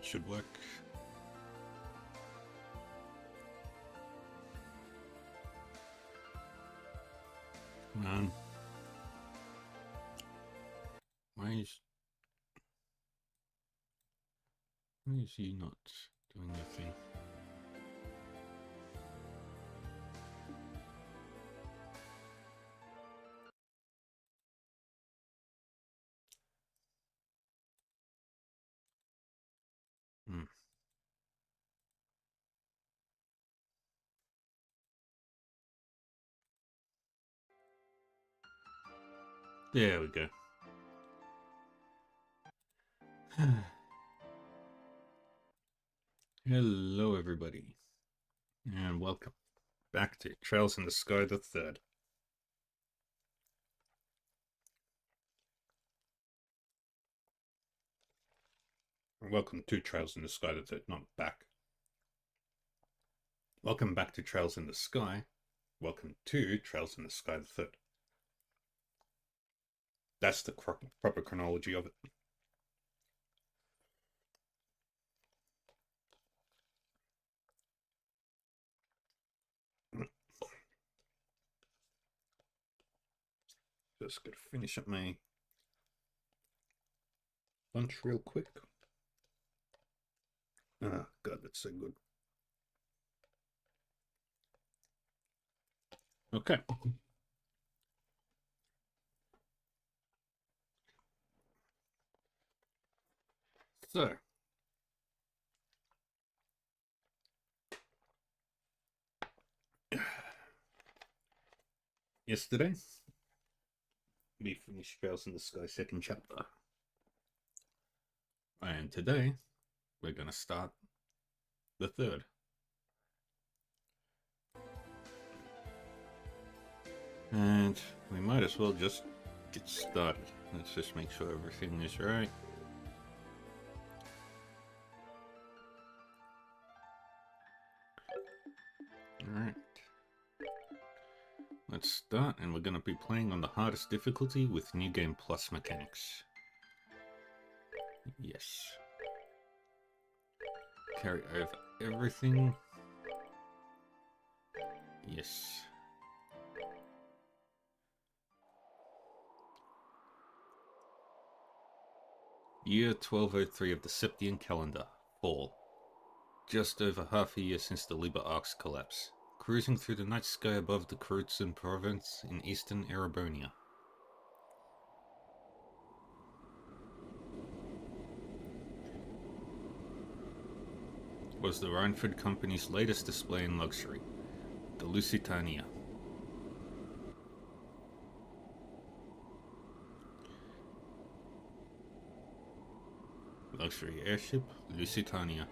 That should work. Come on. Why is he not doing the thing? There we go. Hello, everybody, and welcome back to Trails in the Sky the Third. Welcome to Trails in the Sky the Third, not back. Welcome back to Trails in the Sky. Welcome to Trails in the Sky the Third. That's the proper chronology of it. Just gotta finish up my lunch real quick. Oh god, that's so good. Okay. So, yesterday we finished Trails in the Sky second chapter, and today we're gonna start the third. And we might as well just get started. Let's just make sure everything is right. Alright. Let's start, and we're going to be playing on the hardest difficulty with New Game Plus mechanics. Yes. Carry over everything. Yes. Year 1203 of the Septian calendar. Fall. Just over half a year since the Liber Arc's collapse. Cruising through the night sky above the Kurutsun province in eastern Erebonia. Was the Rhineford Company's latest display in luxury, the Lusitania. Luxury airship, Lusitania.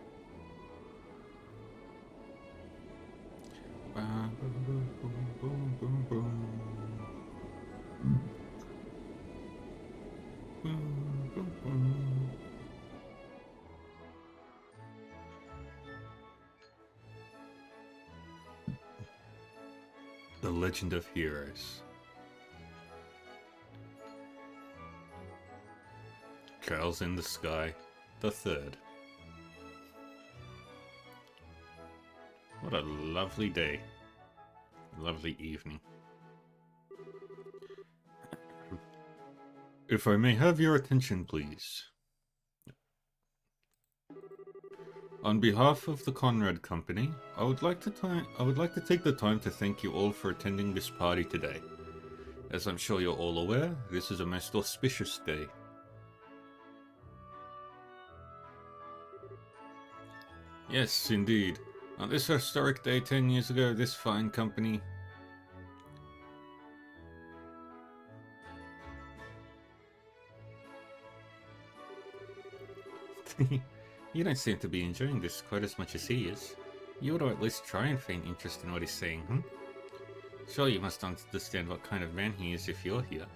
The Legend of Heroes. Trails in the Sky, the third. What a lovely day. Lovely evening. If I may have your attention, please. On behalf of the Conrad Company, I would like to take the time to thank you all for attending this party today. As I'm sure you're all aware, this is a most auspicious day. Yes, indeed. On this historic day 10 years ago, this fine company... You don't seem to be enjoying this quite as much as he is. You ought to at least try and feign interest in what he's saying, hmm? Sure, you must understand what kind of man he is if you're here.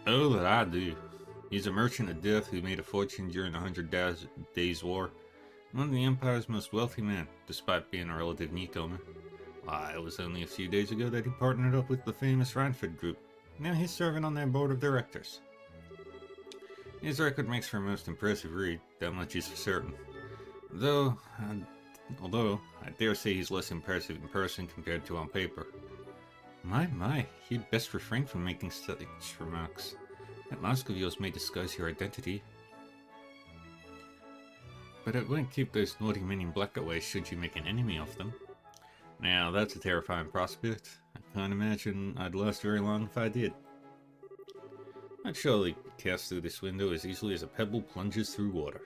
Oh, that I do. He's a merchant of death who made a fortune during the 100 Days War. One of the Empire's most wealthy men, despite being a relative newcomer. Why, it was only a few days ago that he partnered up with the famous Rhineford Group. Now he's serving on their board of directors. His record makes for a most impressive read, that much is for certain. Though, I dare say he's less impressive in person compared to on paper. My, you'd best refrain from making such remarks. That mask of yours may disguise your identity. But it won't keep those naughty men in black away should you make an enemy of them. Now, that's a terrifying prospect. I can't imagine I'd last very long if I did. I'd surely cast through this window as easily as a pebble plunges through water.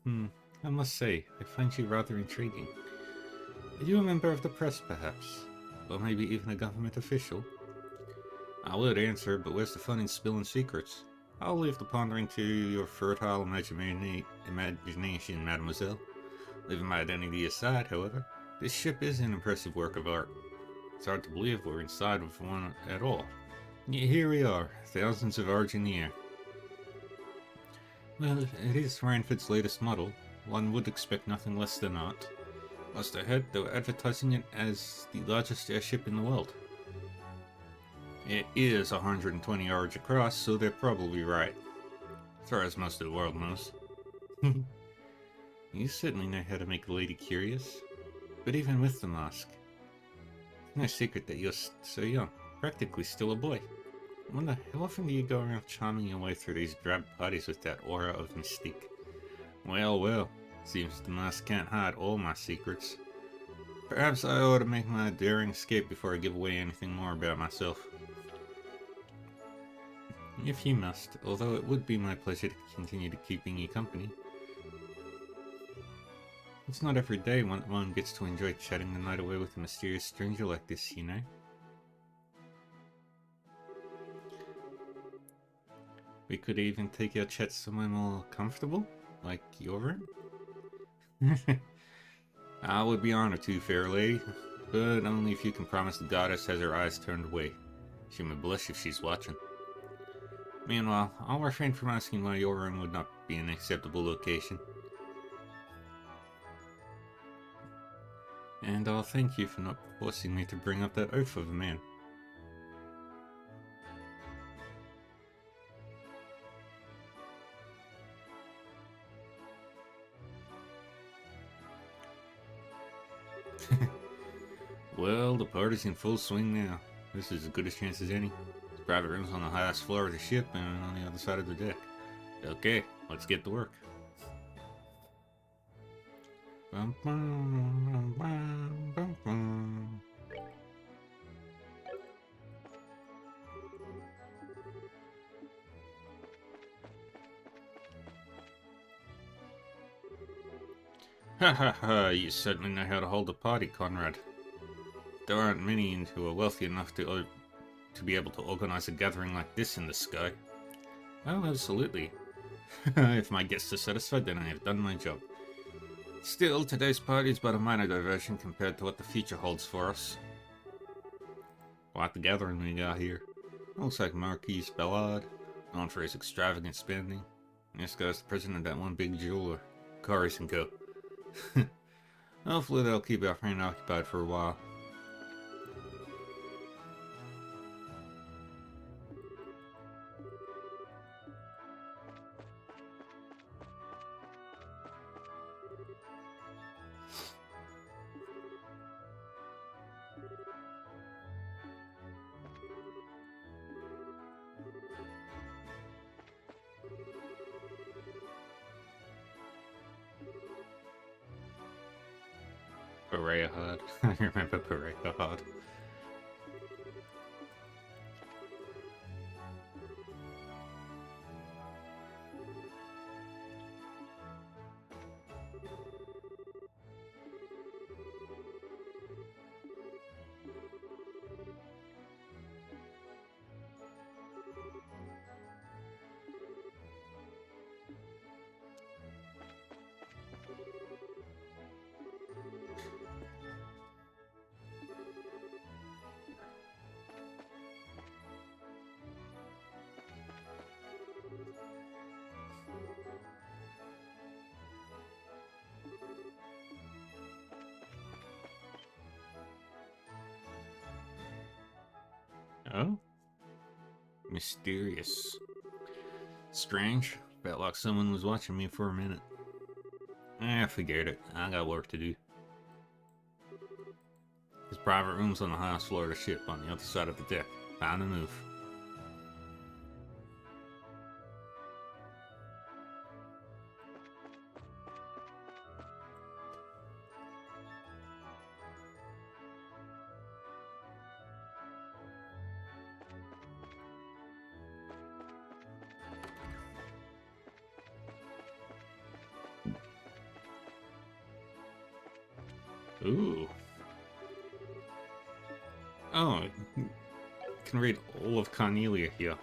I must say, I find you rather intriguing. Are you a member of the press, perhaps? Or maybe even a government official? I would answer, but where's the fun in spilling secrets? I'll leave the pondering to your fertile imagination, mademoiselle. Leaving my identity aside, however, this ship is an impressive work of art. It's hard to believe we're inside of one at all. Yet here we are, thousands of arcs in the air. Well, it is Ranford's latest model. One would expect nothing less than art. Last I heard, they were advertising it as the largest airship in the world. It is 120 yards across, so they're probably right. As far as most of the world knows. You certainly know how to make a lady curious. But even with the mask, it's no secret that you're so young, practically still a boy. I wonder, how often do you go around charming your way through these drab parties with that aura of mystique? Well, seems the mask can't hide all my secrets. Perhaps I ought to make my daring escape before I give away anything more about myself. If you must, although it would be my pleasure to continue to keeping you company. It's not every day one gets to enjoy chatting the night away with a mysterious stranger like this, you know? We could even take our chats somewhere more comfortable, like your room. I would be honored to, fair lady, but only if you can promise the goddess has her eyes turned away. She may blush if she's watching. Meanwhile, I'll refrain from asking why your room would not be an acceptable location. And I'll thank you for not forcing me to bring up that oath of a man. Well, the party's in full swing now. This is as good a chance as any. The private room's on the highest floor of the ship and on the other side of the deck. Okay, let's get to work. Bum, bum, bum, bum, bum. Ha ha ha, you certainly know how to hold a party, Conrad. There aren't many who are wealthy enough to be able to organize a gathering like this in the sky. Oh, absolutely. If my guests are satisfied, then I have done my job. Still, today's party is but a minor diversion compared to what the future holds for us. Quite the gathering we got here. Looks like Marquis Ballard, known for his extravagant spending. This guy's the president of that one big jeweler, Caris & Co. Hopefully they'll keep our friend occupied for a while. Parehad. I remember Parehad. Oh? Mysterious. Strange. Felt like someone was watching me for a minute. Forget it. I got work to do. His private room's on the highest floor of the ship, on the other side of the deck. Time to move. Ooh. Oh, I can read all of Cornelia here.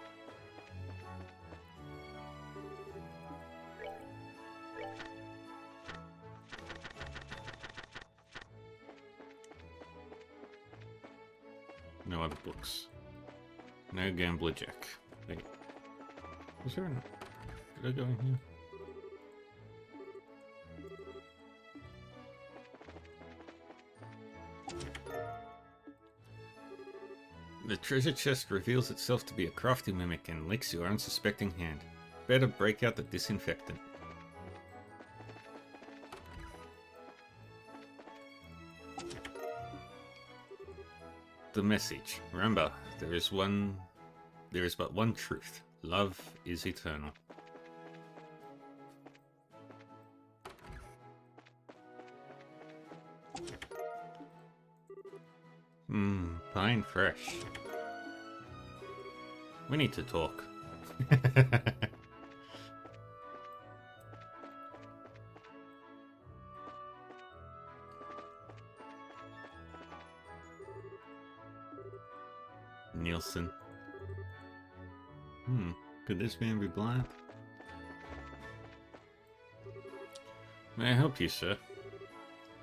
No other books. No Gambler Jack. Wait. Was there an... Did I go in here? The treasure chest reveals itself to be a crafty mimic and licks your unsuspecting hand. Better break out the disinfectant. The message. Remember, there is but one truth. Love is eternal. Pine fresh. We need to talk. Nielsen. Could this man be blind? May I help you, sir?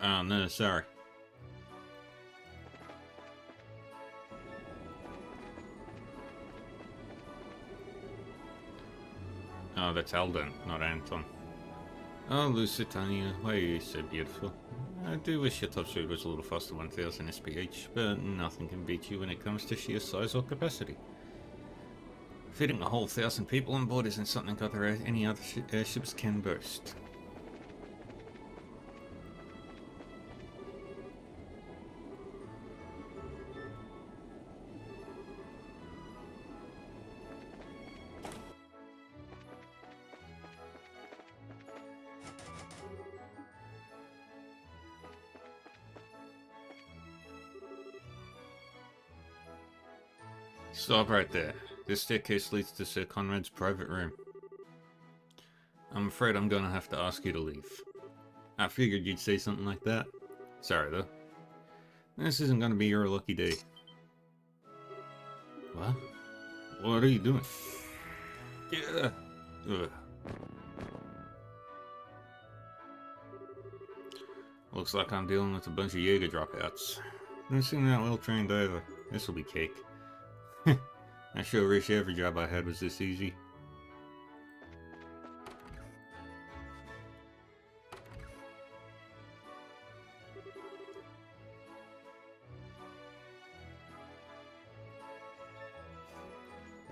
Oh, no, sorry. Oh, that's Alden, not Anton. Oh, Lusitania, why are you so beautiful? I do wish your top speed was a little faster 1000 SPH, but nothing can beat you when it comes to sheer size or capacity. Fitting a whole 1,000 people on board isn't something any other airships can boast. Stop right there. This staircase leads to Sir Conrad's private room. I'm afraid I'm gonna have to ask you to leave. I figured you'd say something like that. Sorry though. This isn't gonna be your lucky day. What? What are you doing? Yeah. Ugh. Looks like I'm dealing with a bunch of Jaeger dropouts. Don't seem that well trained either. This'll be cake. I sure wish every job I had was this easy.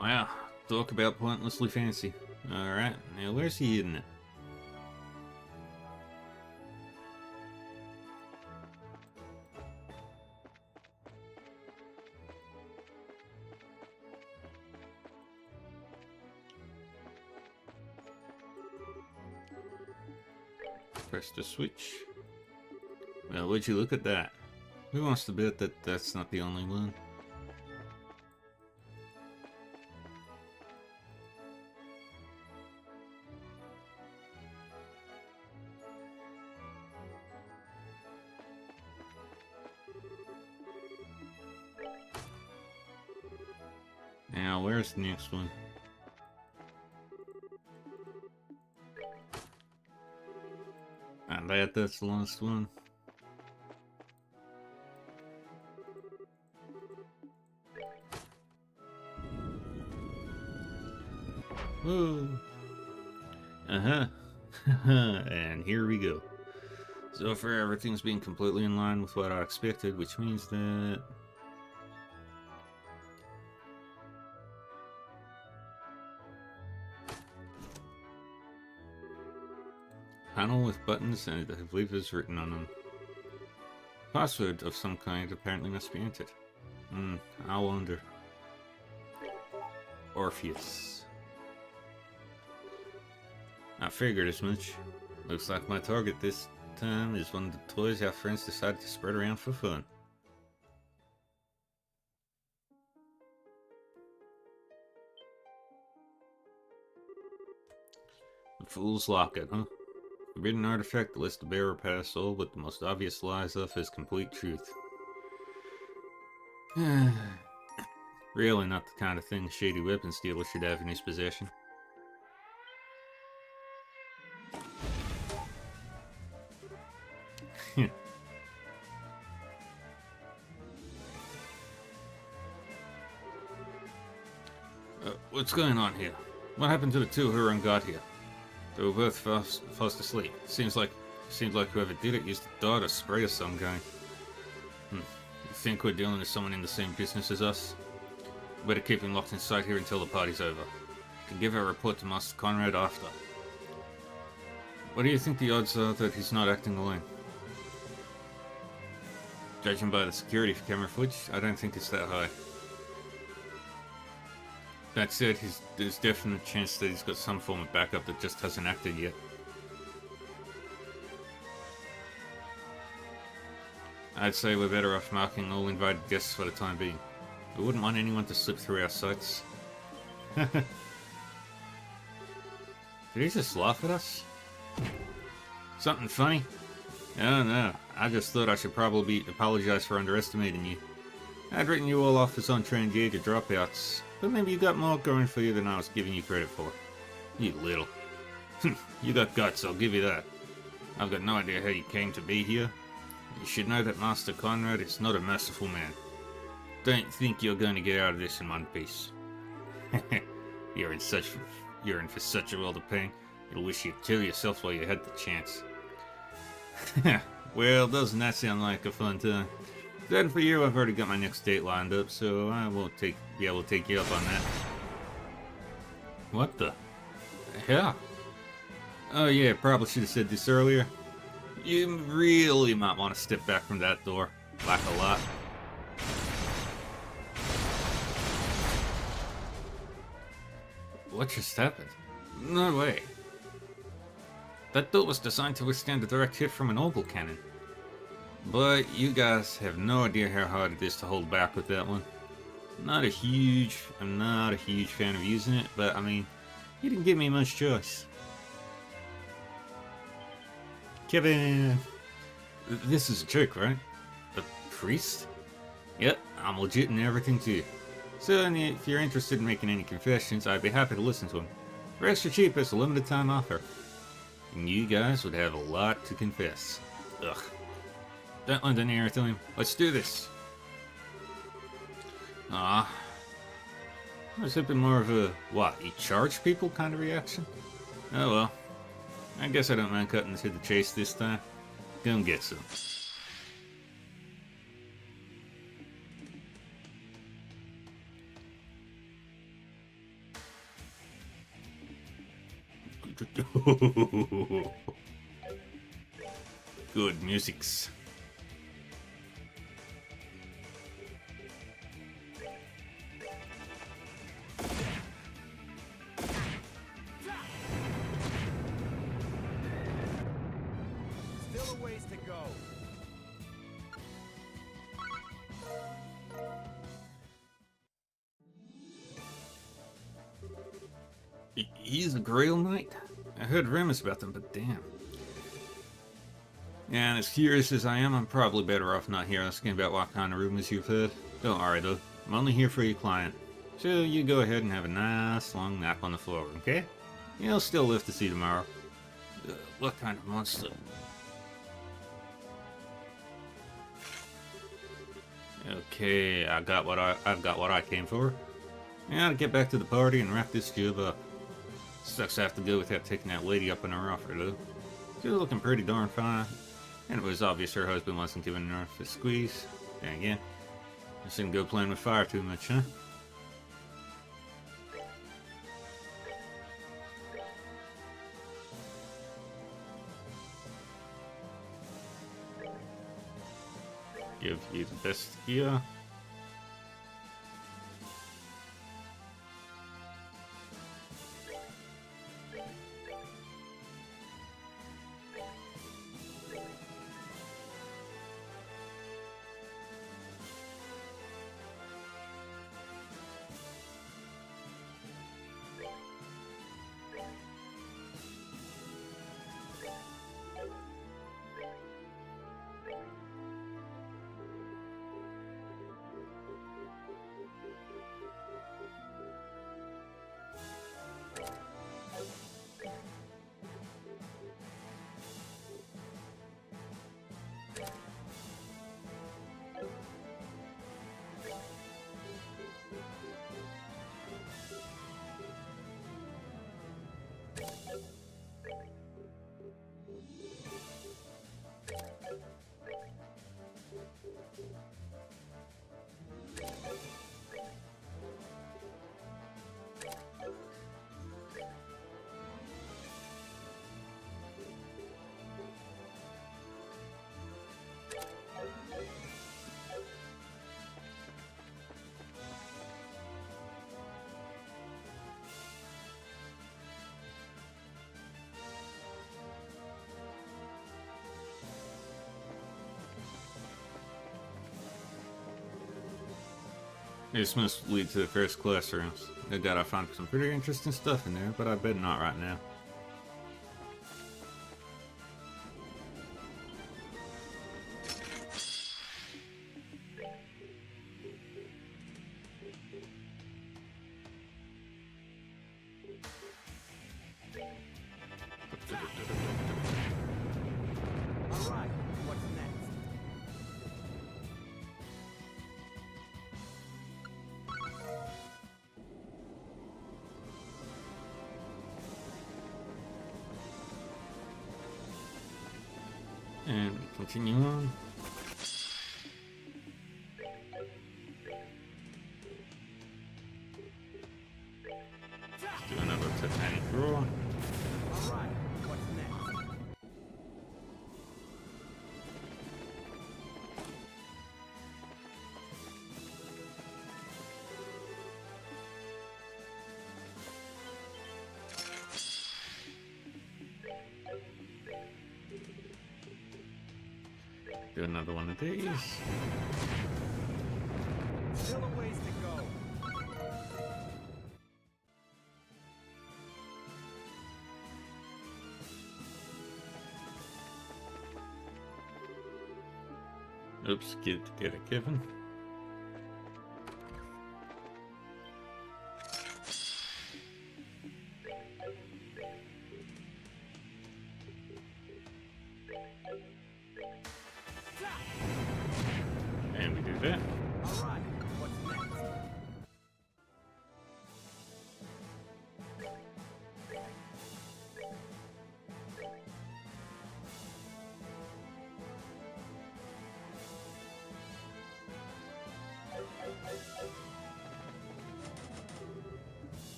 Wow, talk about pointlessly fancy. Alright, now where's he hidden it? Press the switch. Well, would you look at that? Who wants to bet that that's not the only one? Now, where's the next one? I bet that's the last one. Whoa. And here we go. So far, everything's been completely in line with what I expected, which means that... panel with buttons and I believe is written on them. Password of some kind apparently must be entered. I wonder. Orpheus. I figured as much. Looks like my target this time is one of the toys our friends decided to spread around for fun. The Fool's Locket, huh? Forbidden artifact that lets the bearer pass all but the most obvious lies off as complete truth. Really not the kind of thing a shady weapons dealer should have in his possession. What's going on here? What happened to the two who were on guard here? They were both fast asleep. Seems like whoever did it used a dart or spray of some kind. You think we're dealing with someone in the same business as us? Better keep him locked inside here until the party's over. Can give a report to Master Conrad after. What do you think the odds are that he's not acting alone? Judging by the security camera footage, I don't think it's that high. That said, there's definitely a chance that he's got some form of backup that just hasn't acted yet. I'd say we're better off marking all invited guests for the time being. We wouldn't want anyone to slip through our sights. Did he just laugh at us? Something funny? Oh no, I just thought I should probably apologize for underestimating you. I'd written you all off as untrained Jaeger dropouts, but maybe you got more going for you than I was giving you credit for. You little. You got guts, I'll give you that. I've got no idea how you came to be here. You should know that Master Conrad is not a merciful man. Don't think you're going to get out of this in one piece. You're in for such a world of pain, you'll wish you'd kill yourself while you had the chance. Well, doesn't that sound like a fun time? Then for you, I've already got my next date lined up, so I won't be able to take you up on that. What the hell? Oh yeah, probably should have said this earlier. You really might want to step back from that door, like a lot. What just happened? No way. That door was designed to withstand a direct hit from an ogle cannon. But you guys have no idea how hard it is to hold back with that one. I'm not a huge fan of using it, but I mean, you didn't give me much choice. Kevin! This is a trick, right? A priest? Yep, I'm legit in everything too. So if you're interested in making any confessions, I'd be happy to listen to them. For extra cheap, it's a limited time offer. And you guys would have a lot to confess. Ugh. Don't lend any ear to him. Let's do this. I was hoping more of a, what, you charge people kind of reaction? Oh well. I guess I don't mind cutting to the chase this time. Go and get some. Good musics. Still a ways to go. He's a Grail Knight? I heard rumors about them, but damn. Yeah, and as curious as I am, I'm probably better off not here asking about what kind of rumors you've heard. Don't worry though, I'm only here for your client. So you go ahead and have a nice long nap on the floor, okay? You'll still live to see tomorrow. What kind of monster? Okay, I've got what I came for. Now to get back to the party and wrap this job up. Sucks I have to go without taking that lady up on her offer though. She was looking pretty darn fine. And it was obvious her husband wasn't giving her a squeeze. Then again, I shouldn't go playing with fire too much, huh? give you the best gear. This must lead to the first classrooms. No doubt I found some pretty interesting stuff in there, but I bet not right now. Alright, what's next? And we continue on. Let's do another Titanic Roar. Alright, what's next? Do another one of these. Still a ways to go. Oops, get it, Kevin. And we do that. Alright, what's next?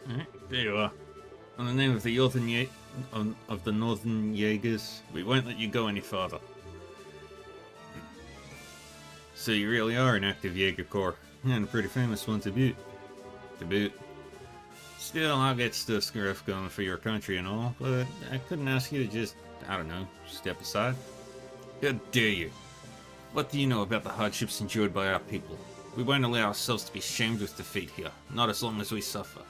Alright, there you are. On the name of the Northern Jaegers, we won't let you go any farther. So you really are an active Jaeger Corps, and a pretty famous one to boot. Still, I'll get Stuskruff going for your country and all, but I couldn't ask you to just, I don't know, step aside. How dare you? What do you know about the hardships endured by our people? We won't allow ourselves to be shamed with defeat here, not as long as we suffer.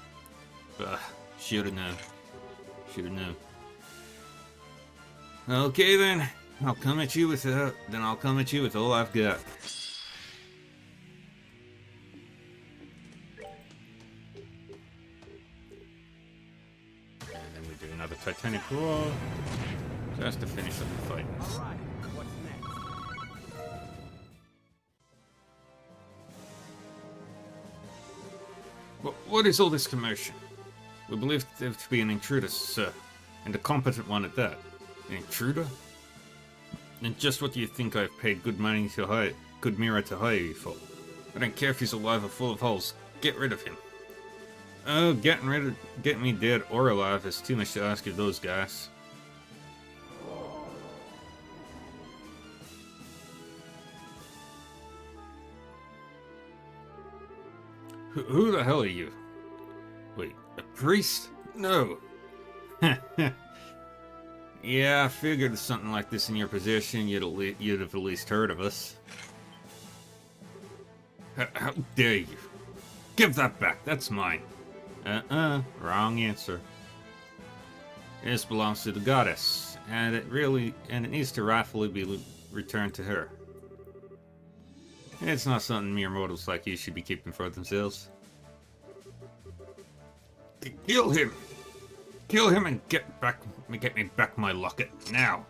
Should've known. Okay then, I'll come at you with all I've got. And then we do another Titanic Roar, just to finish up the fight. Alright, what's next? What is all this commotion? We believe there to be an intruder, sir, and a competent one at that. An intruder? And just what do you think I've paid good mirror to hire you for? I don't care if he's alive or full of holes. Get rid of him. Oh, getting me dead or alive is too much to ask of those guys. Who the hell are you? Wait, a priest? No. Yeah, I figured something like this in your position, you'd have at least heard of us. How dare you? Give that back, that's mine. Wrong answer. This belongs to the goddess, and it needs to rightfully be returned to her. It's not something mere mortals like you should be keeping for themselves. Kill him! Kill him and get me back my locket, now!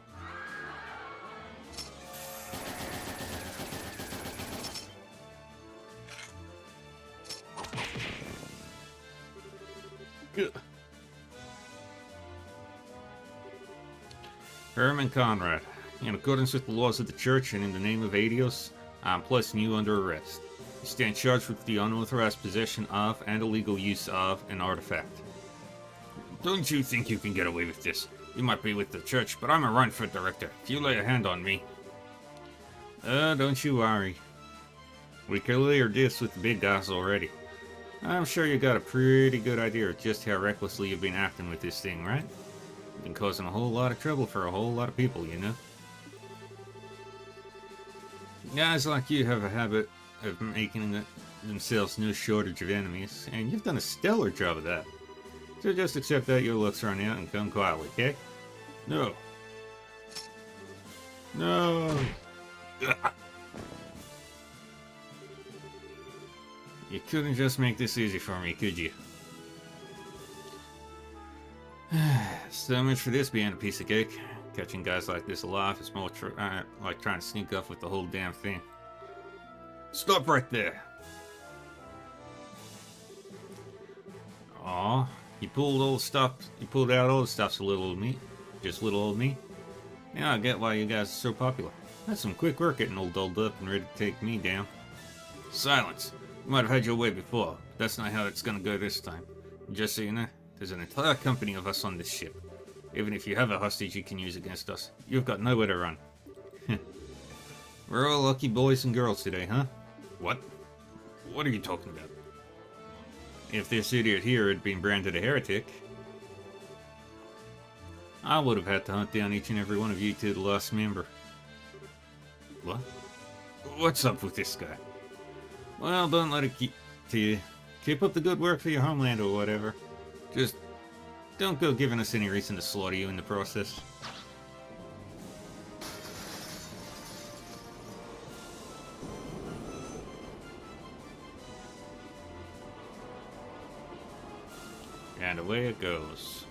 Herman Conrad, in accordance with the laws of the church and in the name of Adios, I am placing you under arrest. You stand charged with the unauthorized possession of and illegal use of an artifact. Don't you think you can get away with this? You might be with the church, but I'm a run-for director. If you lay a hand on me... don't you worry. We cleared this with the big guys already. I'm sure you got a pretty good idea of just how recklessly you've been acting with this thing, right? You've been causing a whole lot of trouble for a whole lot of people, you know? Guys like you have a habit of making themselves no shortage of enemies, and you've done a stellar job of that. So just accept that your luck's run out and come quietly, okay? No. No. You couldn't just make this easy for me, could you? So much for this being a piece of cake. Catching guys like this alive is more like trying to sneak off with the whole damn thing. Stop right there! Aw, you pulled out all the stops for little old me. Just little old me. Now I get why you guys are so popular. That's some quick work getting all dolled up and ready to take me down. Silence! You might have had your way before, but that's not how it's gonna go this time. Just so you know, there's an entire company of us on this ship. Even if you have a hostage you can use against us, you've got nowhere to run. We're all lucky boys and girls today, huh? What? What are you talking about? If this idiot here had been branded a heretic, I would have had to hunt down each and every one of you to the last member. What? What's up with this guy? Well, don't let it keep to you. Keep up the good work for your homeland or whatever. Just don't go giving us any reason to slaughter you in the process. And away it goes.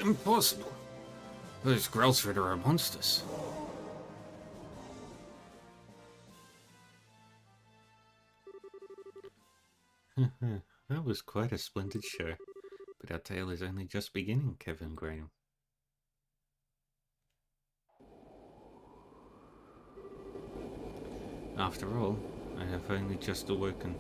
Impossible. Those Grelsford are amongst us. That was quite a splendid show, but our tale is only just beginning, Kevin Graham. After all, I have only just awoken.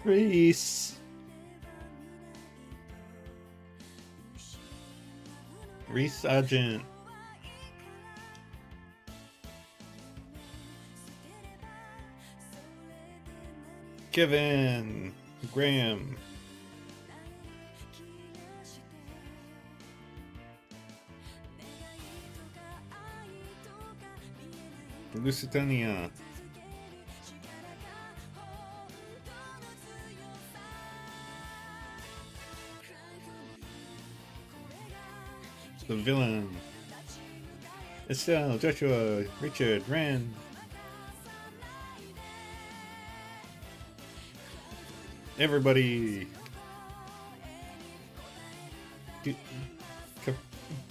Reese! Reese Sargent! Kevin! Graham! Lusitania! The villain. Estelle, Joshua, Richard, Rand. Everybody.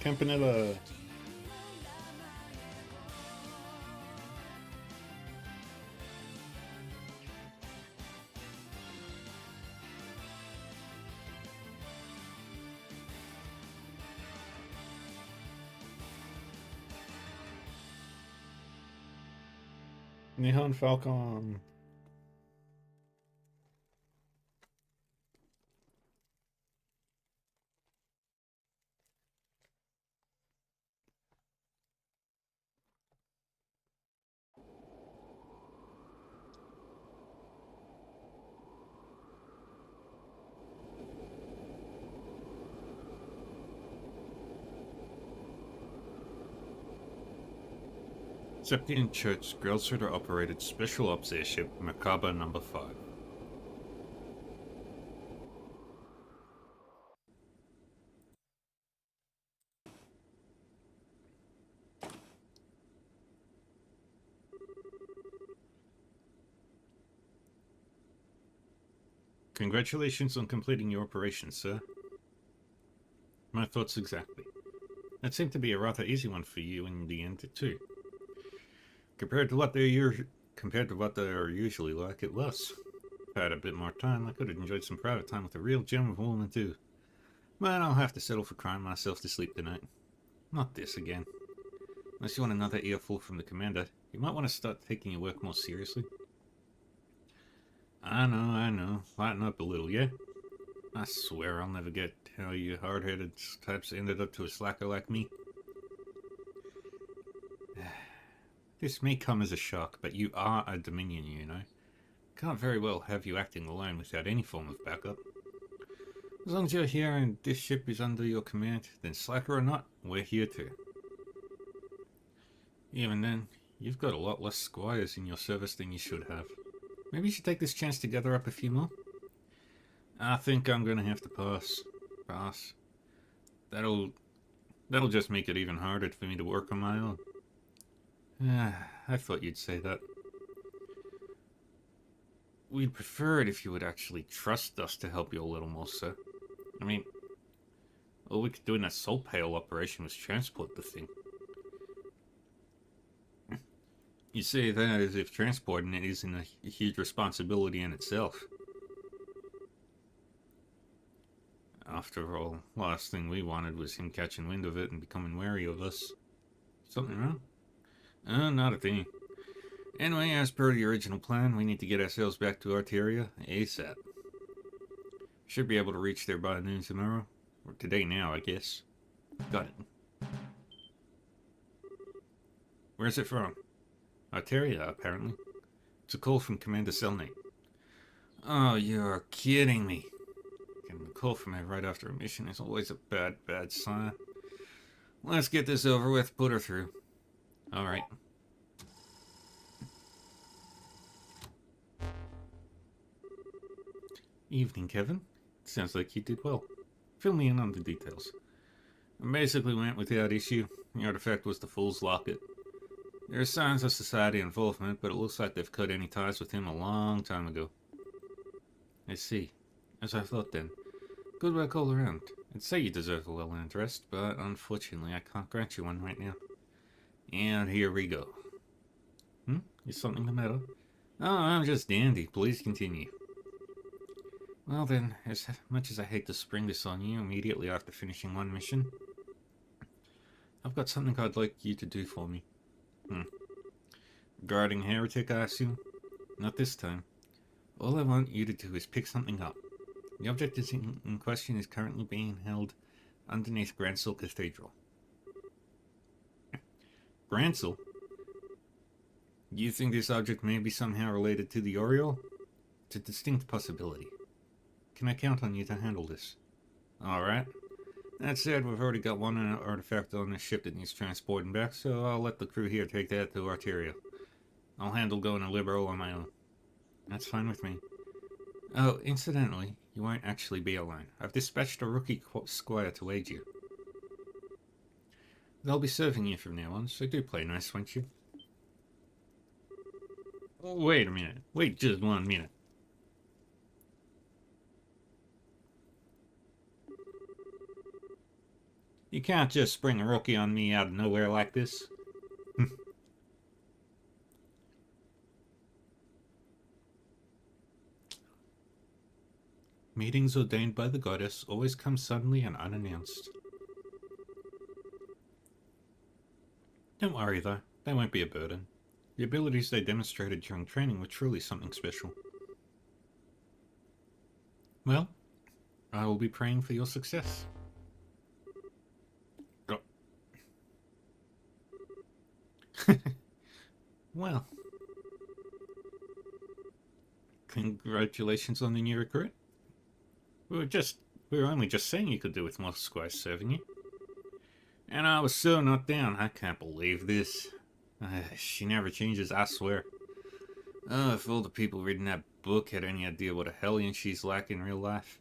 Campanella. Nihon Falcon. Septian Church Grillsuiter operated Special Ops Airship Merkaba No. 5. Congratulations on completing your operation, sir. My thoughts exactly. That seemed to be a rather easy one for you in the end, too. Compared to what they are usually like, it was. If I had a bit more time, I could have enjoyed some private time with a real gem of a woman, too. But I'll have to settle for crying myself to sleep tonight. Not this again. Unless you want another earful from the commander, you might want to start taking your work more seriously. I know. Lighten up a little, yeah? I swear I'll never get how you hard-headed types ended up to a slacker like me. This may come as a shock, but you are a Dominion, you know. Can't very well have you acting alone without any form of backup. As long as you're here and this ship is under your command, then slacker or not, we're here too. Even then, you've got a lot less squires in your service than you should have. Maybe you should take this chance to gather up a few more? I think I'm gonna have to pass. That'll just make it even harder for me to work on my own. I thought you'd say that. We'd prefer it if you would actually trust us to help you a little more, sir. I mean, all we could do in that Soul Pale operation was transport the thing. You say that as if transporting it isn't a huge responsibility in itself. After all, last thing we wanted was him catching wind of it and becoming wary of us. Something wrong? Not a thing. Anyway, as per the original plan, we need to get ourselves back to Arteria ASAP. Should be able to reach there by noon tomorrow. Or today now, I guess. Got it. Where's it from? Arteria, apparently. It's a call from Commander Selnate. Oh, you're kidding me. Getting a call from her right after a mission is always a bad sign. Let's get this over with, put her through. Alright. Evening, Kevin. Sounds like you did well. Fill me in on the details. It basically went without issue. The artifact was the Fool's Locket. There are signs of society involvement, but it looks like they've cut any ties with him a long time ago. I see. As I thought then. Good work all around. I'd say you deserve a little interest, but unfortunately I can't grant you one right now. And here we go. Is something the matter? Oh, I'm just dandy. Please continue. Well then, as much as I hate to spring this on you immediately after finishing one mission, I've got something I'd like you to do for me. Regarding Heretic, I assume? Not this time. All I want you to do is pick something up. The object in question is currently being held underneath Gransel Cathedral. Gransel? Do you think this object may be somehow related to the Oriole? It's a distinct possibility. Can I count on you to handle this? Alright. That said, we've already got one artifact on this ship that needs transporting back, so I'll let the crew here take that to Arteria. I'll handle going to Liberal on my own. That's fine with me. Oh, incidentally, you won't actually be alone. I've dispatched a rookie squire to aid you. They'll be serving you from now on, so do play nice, won't you? Oh, wait a minute. Wait just 1 minute. You can't just spring a rookie on me out of nowhere like this. Meetings ordained by the goddess always come suddenly and unannounced. Don't worry though, they won't be a burden. The abilities they demonstrated during training were truly something special. Well, I will be praying for your success. Oh. Well, congratulations on the new recruit. We were only just saying you could do with more squires serving you. And I was so not down, I can't believe this. She never changes, I swear. Oh, if all the people reading that book had any idea what a hellion she's like in real life.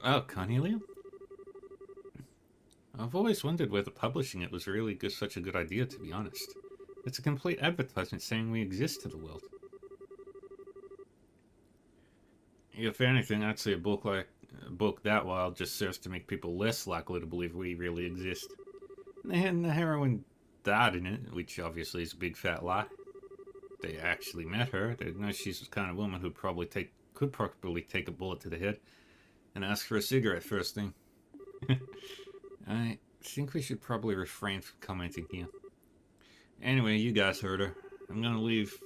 Oh, Cornelia? I've always wondered whether publishing it was really such a good idea, to be honest. It's a complete advertisement saying we exist to the world. If anything, I'd say a book that wild just serves to make people less likely to believe we really exist. And the heroine died in it, which obviously is a big fat lie. They actually met her. They know she's the kind of woman who'd could probably take a bullet to the head and ask for a cigarette first thing. I think we should probably refrain from commenting here. Anyway, you guys heard her. I'm gonna leave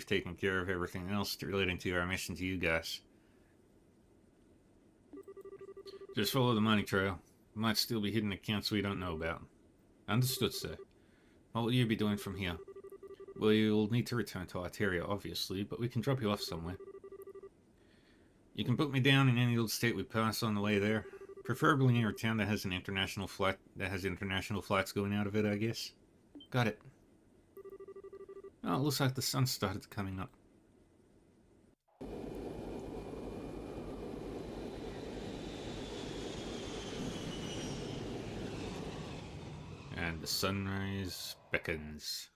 taking care of everything else relating to our mission to you guys. Just follow the money trail. Might still be hidden accounts we don't know about. Understood, sir. What will you be doing from here? Well, you'll need to return to Arteria, obviously, but we can drop you off somewhere. You can put me down in any old state we pass on the way there. Preferably near a town that has international flights going out of it, I guess. Got it. Oh, it looks like the sun started coming up. And the sunrise beckons.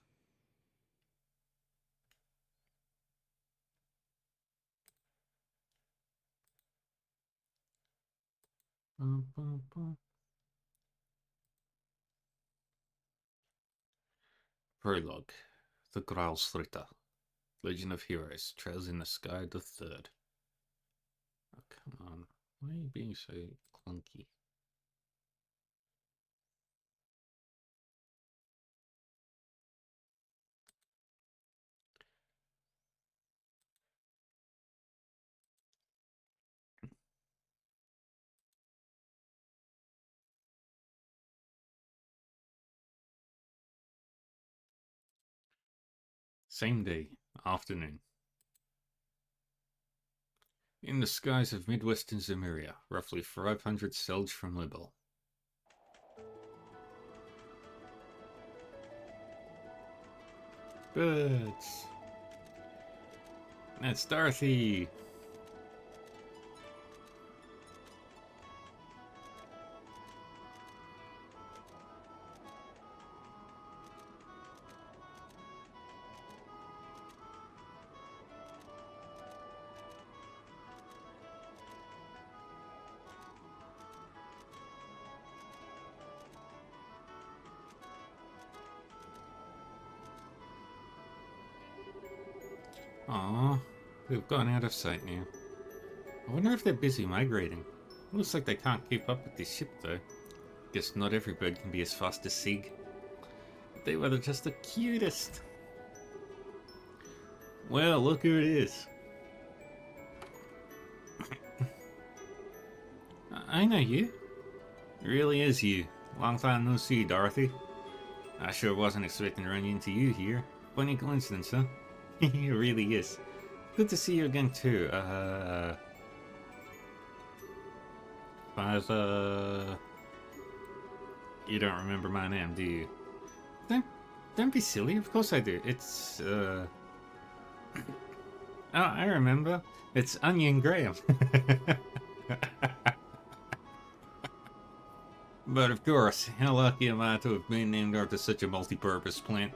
Prologue. The Graalsritter. Legend of Heroes. Trails in the Sky the Third. Oh, come on. Why are you being so clunky? Same day, afternoon. In the skies of Midwestern Zemuria, roughly 500 selge from Libel. Birds! That's Dorothy! Aww, they've gone out of sight now. I wonder if they're busy migrating. Looks like they can't keep up with this ship though. Guess not every bird can be as fast as Sig. They were just the cutest. Well, look who it is. I know you. It really is you. Long time no see, Dorothy. I sure wasn't expecting to run into you here. Funny coincidence, huh? It really is. Good to see you again too. Father... You don't remember my name, do you? Don't be silly. Of course I do. It's Oh, I remember. It's Onion Graham. But of course, how lucky am I to have been named after such a multi-purpose plant?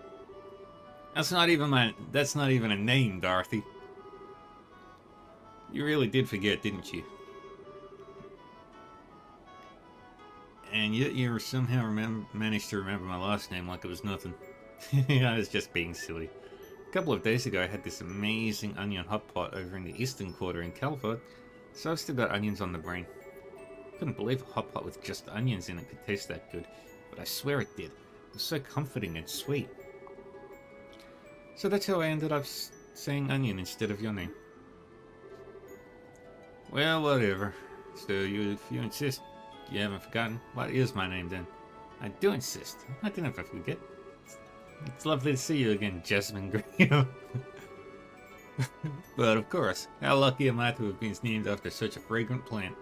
That's not even a name, Dorothy. You really did forget, didn't you? And yet you somehow managed to remember my last name like it was nothing. I was just being silly. A couple of days ago I had this amazing onion hot pot over in the eastern quarter in Calvert, so I've still got onions on the brain. Couldn't believe a hot pot with just onions in it could taste that good, but I swear it did. It was so comforting and sweet. So that's how I ended up saying onion instead of your name. Well, whatever. So if you insist, you haven't forgotten. What is my name then? I do insist. I didn't ever forget. It's lovely to see you again, Jasmine Graham. But of course, how lucky am I to have been named after such a fragrant plant?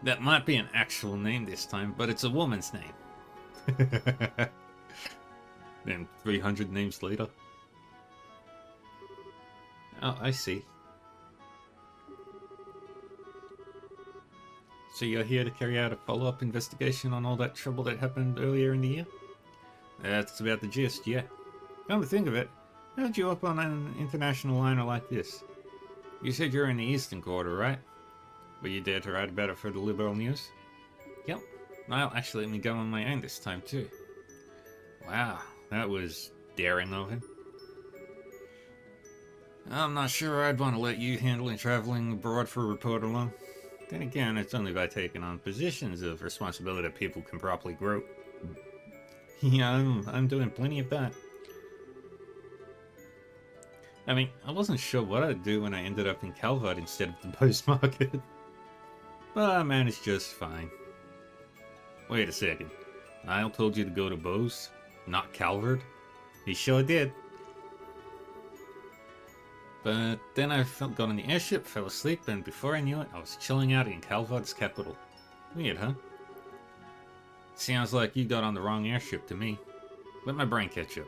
That might be an actual name this time, but it's a woman's name. Then 300 names later. Oh, I see. So you're here to carry out a follow-up investigation on all that trouble that happened earlier in the year? That's about the gist, yeah. Come to think of it, how'd you up on an international liner like this? You said you're in the Eastern Quarter, right? Were you dare to write about it for the Liberal News? Yep. Well, actually let me go on my own this time too. Wow, that was daring of him. I'm not sure I'd want to let you handle traveling abroad for a report alone. Then again, it's only by taking on positions of responsibility that people can properly grow. Yeah, I'm doing plenty of that. I mean, I wasn't sure what I'd do when I ended up in Calvert instead of the Post Market. But I managed just fine. Wait a second. Niall told you to go to Bose, not Calvert? He sure did. But then I got on the airship, fell asleep, and before I knew it, I was chilling out in Calvert's capital. Weird, huh? Sounds like you got on the wrong airship to me. Let my brain catch up.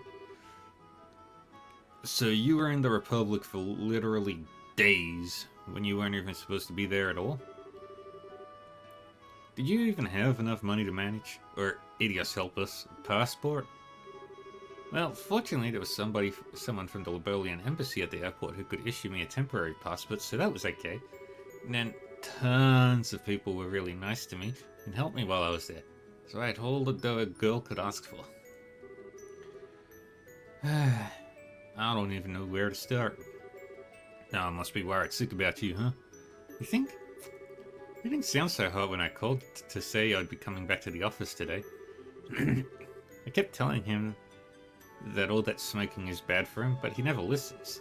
So you were in the Republic for literally days, when you weren't even supposed to be there at all? Did you even have enough money to manage? Or, idiots help us, a passport? Well, fortunately there was someone from the Liberalian embassy at the airport who could issue me a temporary passport, so that was okay. And then tons of people were really nice to me and helped me while I was there. So I had all the dough a girl could ask for. I don't even know where to start. Now I must be worried sick about you, huh? You think? You didn't sound so hot when I called to say I'd be coming back to the office today. I kept telling him that all that smoking is bad for him, but he never listens.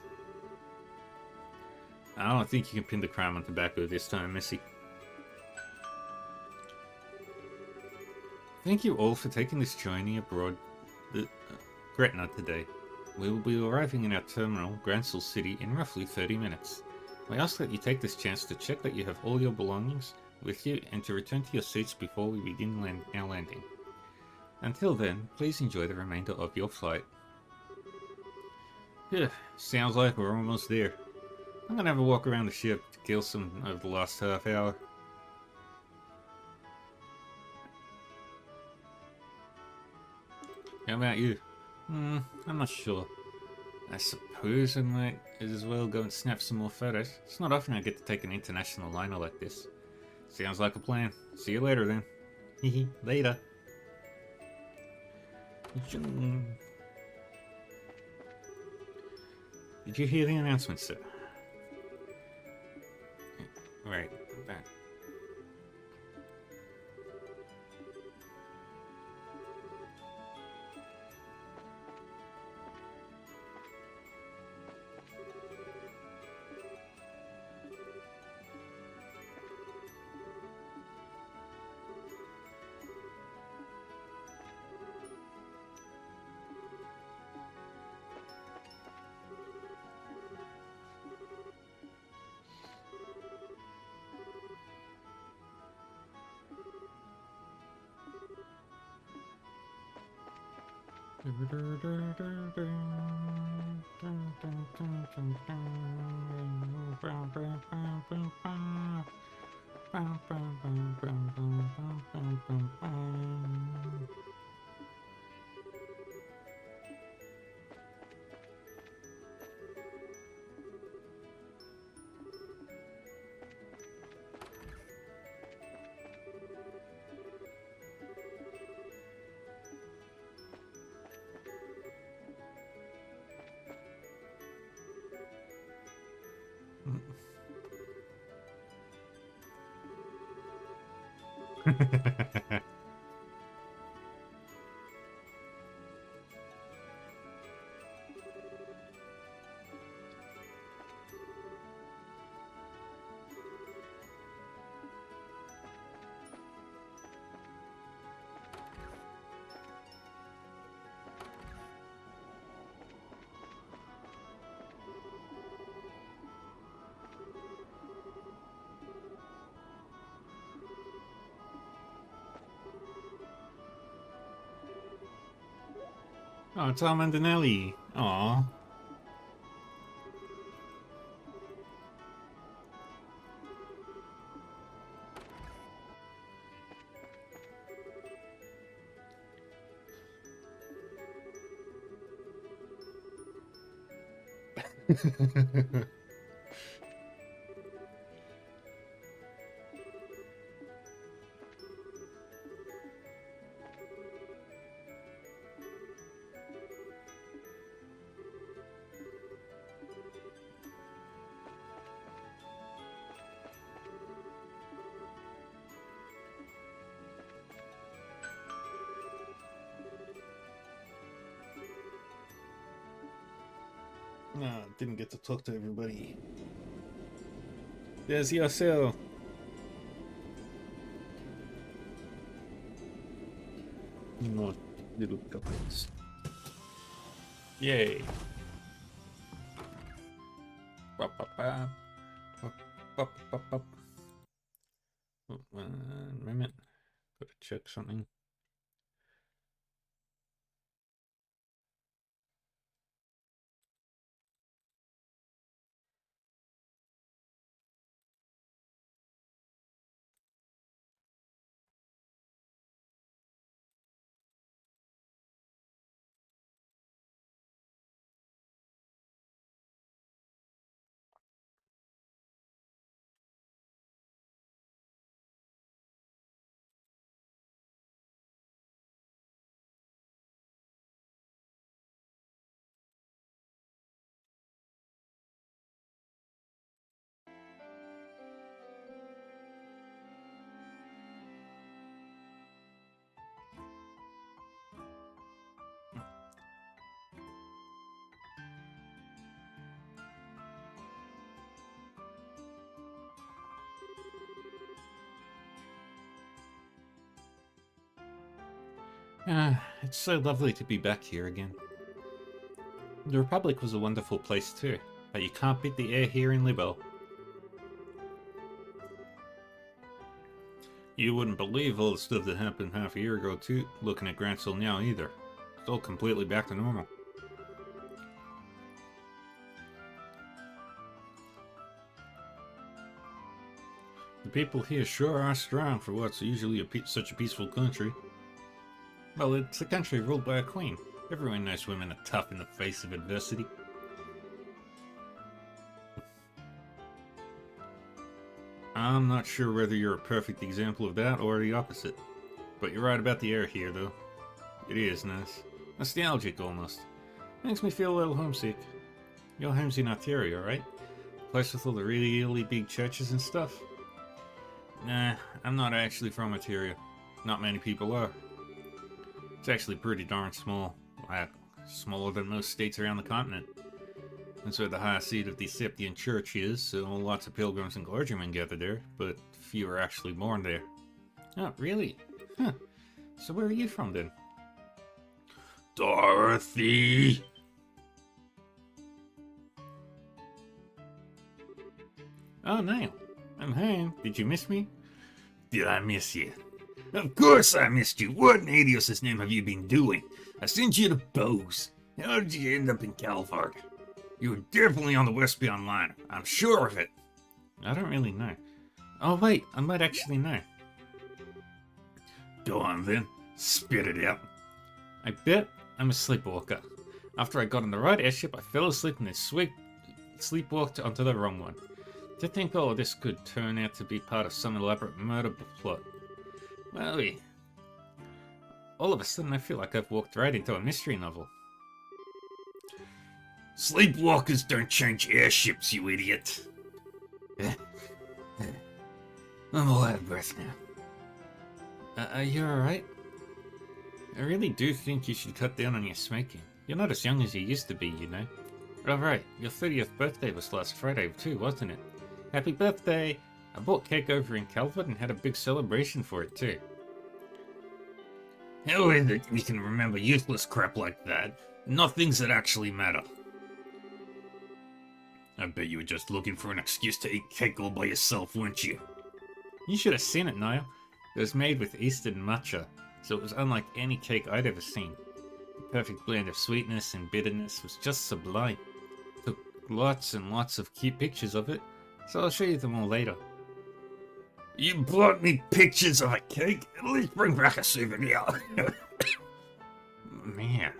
I don't think you can pin the crime on tobacco this time, Missy. Thank you all for taking this journey abroad, Gretna, today. We will be arriving in our terminal, Gransel City, in roughly 30 minutes. We ask that you take this chance to check that you have all your belongings with you and to return to your seats before we begin our landing. Until then, please enjoy the remainder of your flight. Sounds like we're almost there. I'm gonna have a walk around the ship to kill some of the last half hour. How about you? I'm not sure. I suppose I might as well go and snap some more photos. It's not often I get to take an international liner like this. Sounds like a plan. See you later then. Hehe, later. Did you hear the announcement, sir? Right, back. Oh, Tom Antonelli. Aw. No, didn't get to talk to everybody. There's Yosel. More little couples. Yay. Bop, bop, bop. Bop, bop, bop, bop. Oh, 1 minute. Gotta check something. It's so lovely to be back here again. The Republic was a wonderful place too, but you can't beat the air here in Libo. You wouldn't believe all the stuff that happened half a year ago too, looking at Grantsville now either. It's all completely back to normal. The people here sure are strong for what's usually such a peaceful country. Well, it's a country ruled by a queen. Everyone knows women are tough in the face of adversity. I'm not sure whether you're a perfect example of that or the opposite. But you're right about the air here, though. It is nice. Nostalgic, almost. Makes me feel a little homesick. Your home's in Ontario, right? Place with all the really big churches and stuff? Nah, I'm not actually from Ontario. Not many people are. It's actually pretty darn small. Like, smaller than most states around the continent. That's where the high seat of the Septian Church is, so lots of pilgrims and clergymen gather there, but few are actually born there. Oh, really? Huh. So where are you from then? Dorothy! Oh, Niall. I'm home. Did you miss me? Did I miss you? Of course I missed you. What in Helios' name have you been doing? I sent you to Bose. How did you end up in Calvard? You were definitely on the Westbound line. I'm sure of it. I don't really know. Oh wait, I might actually know. Go on then. Spit it out. I bet I'm a sleepwalker. After I got on the right airship, I fell asleep and then sleepwalked onto the wrong one. To think all this could turn out to be part of some elaborate murder plot. Well, all of a sudden I feel like I've walked right into a mystery novel. Sleepwalkers don't change airships, you idiot. I'm all out of breath now. Are you alright? I really do think you should cut down on your smoking. You're not as young as you used to be, you know. Oh right, your 30th birthday was last Friday too, wasn't it? Happy birthday! I bought cake over in Calvert and had a big celebration for it too. How is it you can remember useless crap like that, not things that actually matter? I bet you were just looking for an excuse to eat cake all by yourself, weren't you? You should have seen it, Niall. It was made with Eastern matcha, so it was unlike any cake I'd ever seen. The perfect blend of sweetness and bitterness was just sublime. Took lots and lots of cute pictures of it, so I'll show you them all later. You brought me pictures of a cake? At least bring back a souvenir. Man.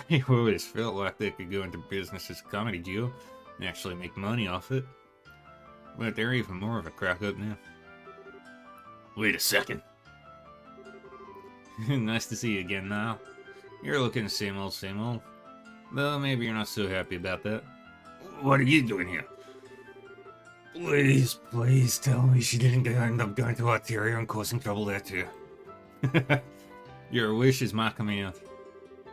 They always felt like they could go into business as a comedy duo and actually make money off it. But they're even more of a crack up now. Wait a second. Nice to see you again, Niall. You're looking the same old, Though maybe you're not so happy about that. What are you doing here? Please tell me she didn't end up going to Arteria and causing trouble there too. Your wish is my command.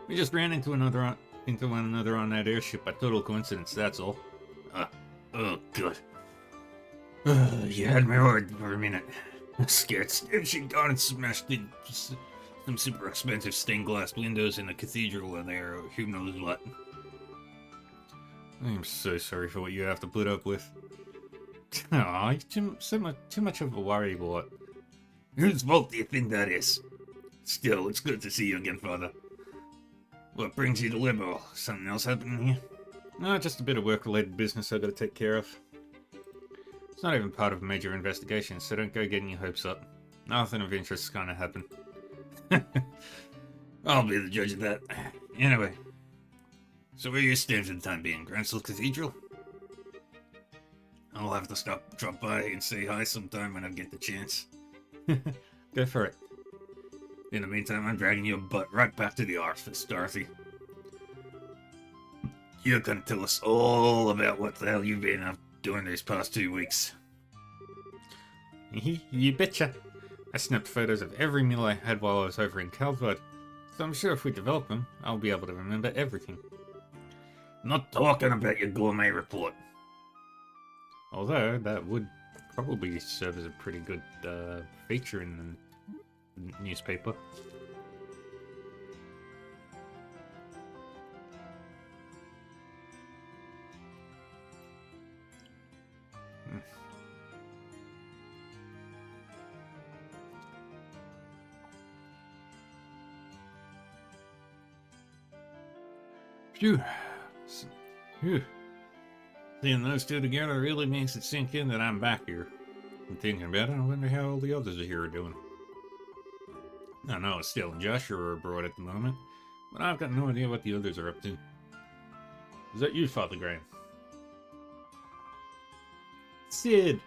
We just ran into one another on that airship by total coincidence, that's all. Oh, good. You had me worried for a minute. I'm scared stiff she'd gone and smashed in some super expensive stained glass windows in the cathedral in there, or who knows what. I'm so sorry for what you have to put up with. Aw, you're too much of a worry, boy. Whose fault do you think that is? Still, it's good to see you again, Father. What brings you to Liberal? Something else happening here? No, just a bit of work-related business I've got to take care of. It's not even part of a major investigation, so don't go getting your hopes up. Nothing of interest's gonna happen. I'll be the judge of that. Anyway, so where you stand for the time being? Gransell Cathedral? I'll have to drop by and say hi sometime when I get the chance. Go for it. In the meantime, I'm dragging your butt right back to the office, Dorothy. You're gonna tell us all about what the hell you've been up doing these past 2 weeks. You betcha. I snapped photos of every meal I had while I was over in Calvert, so I'm sure if we develop them, I'll be able to remember everything. Not talking about your gourmet report. Although, that would probably serve as a pretty good feature in the newspaper. Phew. Phew. Seeing those two together really makes it sink in that I'm back here. I'm thinking about it, I wonder how all the others are here are doing. I know Estelle and Joshua are abroad at the moment, but I've got no idea what the others are up to. Is that you, Father Graham? Sid!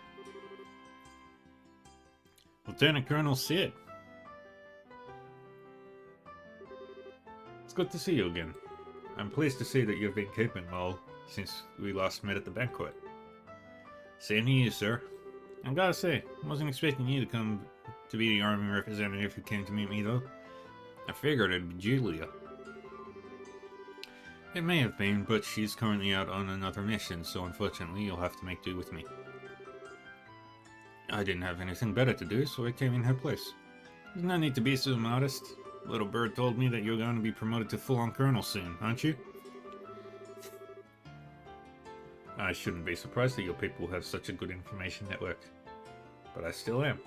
Lieutenant Colonel Sid. It's good to see you again. I'm pleased to see that you've been keeping well since we last met at the banquet. Same to you, sir. I gotta say, I wasn't expecting you to come to be the army representative who came to meet me, though. I figured it'd be Julia. It may have been, but she's currently out on another mission, so unfortunately you'll have to make do with me. I didn't have anything better to do, so I came in her place. There's no need to be so modest. Little bird told me that you're going to be promoted to full-on colonel soon, aren't you? I shouldn't be surprised that your people have such a good information network. but I still am.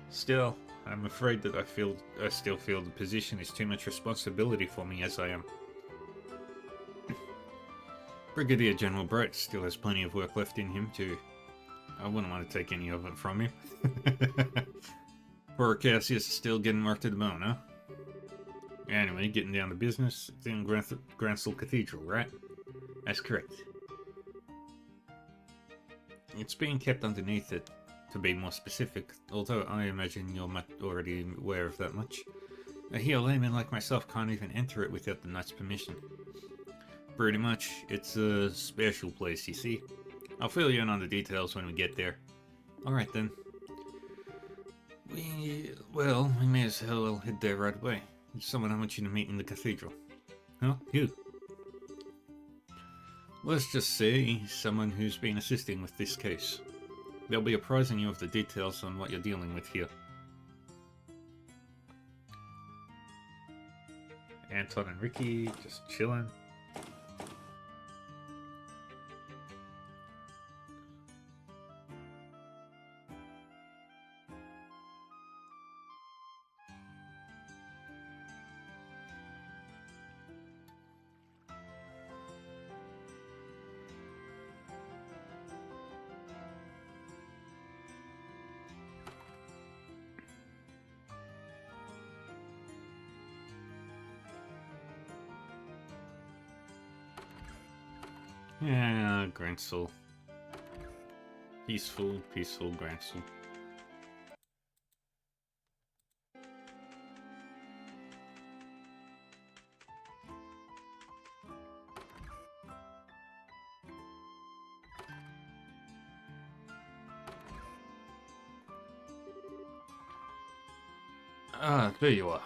Still, I'm afraid that I still feel the position is too much responsibility for me as I am. Brigadier General Bright still has plenty of work left in him too. I wouldn't want to take any of it from him. Poor Cassius is still getting marked to the bone, huh? Anyway, getting down to business, it's in Gransel Cathedral, right? That's correct. It's being kept underneath it, to be more specific, although I imagine you're already aware of that much. A heel layman like myself can't even enter it without the Knight's permission. Pretty much, it's a special place, you see. I'll fill you in on the details when we get there. Alright then. We may as well head there right away. There's someone I want you to meet in the cathedral. Huh? Who? Let's just say someone who's been assisting with this case. They'll be apprising you of the details on what you're dealing with here. Anton and Ricky just chilling. Yeah, Gransel. Peaceful Gransel. Ah, there you are.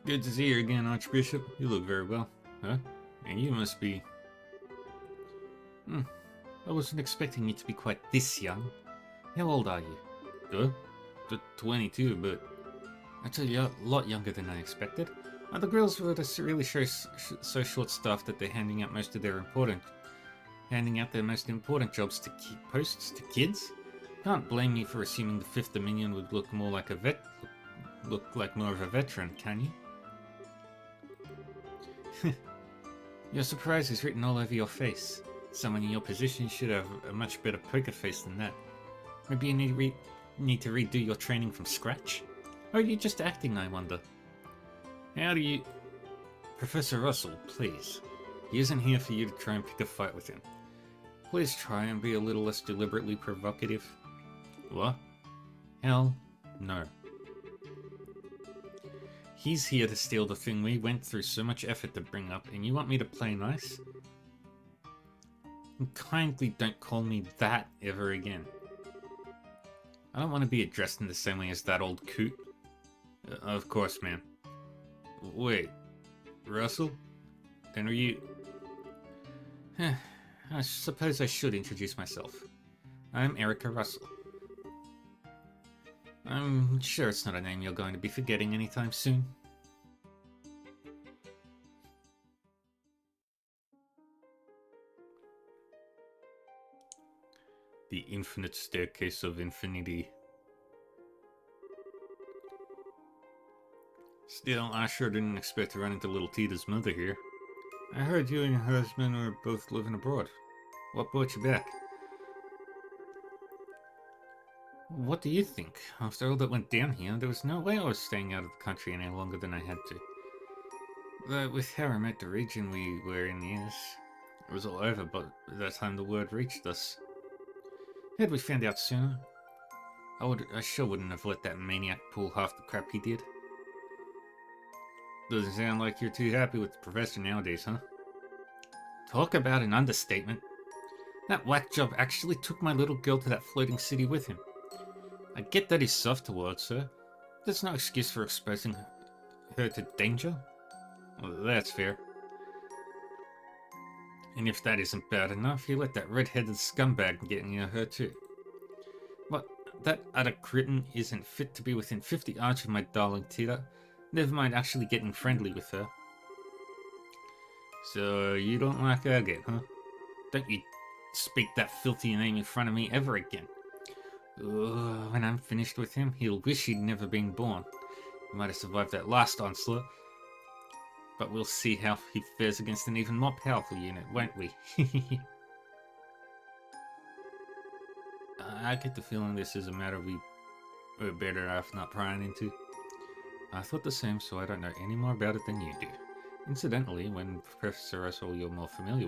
Good to see you again, Archbishop. You look very well. Huh? And you must be... I wasn't expecting you to be quite this young. How old are you? 22, but... That's a lot younger than I expected. The girls were just really so short-staffed that they're handing out most important jobs to posts to kids. Can't blame you for assuming the Fifth Dominion would look more like more of a veteran, can you? Your surprise is written all over your face. Someone in your position should have a much better poker face than that. Maybe you need to redo your training from scratch? Or are you just acting, I wonder? How do you... Professor Russell, please. He isn't here for you to try and pick a fight with him. Please try and be a little less deliberately provocative. What? Hell, no. He's here to steal the thing we went through so much effort to bring up, and you want me to play nice? And kindly don't call me that ever again. I don't want to be addressed in the same way as that old coot. Of course, ma'am. Wait, Russell? Then are you... I suppose I should introduce myself. I'm Erica Russell. I'm sure it's not a name you're going to be forgetting anytime soon. The infinite staircase of infinity. Still, I sure didn't expect to run into little Tita's mother here. I heard you and your husband were both living abroad. What brought you back? What do you think? After all that went down here, there was no way I was staying out of the country any longer than I had to. But with how remote the region we were in is, it was all over by the time the word reached us. Had we found out sooner, I sure wouldn't have let that maniac pull half the crap he did. Doesn't sound like you're too happy with the professor nowadays, huh? Talk about an understatement. That whack job actually took my little girl to that floating city with him. I get that he's soft towards her. There's no excuse for exposing her to danger. Well, that's fair. And if that isn't bad enough, he let that red-headed scumbag get near her too. But That utter cretin isn't fit to be within 50 yards of my darling Tita. Never mind actually getting friendly with her. So, you don't like Agate, huh? Don't you speak that filthy name in front of me ever again. When I'm finished with him, he'll wish he'd never been born. He might have survived that last onslaught. But we'll see how he fares against an even more powerful unit, won't we? I get the feeling this is a matter we were better off not prying into. I thought the same, so I don't know any more about it than you do. Incidentally, the Professor Russell you're more familiar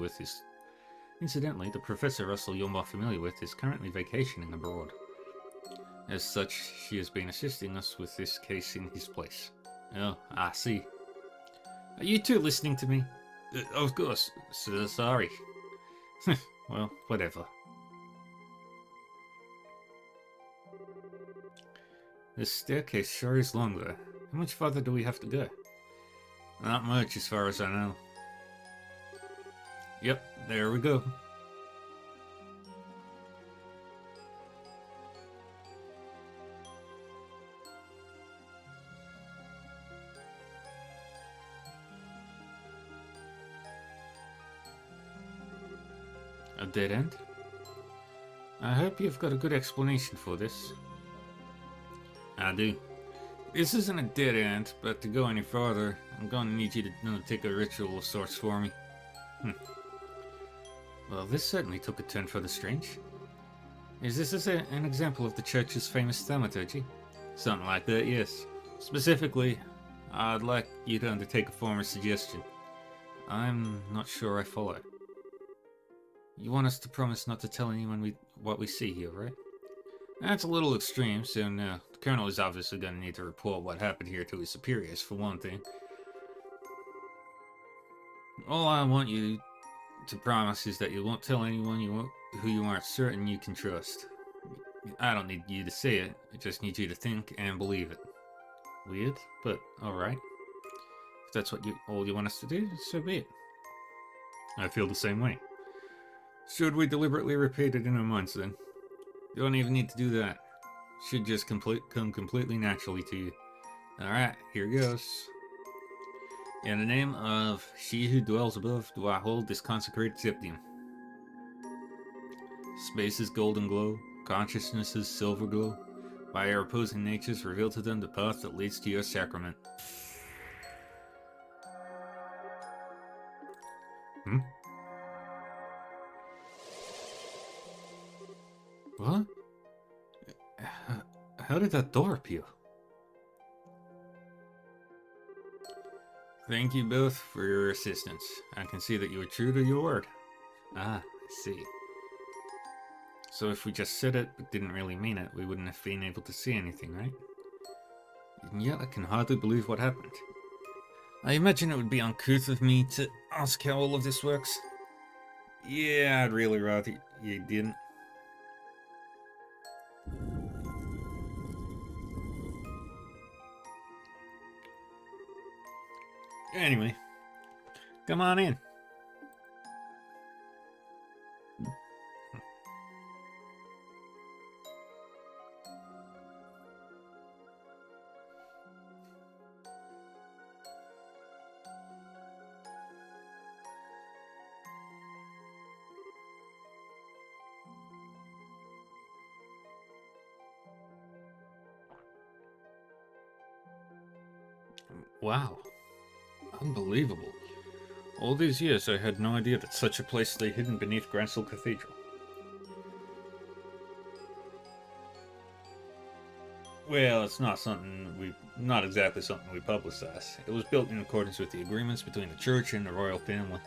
with is currently vacationing abroad. As such, she has been assisting us with this case in his place. Oh, I see. Are you two listening to me? Of course. So sorry. Well, whatever. This staircase sure is long though. How much farther do we have to go? Not much as far as I know. Yep, there we go. A dead end? I hope you've got a good explanation for this. I do. This isn't a dead end, but to go any farther, I'm going to need you to undertake a ritual of sorts for me. Well, this certainly took a turn for the strange. Is this an example of the church's famous thaumaturgy? Something like that, yes. Specifically, I'd like you to undertake a form of suggestion. I'm not sure I follow. You want us to promise not to tell anyone what we see here, right? That's a little extreme, so no. The Colonel is obviously going to need to report what happened here to his superiors, for one thing. All I want you to promise is that you won't tell anyone who you aren't certain you can trust. I don't need you to say it, I just need you to think and believe it. Weird, but alright. If that's all you want us to do, so be it. I feel the same way. Should we deliberately repeat it in our minds then? You don't even need to do that. Should just come completely naturally to you. Alright, here goes. In the name of she who dwells above, do I hold this consecrated septium. Space's golden glow, consciousness's silver glow. By our opposing natures, reveal to them the path that leads to your sacrament. What? How did that door appear? Thank you both for your assistance. I can see that you were true to your word. Ah, I see. So if we just said it but didn't really mean it, we wouldn't have been able to see anything, right? And yet I can hardly believe what happened. I imagine it would be uncouth of me to ask how all of this works. Yeah, I'd really rather you didn't. Anyway, come on in. Wow. Unbelievable. All these years I had no idea that such a place lay hidden beneath Gransell Cathedral. Well, it's not exactly something we publicize. It was built in accordance with the agreements between the church and the royal family.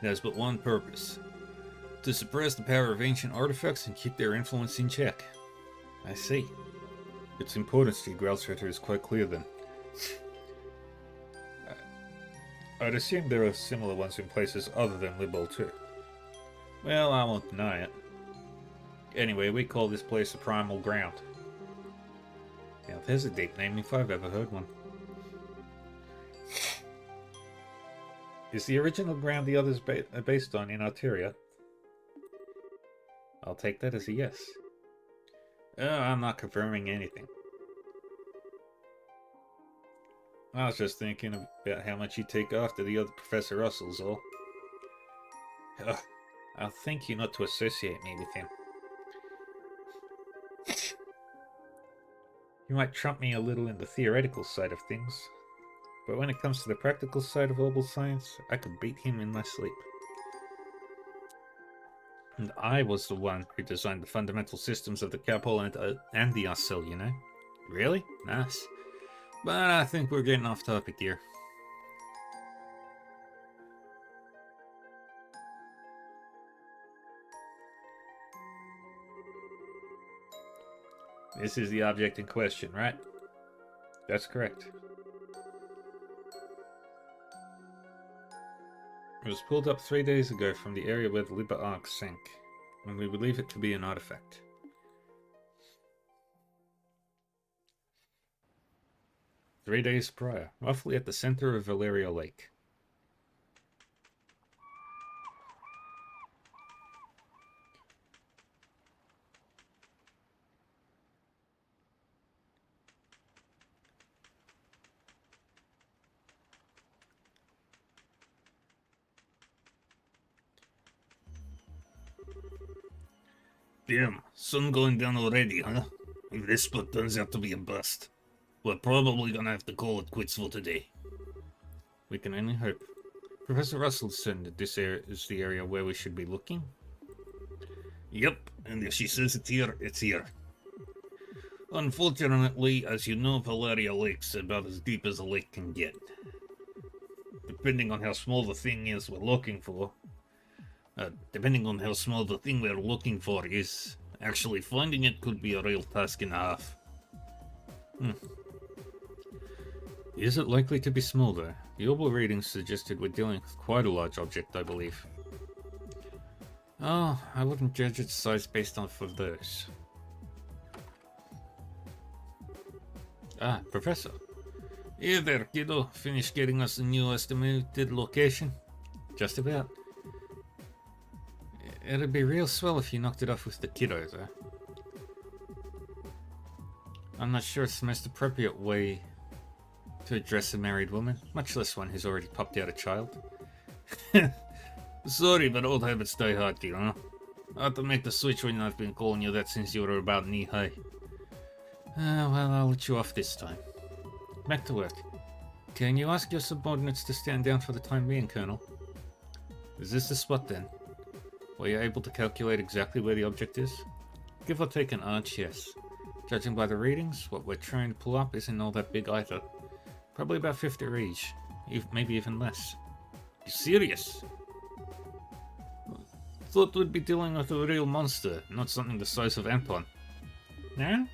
It has but one purpose: to suppress the power of ancient artifacts and keep their influence in check. I see. Its importance to Grelsritter is quite clear then. I'd assume there are similar ones in places other than Libol too. Well, I won't deny it. Anyway, we call this place the Primal Ground. Now, there's a deep name if I've ever heard one. Is the original ground the others are based on in Arteria? I'll take that as a yes. Oh, I'm not confirming anything. I was just thinking about how much you take after the other Professor Russell's all. Ugh, I'll thank you not to associate me with him. He might trump me a little in the theoretical side of things, but when it comes to the practical side of herbal science, I could beat him in my sleep. And I was the one who designed the fundamental systems of the Capole and the Arcel, you know? Really? Nice. But I think we're getting off topic here. This is the object in question, right? That's correct. It was pulled up 3 days ago from the area where the Liber Arc sank, and we believe it to be an artifact. "3 days prior, roughly at the center of Valeria Lake. Damn, sun going down already, huh? If this spot turns out to be a bust, we're probably gonna have to call it quits for today. We can only hope. Professor Russell said that this area is the area where we should be looking? Yep, and if she says it's here, it's here. Unfortunately, as you know, Valeria Lake's about as deep as a lake can get. Depending on how small the thing is we're looking for, actually finding it could be a real task and a half. Is it likely to be small though? The orbital readings suggested we're dealing with quite a large object, I believe. Oh, I wouldn't judge its size based off of those. Ah, Professor. Hey there, kiddo. Finished getting us a new estimated location? Just about. It'd be real swell if you knocked it off with the kiddo, though. I'm not sure it's the most appropriate way to address a married woman, much less one who's already popped out a child. Sorry, but old habits die hard, you know? I had to make the switch when I've been calling you that since you were about knee-high. Well, I'll let you off this time. Back to work. Can you ask your subordinates to stand down for the time being, Colonel? Is this the spot, then? Were you able to calculate exactly where the object is? Give or take an arch, yes. Judging by the readings, what we're trying to pull up isn't all that big either. Probably about 50 each, maybe even less. You serious? Thought we'd be dealing with a real monster, not something the size of Anton. No?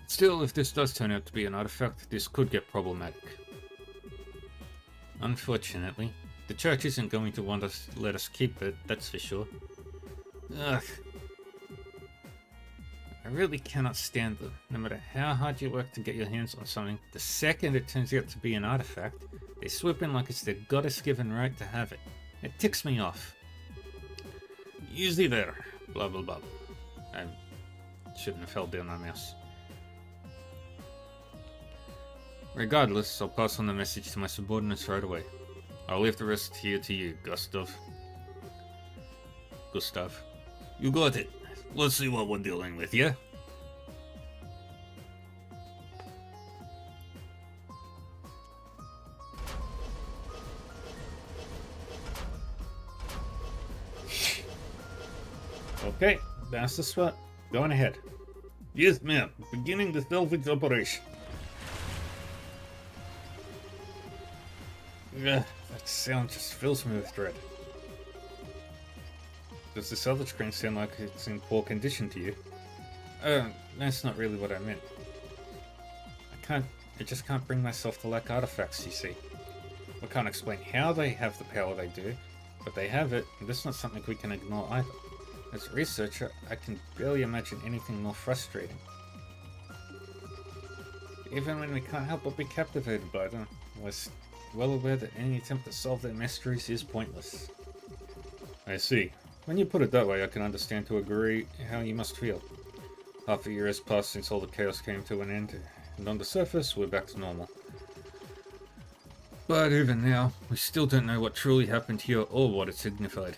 Still, if this does turn out to be an artifact, this could get problematic. Unfortunately, the church isn't going to want us let us keep it, that's for sure. Ugh. I really cannot stand them. No matter how hard you work to get your hands on something, the second it turns out to be an artifact, they swoop in like it's their goddess-given right to have it. It ticks me off. Easy there. Blah blah blah. I shouldn't have held down my mouse. Regardless, I'll pass on the message to my subordinates right away. I'll leave the rest here to you, Gustav. You got it. Let's see what we're dealing with, yeah? Okay, that's the spot. Going ahead. Yes, ma'am. Beginning the salvage operation. Ugh, that sound just fills me with dread. Does the salvage crane sound like it's in poor condition to you? That's not really what I meant. I just can't bring myself to like artifacts, you see. I can't explain how they have the power they do, but they have it, and that's not something we can ignore either. As a researcher, I can barely imagine anything more frustrating. Even when we can't help but be captivated by them, we're well aware that any attempt to solve their mysteries is pointless. I see. When you put it that way, I can understand to agree how you must feel. Half a year has passed since all the chaos came to an end, and on the surface, we're back to normal. But even now, we still don't know what truly happened here or what it signified.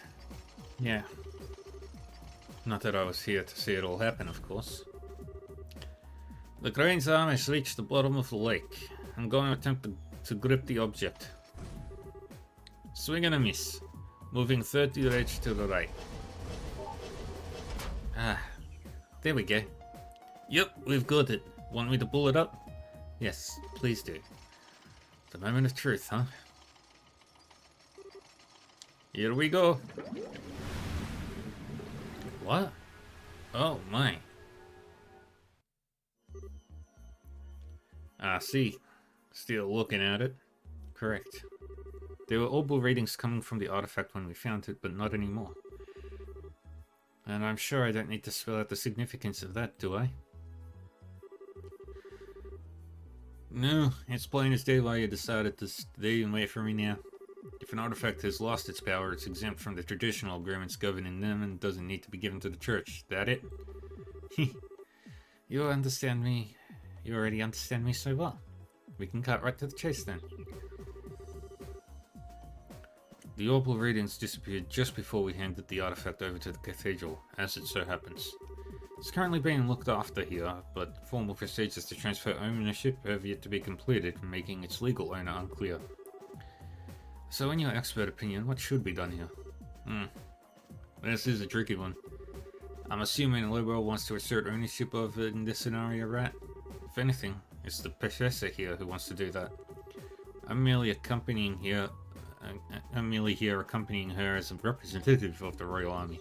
Yeah. Not that I was here to see it all happen, of course. The Crane's arm has reached the bottom of the lake. I'm going to attempt to grip the object. Swing and a miss. Moving 30 reg to the right. Ah, there we go. Yep, we've got it. Want me to pull it up? Yes, please do. The moment of truth, huh? Here we go. What? Oh my. I see. Still looking at it. Correct. There were orbital readings coming from the artifact when we found it, but not anymore. And I'm sure I don't need to spell out the significance of that, do I? No, it's plain as day why you decided to stay and wait for me now. If an artifact has lost its power, it's exempt from the traditional agreements governing them and doesn't need to be given to the church. That it? You understand me. You already understand me so well. We can cut right to the chase then. The orbital readings disappeared just before we handed the artifact over to the cathedral, as it so happens. It's currently being looked after here, but formal procedures to transfer ownership have yet to be completed, making its legal owner unclear. So in your expert opinion, what should be done here? This is a tricky one. I'm assuming Liberal wants to assert ownership of it in this scenario, right? If anything, it's the professor here who wants to do that. I'm merely here accompanying her as a representative of the Royal Army.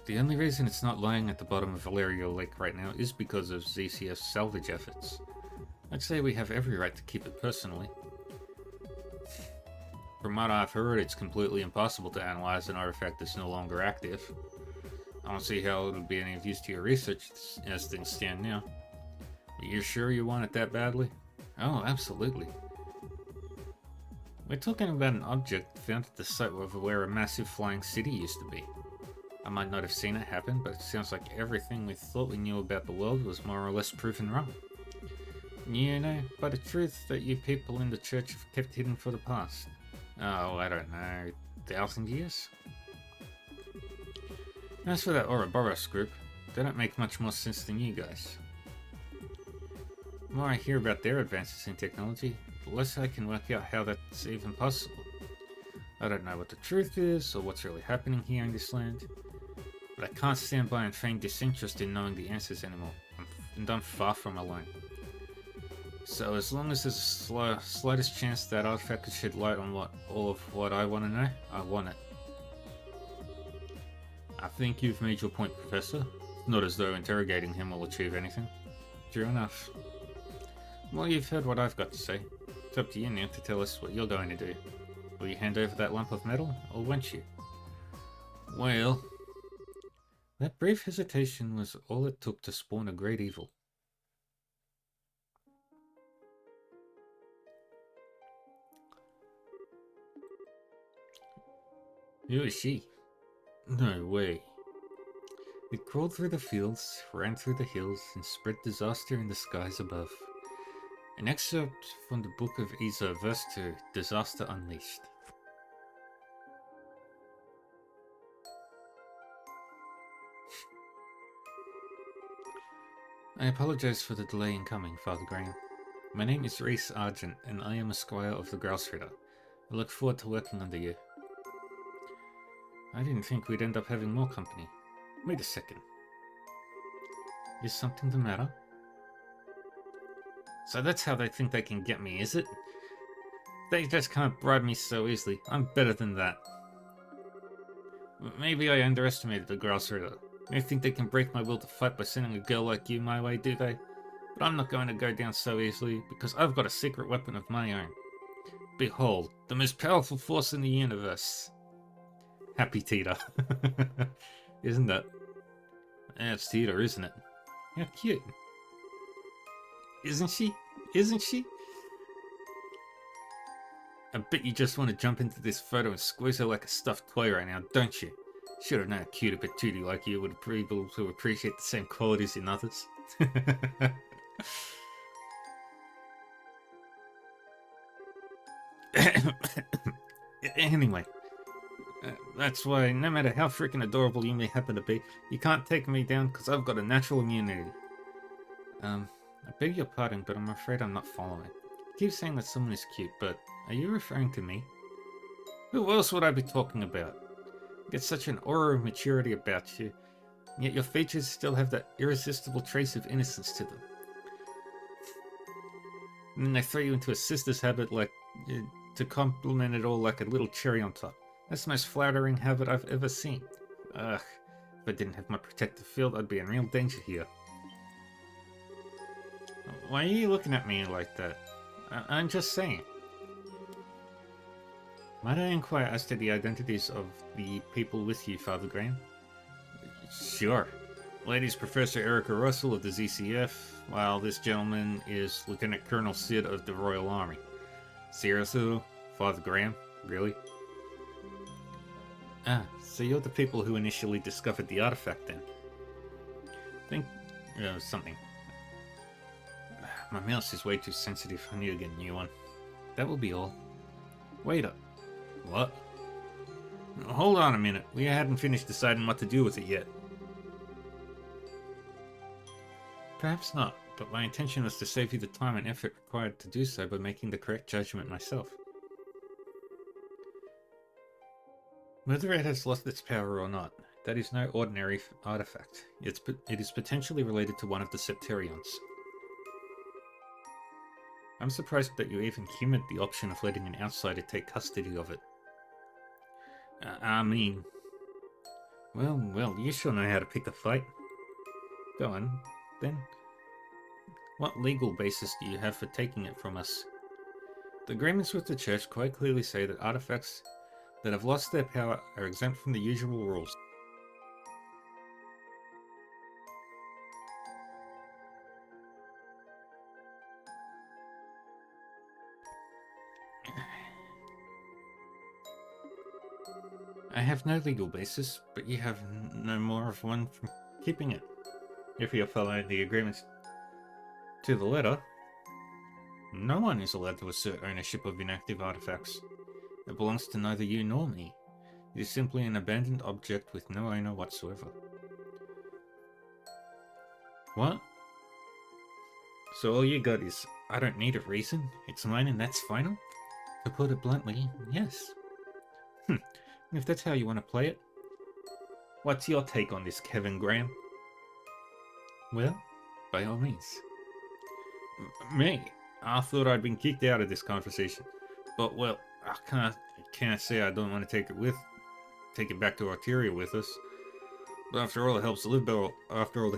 The only reason it's not lying at the bottom of Valerio Lake right now is because of ZCF's salvage efforts. I'd say we have every right to keep it personally. From what I've heard, it's completely impossible to analyze an artifact that's no longer active. I don't see how it'll be any of use to your research as things stand now. Are you sure you want it that badly? Oh, absolutely. We're talking about an object found at the site of where a massive flying city used to be. I might not have seen it happen, but it sounds like everything we thought we knew about the world was more or less proven wrong. You know, but a truth that you people in the church have kept hidden for the past. Oh, I don't know, 1,000 years? As for that Ouroboros group, they don't make much more sense than you guys. The more I hear about their advances in technology, the less I can work out how that's even possible. I don't know what the truth is, or what's really happening here in this land, but I can't stand by and feign disinterest in knowing the answers anymore, and I'm far from alone. So as long as there's a slightest chance that artifact could shed light on all of what I want to know, I want it. I think you've made your point, Professor. Not as though interrogating him will achieve anything. True enough. Well, you've heard what I've got to say. It's up to you now to tell us what you're going to do. Will you hand over that lump of metal, or won't you? Well, that brief hesitation was all it took to spawn a great evil. Who is she? No way. It crawled through the fields, ran through the hills, and spread disaster in the skies above. An excerpt from the Book of Isa, verse 2, Disaster Unleashed. I apologize for the delay in coming, Father Graham. My name is Rhys Argent, and I am a squire of the Grausritter. I look forward to working under you. I didn't think we'd end up having more company. Wait a second. Is something the matter? So that's how they think they can get me, is it? They just can't bribe me so easily. I'm better than that. Maybe I underestimated the Grausritter. They think they can break my will to fight by sending a girl like you my way, do they? But I'm not going to go down so easily, because I've got a secret weapon of my own. Behold, the most powerful force in the universe. Happy Tita. Isn't that? Yeah, it's Tita, isn't it? How cute. Isn't she? Isn't she? I bet you just want to jump into this photo and squeeze her like a stuffed toy right now, don't you? Should have known a cutie patootie like you would be able to appreciate the same qualities in others. Anyway, that's why no matter how freaking adorable you may happen to be, you can't take me down because I've got a natural immunity. I beg your pardon, but I'm afraid I'm not following. You keep saying that someone is cute, but are you referring to me? Who else would I be talking about? You get such an aura of maturity about you, yet your features still have that irresistible trace of innocence to them. And then they throw you into a sister's habit like to compliment it all like a little cherry on top. That's the most flattering habit I've ever seen. Ugh, if I didn't have my protective field, I'd be in real danger here. Why are you looking at me like that? I'm just saying. Might I inquire as to the identities of the people with you, Father Graham? Sure. Lady's Professor Erica Russell of the ZCF, while this gentleman is Lieutenant Colonel Sid of the Royal Army. Seriously, Father Graham? Really? Ah, so you're the people who initially discovered the artifact then? Think... something. My mouse is way too sensitive. I need to get a new one. That will be all. Wait up. What? Hold on a minute. We hadn't finished deciding what to do with it yet. Perhaps not, but my intention was to save you the time and effort required to do so by making the correct judgment myself. Whether it has lost its power or not, that is no ordinary artifact. It is potentially related to one of the Septarions. I'm surprised that you even humoured the option of letting an outsider take custody of it. I mean... Well, you sure know how to pick the fight. Go on, then. What legal basis do you have for taking it from us? The agreements with the Church quite clearly say that artifacts that have lost their power are exempt from the usual rules. I have no legal basis, but you have no more of one from keeping it. If you're following the agreements to the letter, no one is allowed to assert ownership of inactive artifacts. It belongs to neither you nor me. It is simply an abandoned object with no owner whatsoever. What? So all you got is, I don't need a reason, it's mine and that's final? To put it bluntly, yes. If that's how you want to play it. What's your take on this, Kevin Graham? Well, by all means. Me? I thought I'd been kicked out of this conversation. But, well, I can't say I don't want to take it back to Arteria with us. But after all the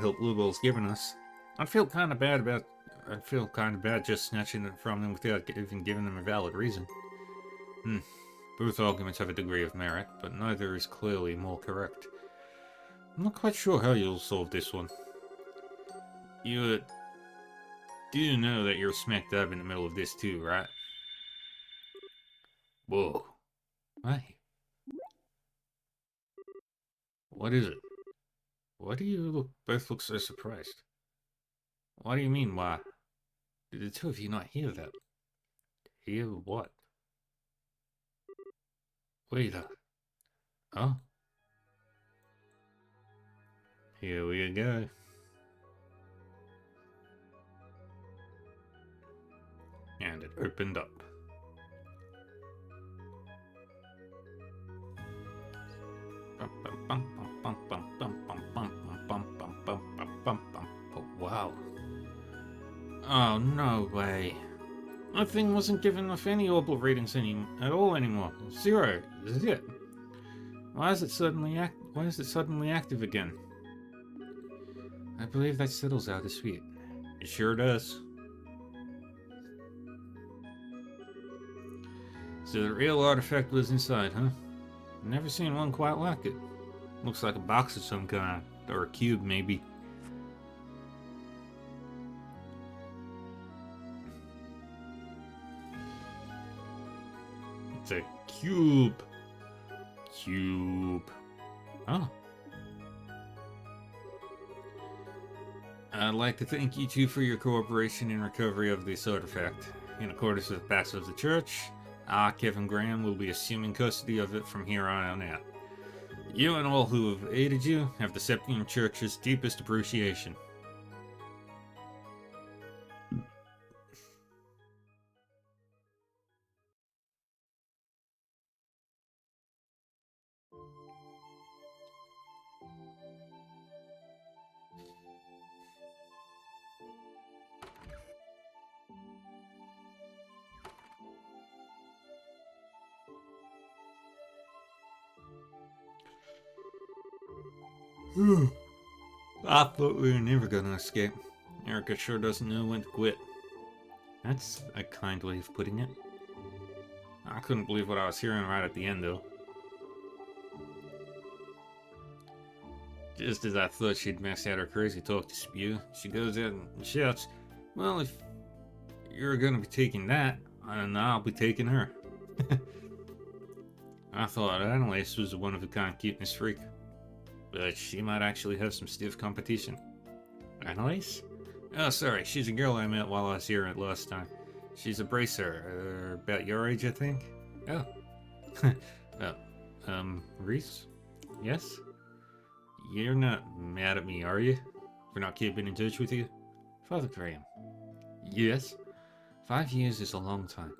help Bluebell's given us, I feel kind of bad just snatching it from them without even giving them a valid reason. Both arguments have a degree of merit, but neither is clearly more correct. I'm not quite sure how you'll solve this one. You do know that you're smack dab in the middle of this too, right? Whoa. Hey. What is it? Why do you both look so surprised? What do you mean, why? Did the two of you not hear that? Hear what? Wait, oh. Here we go. And it opened up. Wow. Oh, no way. My thing wasn't giving off any orbital readings at all anymore. 0. This is it. Why is it suddenly active again? I believe that settles our dispute. It sure does. So the real artifact was inside, huh? Never seen one quite like it. Looks like a box of some kind, or a cube maybe. It's a cube. Cube. Oh. I'd like to thank you two for your cooperation in recovery of this artifact. In accordance with the past of the church, I, Kevin Graham, will be assuming custody of it from here on out. You and all who have aided you have the Septium Church's deepest appreciation. I thought we were never gonna escape. Erica sure doesn't know when to quit. That's a kind way of putting it. I couldn't believe what I was hearing right at the end, though. Just as I thought she'd mess out her crazy talk to spew, she goes out and shouts, "Well, if you're gonna be taking that, then I'll be taking her." I thought Annalise was a one-of-a-kind cuteness freak, but she might actually have some stiff competition. Annalise? Oh, sorry, she's a girl I met while I was here last time. She's a bracer, about your age, I think. Oh. Reese? Yes? You're not mad at me, are you? For not keeping in touch with you? Father Graham. Yes? 5 years is a long time.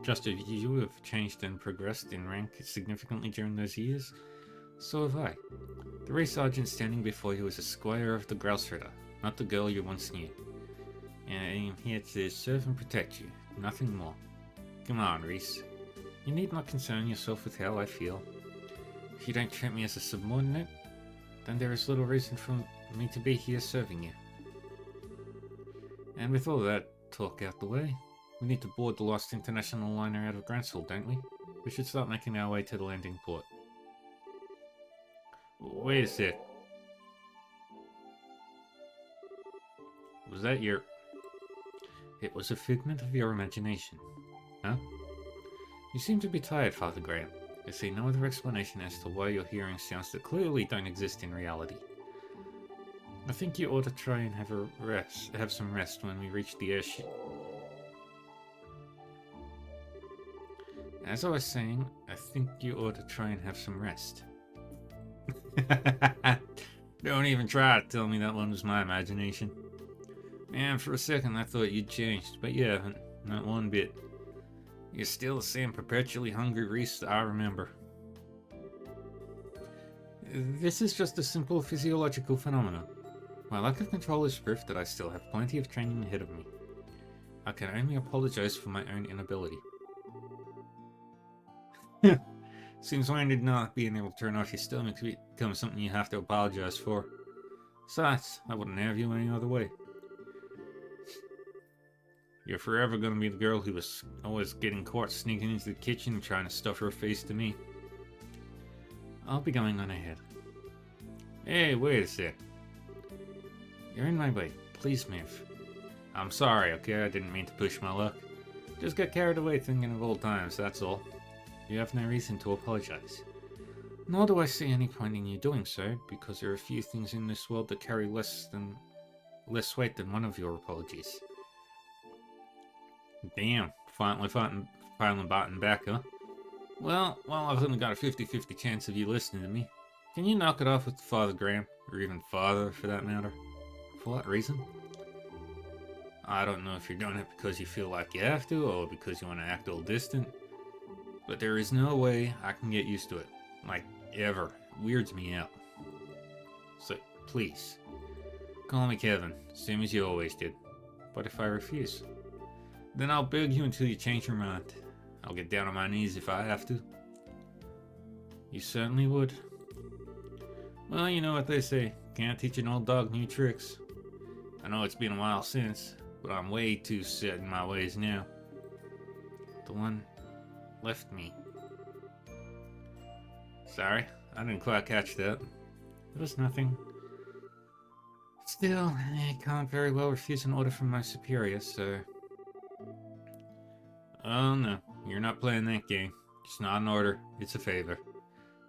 Just as you have changed and progressed in rank significantly during those years, so have I. The race sergeant standing before you is a squire of the Grousritter, not the girl you once knew. And I am here to serve and protect you, nothing more. Come on, Reese. You need not concern yourself with how I feel. If you don't treat me as a subordinate, then there is little reason for me to be here serving you. And with all that talk out the way, we need to board the lost international liner out of Gransel, don't we? We should start making our way to the landing port. Wait a sec. Was that your... It was a figment of your imagination. Huh? You seem to be tired, Father Graham. I see no other explanation as to why you're hearing sounds that clearly don't exist in reality. I think you ought to try and have some rest when we reach the airship. As I was saying, I think you ought to try and have some rest. Don't even try to tell me that one was my imagination. Man, for a second I thought you'd changed, but you haven't. Not one bit. You're still the same perpetually hungry Reese I remember. This is just a simple physiological phenomenon. My lack of control is proof that I still have plenty of training ahead of me. I can only apologize for my own inability. Seems minded not being able to turn off your stomach becomes something you have to apologize for. Besides, I wouldn't have you any other way. You're forever gonna be the girl who was always getting caught sneaking into the kitchen and trying to stuff her face to me. I'll be going on ahead. Hey, wait a sec. You're in my way. Please move. I'm sorry, okay? I didn't mean to push my luck. Just got carried away thinking of old times, that's all. You have no reason to apologize. Nor do I see any point in you doing so, because there are a few things in this world that carry less weight than one of your apologies. Damn, finally biting back, huh? Well, I've only got a 50-50 chance of you listening to me. Can you knock it off with Father Graham, or even Father for that matter? For what reason? I don't know if you're doing it because you feel like you have to, or because you want to act all distant. But there is no way I can get used to it. Like, ever. It weirds me out. So, please, call me Kevin, same as you always did. But if I refuse, then I'll beg you until you change your mind. I'll get down on my knees if I have to. You certainly would. Well, you know what they say. Can't teach an old dog new tricks. I know it's been a while since, but I'm way too set in my ways now. The one left me. Sorry, I didn't quite catch that. It was nothing. Still, I can't very well refuse an order from my superior, so... Oh no, you're not playing that game. It's not an order, it's a favor.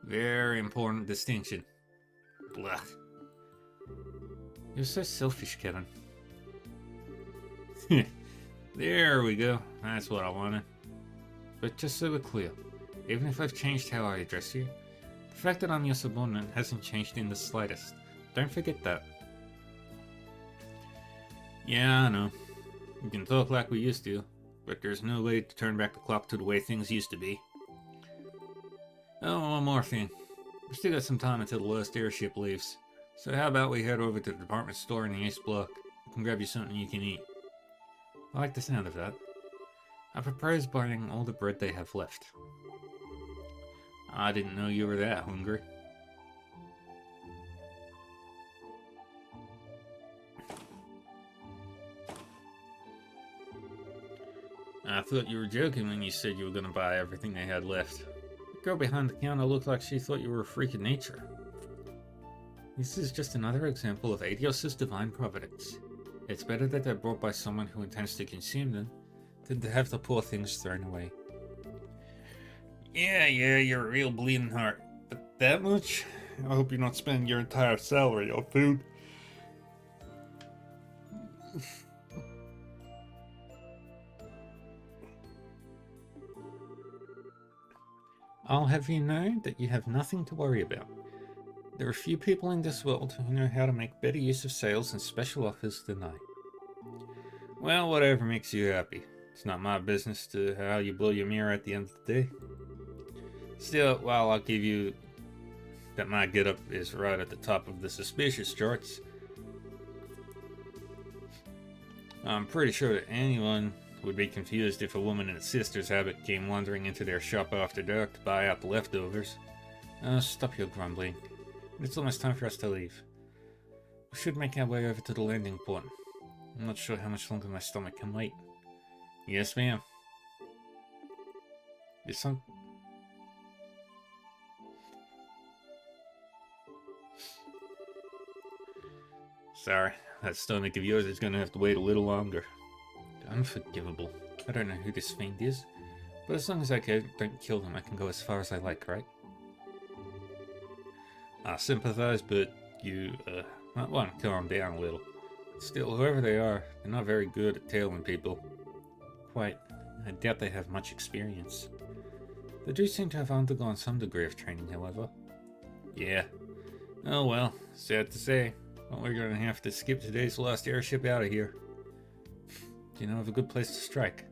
Very important distinction. Blah. You're so selfish, Kevin. There we go. That's what I wanted. But just so we're clear, even if I've changed how I address you, the fact that I'm your subordinate hasn't changed in the slightest. Don't forget that. Yeah, I know. We can talk like we used to, but there's no way to turn back the clock to the way things used to be. Oh, one more thing. We still got some time until the last airship leaves. So how about we head over to the department store in the East Block. I can grab you something you can eat. I like the sound of that. I propose buying all the bread they have left. I didn't know you were that hungry. I thought you were joking when you said you were going to buy everything they had left. The girl behind the counter looked like she thought you were a freak of nature. This is just another example of Adios' divine providence. It's better that they're brought by someone who intends to consume them than to have the poor things thrown away. Yeah, you're a real bleeding heart. But that much? I hope you're not spending your entire salary on food. I'll have you know that you have nothing to worry about. There are few people in this world who know how to make better use of sales and special offers than I. Well, whatever makes you happy. It's not my business to how you blow your mirror at the end of the day. Still, while I'll give you that my getup is right at the top of the suspicious charts, I'm pretty sure that anyone would be confused if a woman in a sister's habit came wandering into their shop after dark to buy out the leftovers. Stop your grumbling. It's almost time for us to leave. We should make our way over to the landing port. I'm not sure how much longer my stomach can wait. Yes, ma'am. Is some... Sorry, that stomach of yours is gonna have to wait a little longer. Unforgivable. I don't know who this fiend is, but as long as I don't kill them, I can go as far as I like, right? I sympathize, but you, might want to calm down a little. Still, whoever they are, they're not very good at tailing people. Quite. I doubt they have much experience. They do seem to have undergone some degree of training, however. Yeah. Oh well, sad to say, but we're gonna have to skip today's last airship out of here. Do you know of a good place to strike?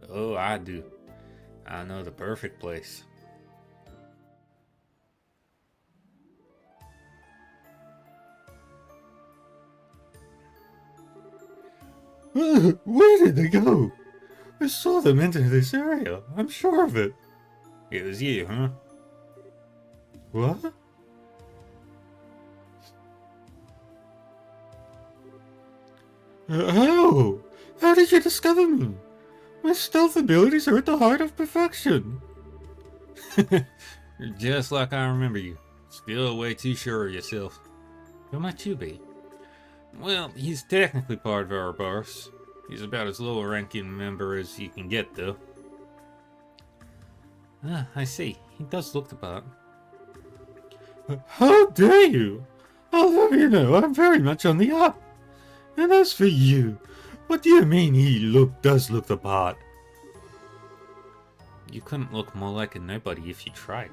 Oh, I do. I know the perfect place. Where did they go? I saw them enter this area. I'm sure of it. It was you, huh? What? How? How did you discover me? My stealth abilities are at the heart of perfection. You're just like I remember you. Still way too sure of yourself. Who might you be? Well, he's technically part of our boss. He's about as low a ranking member as you can get, though. Ah, I see. He does look the part. How dare you! I'll have you know I'm very much on the up. And as for you, what do you mean he does look the part? You couldn't look more like a nobody if you tried.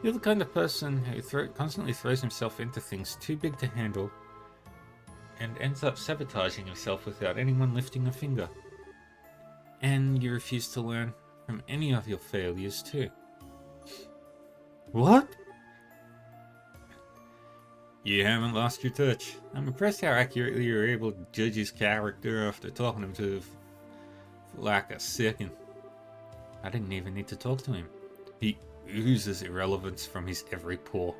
You're the kind of person who constantly throws himself into things too big to handle and ends up sabotaging himself without anyone lifting a finger. And you refuse to learn from any of your failures too. What? You haven't lost your touch. I'm impressed how accurately you're able to judge his character after talking to him for like a second. I didn't even need to talk to him. He oozes irrelevance from his every pore.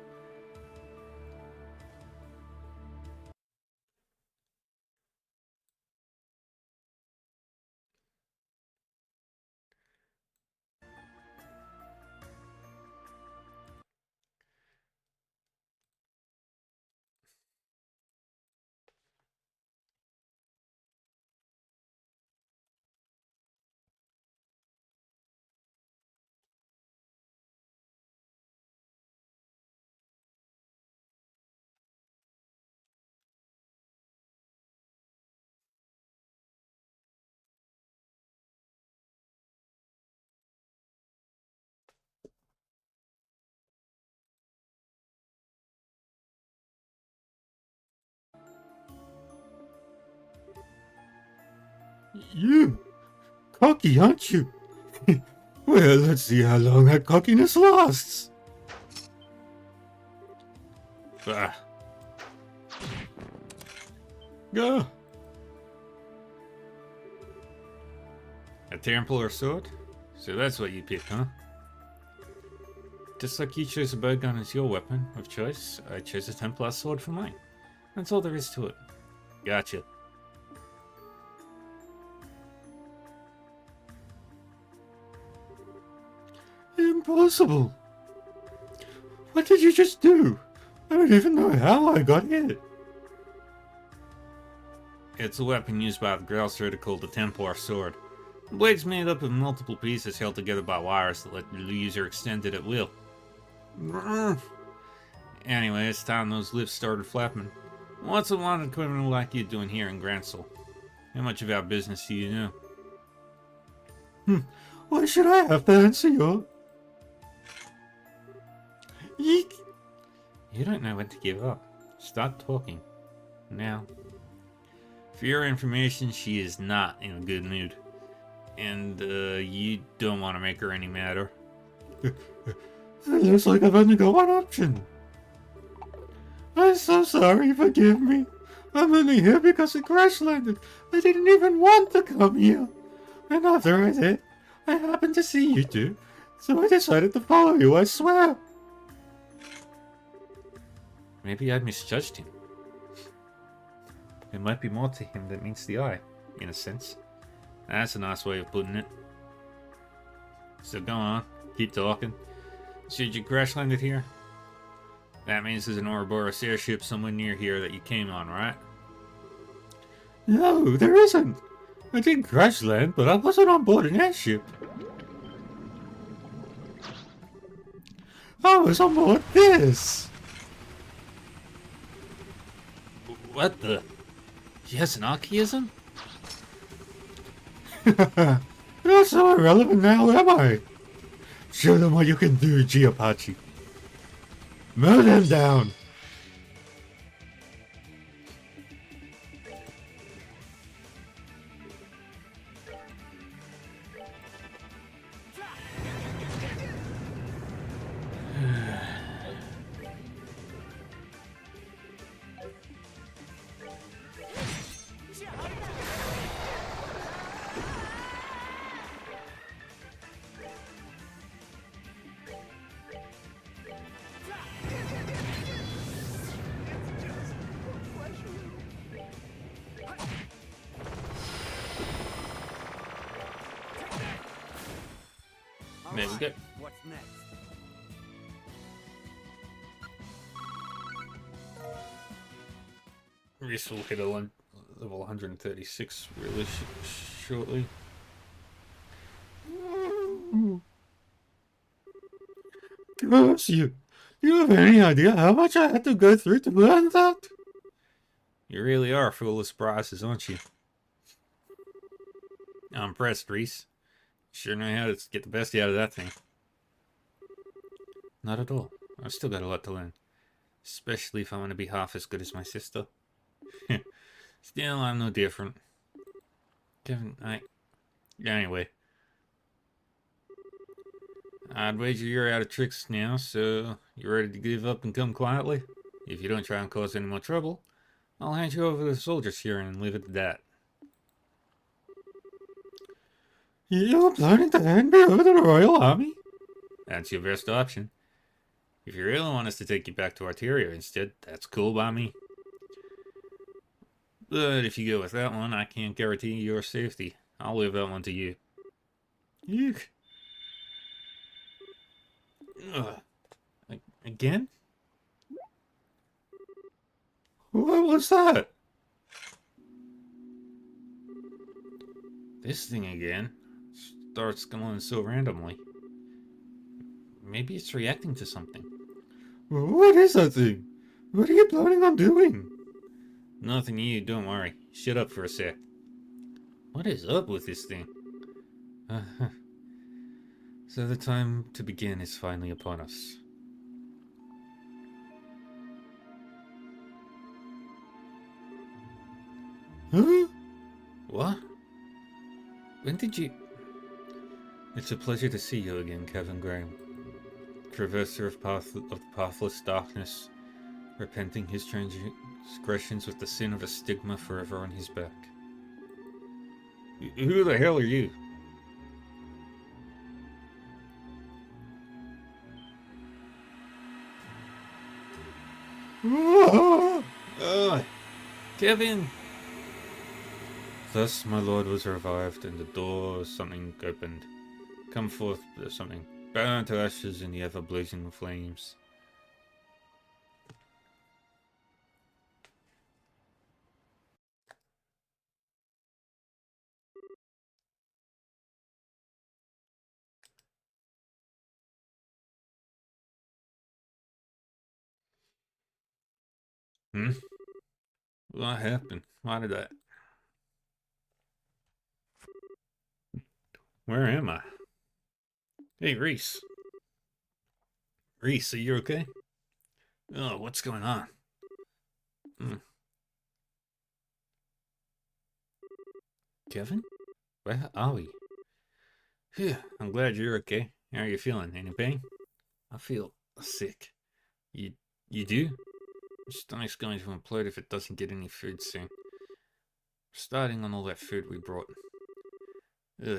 You cocky, aren't you? Well, let's see how long that cockiness lasts. Ah. Go. A Templar sword? So that's what you picked, huh? Just like you chose a bowgun as your weapon of choice, I chose a Templar sword for mine. That's all there is to it. Gotcha. Impossible! What did you just do? I don't even know how I got hit. It's a weapon used by the Grailsritter called the Templar Sword. The blade's made up of multiple pieces held together by wires that let the user extend it at will. Anyway, it's time those lips started flapping. What's a wanted criminal like you doing here in Gransel? How much of our business do you know? Why should I have to answer you? Yeek! You don't know when to give up. Start talking. Now. For your information, she is not in a good mood. And, you don't want to make her any madder. It looks like I've only got one option. I'm so sorry, forgive me. I'm only here because it crash landed. I didn't even want to come here. And after I did, I happened to see you two. So I decided to follow you, I swear. Maybe I misjudged him. There might be more to him than meets the eye, in a sense. That's a nice way of putting it. So go on, keep talking. Said you crash landed here? That means there's an Ouroboros airship somewhere near here that you came on, right? No, there isn't. I did crash land, but I wasn't on board an airship. I was on board this. What the? Yes, an archaism? Not so irrelevant now, am I? Show them what you can do, Giapachi. Mow them down. There we go. What's next? Reese will hit a level 136 really shortly. Curse you! Do you have any idea how much I had to go through to learn that? You really are full of surprises, aren't you? I'm impressed, Reese. Sure know how to get the best out of that thing. Not at all. I've still got a lot to learn. Especially if I want to be half as good as my sister. Still, I'm no different. Anyway. I'd wager you're out of tricks now, so you ready to give up and come quietly? If you don't try and cause any more trouble, I'll hand you over to the soldiers here and leave it at that. You're planning to hand me over to the Royal Army? That's your best option. If you really want us to take you back to Arteria instead, that's cool by me. But if you go with that one, I can't guarantee your safety. I'll leave that one to you. Eek. Again? What was that? This thing again starts going so randomly. Maybe it's reacting to something. What is that thing? What are you planning on doing? Nothing you, don't worry. Shut up for a sec. What is up with this thing? So the time to begin is finally upon us. Huh? What? When did you... It's a pleasure to see you again, Kevin Graham. Traverser of the pathless darkness, repenting his transgressions with the sin of a stigma forever on his back. Who the hell are you? Kevin! Thus my lord was revived, and the door of something opened. Come forth, something. Burn to ashes in the ever-blazing flames. What happened? Why did that? Where am I? Hey, Reese. Reese, are you okay? Oh, what's going on? Kevin? Where are we? Phew, I'm glad you're okay. How are you feeling? Any pain? I feel sick. You do? My stomach's going to implode if it doesn't get any food soon. Starting on all that food we brought.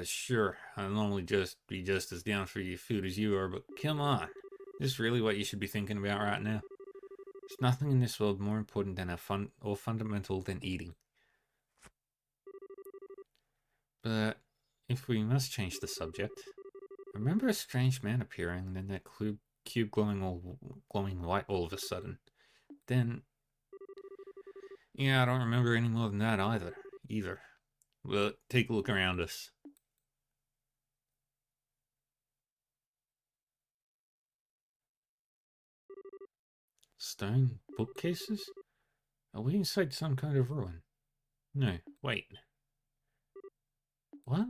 Sure, I'll normally be just as down for your food as you are, but come on. Is this really what you should be thinking about right now? There's nothing in this world more important than or fundamental than eating. But if we must change the subject, remember a strange man appearing and then that cube glowing white all of a sudden. Then, yeah, I don't remember any more than that either. Well, take a look around us. Stone bookcases? Are we inside some kind of ruin? No, wait. What?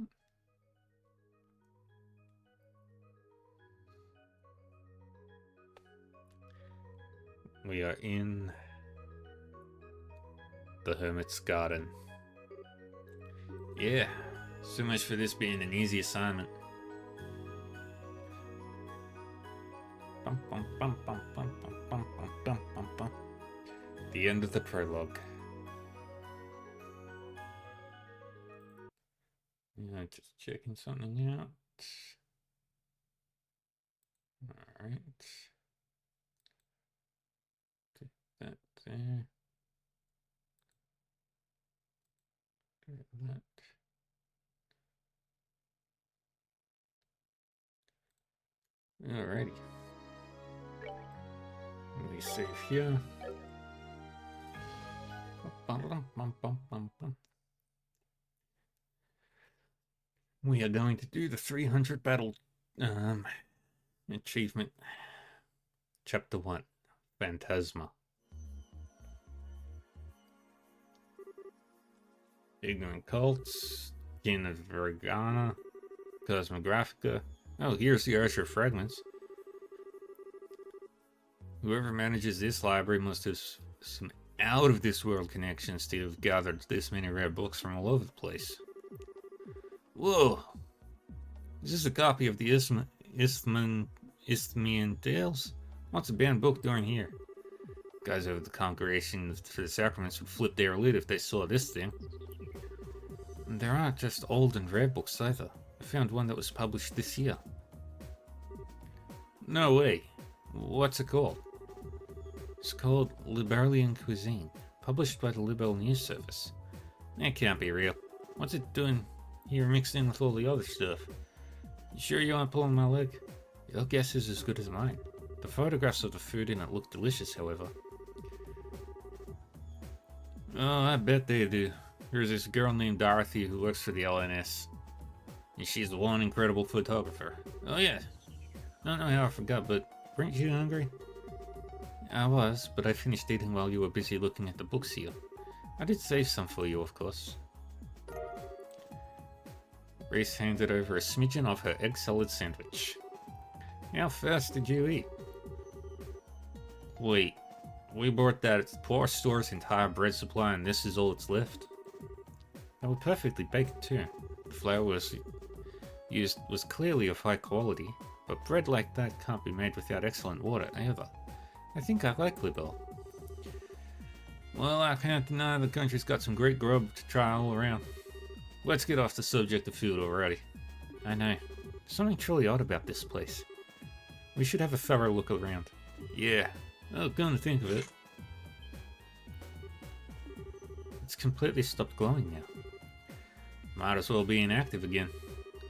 We are in the Hermit's Garden. Yeah, so much for this being an easy assignment. The end of the prologue. Yeah, just checking something out. Alright. Put that there. Get that. Alrighty. Let me save here. We are going to do the 300 battle achievement. Chapter 1, Phantasma. Ignorant Cults, Skin of Vergana, Cosmographica. Oh, here's the Ursher fragments. Whoever manages this library must have some out-of-this-world connections to have gathered this many rare books from all over the place. Whoa! Is this a copy of the Isthmian Tales? What's a banned book doing here? Guys over the Congregation for the Sacraments would flip their lid if they saw this thing. And there aren't just old and rare books either. I found one that was published this year. No way. What's it called? It's called Liberalian Cuisine, published by the Liberal News Service. That can't be real. What's it doing here mixed in with all the other stuff? You sure you aren't pulling my leg? Your guess is as good as mine. The photographs of the food in it look delicious, however. Oh, I bet they do. There's this girl named Dorothy who works for the LNS. And she's the one incredible photographer. Oh yeah. I don't know how I forgot, but weren't you hungry? I was, but I finished eating while you were busy looking at the books here. I did save some for you, of course. Grace handed over a smidgen of her egg salad sandwich. How fast did you eat? Wait, we bought that poor store's entire bread supply and this is all that's left? They were perfectly baked too. The flour was used was clearly of high quality, but bread like that can't be made without excellent water either. I think I like Libel. Well, I can't deny the country's got some great grub to try all around. Let's get off the subject of food already. I know. Something truly odd about this place. We should have a thorough look around. Yeah. Oh, come to think of it. It's completely stopped glowing now. Might as well be inactive again.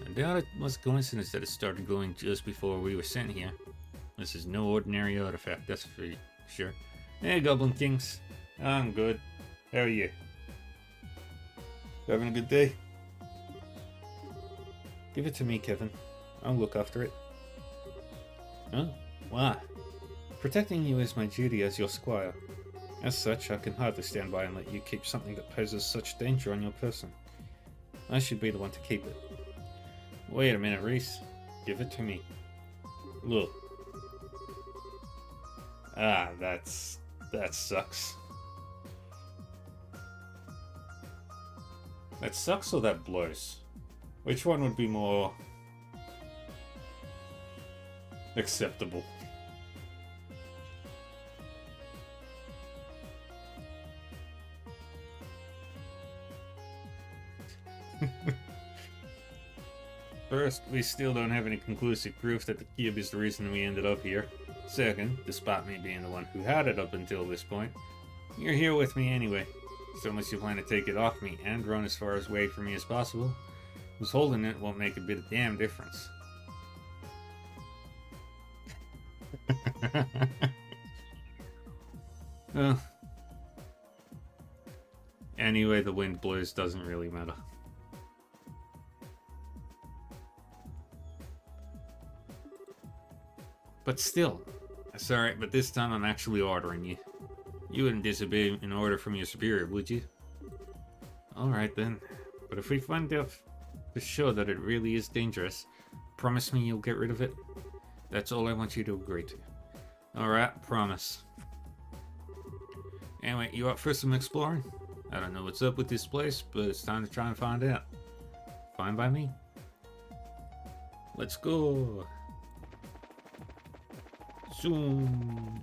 I doubt it was a coincidence that it started glowing just before we were sent here. This is no ordinary artifact, that's for sure. Hey, Goblin Kings. I'm good. How are you? Having a good day? Give it to me, Kevin. I'll look after it. Huh? Why? Protecting you is my duty as your squire. As such, I can hardly stand by and let you keep something that poses such danger on your person. I should be the one to keep it. Wait a minute, Reese. Give it to me. Look. Ah, that sucks. That sucks or that blows? Which one would be more acceptable? First, we still don't have any conclusive proof that the cube is the reason we ended up here. Second, despite me being the one who had it up until this point, you're here with me anyway. So unless you plan to take it off me and run as far away from me as possible, who's holding it won't make a bit of damn difference. Well, anyway, the wind blows doesn't really matter. But still, that's alright, but this time I'm actually ordering you. You wouldn't disobey an order from your superior, would you? Alright then, but if we find out for sure that it really is dangerous, promise me you'll get rid of it? That's all I want you to agree to. Alright, promise. Anyway, you up for some exploring? I don't know what's up with this place, but it's time to try and find out. Fine by me. Let's go! Zooms.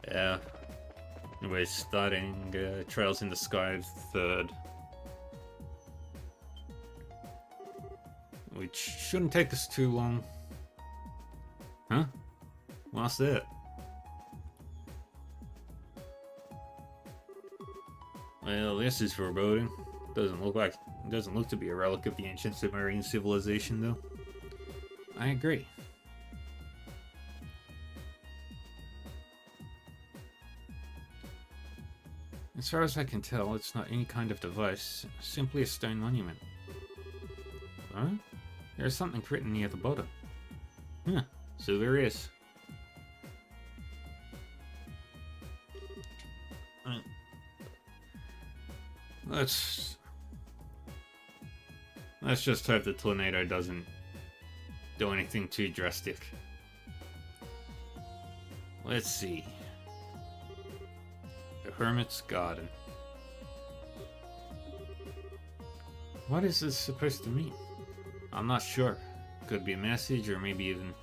Yeah. We're starting Trails in the Sky 3rd. Which shouldn't take us too long. Huh? What's that? Well, this is foreboding. Doesn't look to be a relic of the ancient Sumerian civilization, though. I agree. As far as I can tell, it's not any kind of device, simply a stone monument. Huh? There's something written near the bottom. Huh, so there is. Let's just hope the tornado doesn't do anything too drastic. Let's see. The Hermit's Garden. What is this supposed to mean? I'm not sure. Could be a message or maybe even...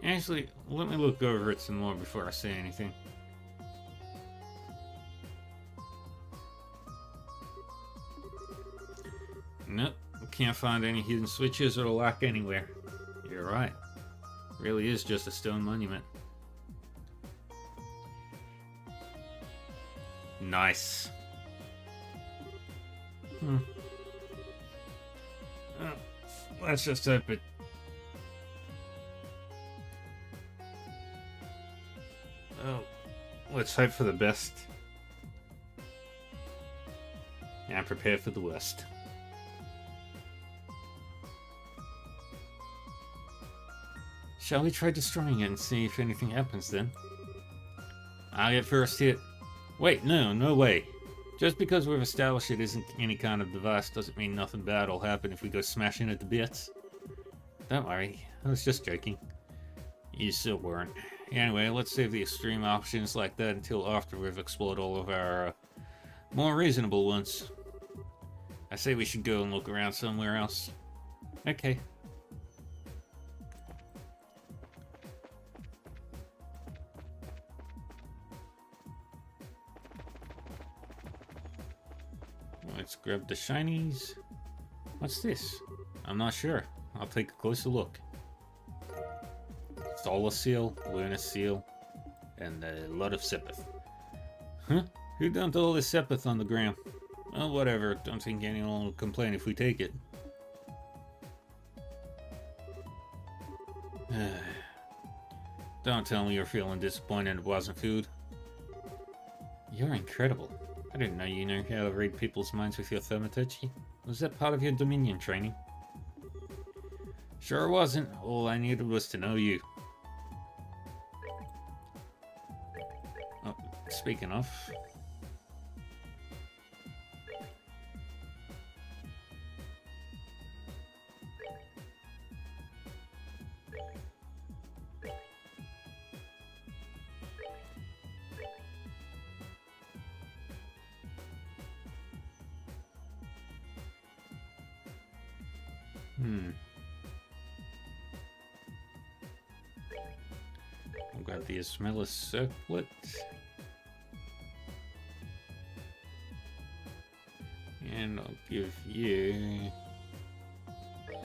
Actually, let me look over it some more before I say anything. Nope, can't find any hidden switches or lock anywhere. You're right. Really is just a stone monument. Nice. Let's just hope it... Oh, let's hope for the best. And prepare for the worst. Shall we try destroying it and see if anything happens then? I'll get first hit. Wait, no way. Just because we've established it isn't any kind of device doesn't mean nothing bad will happen if we go smashing it to bits. Don't worry, I was just joking. You still weren't. Anyway, let's save the extreme options like that until after we've explored all of our More reasonable ones. I say we should go and look around somewhere else. Okay. Let's grab the shinies. What's this? I'm not sure. I'll take a closer look. Solar Seal, Lunar Seal, and a lot of Sepith. Huh? Who dumped all this Sepith on the ground? Well, whatever. Don't think anyone will complain if we take it. Don't tell me you're feeling disappointed it wasn't food. You're incredible. I didn't know you knew how to read people's minds with your thaumaturgy. Was that part of your Dominion training? Sure wasn't. All I needed was to know you. Oh, speaking of... I've got the Asmellus Circlet. And I'll give you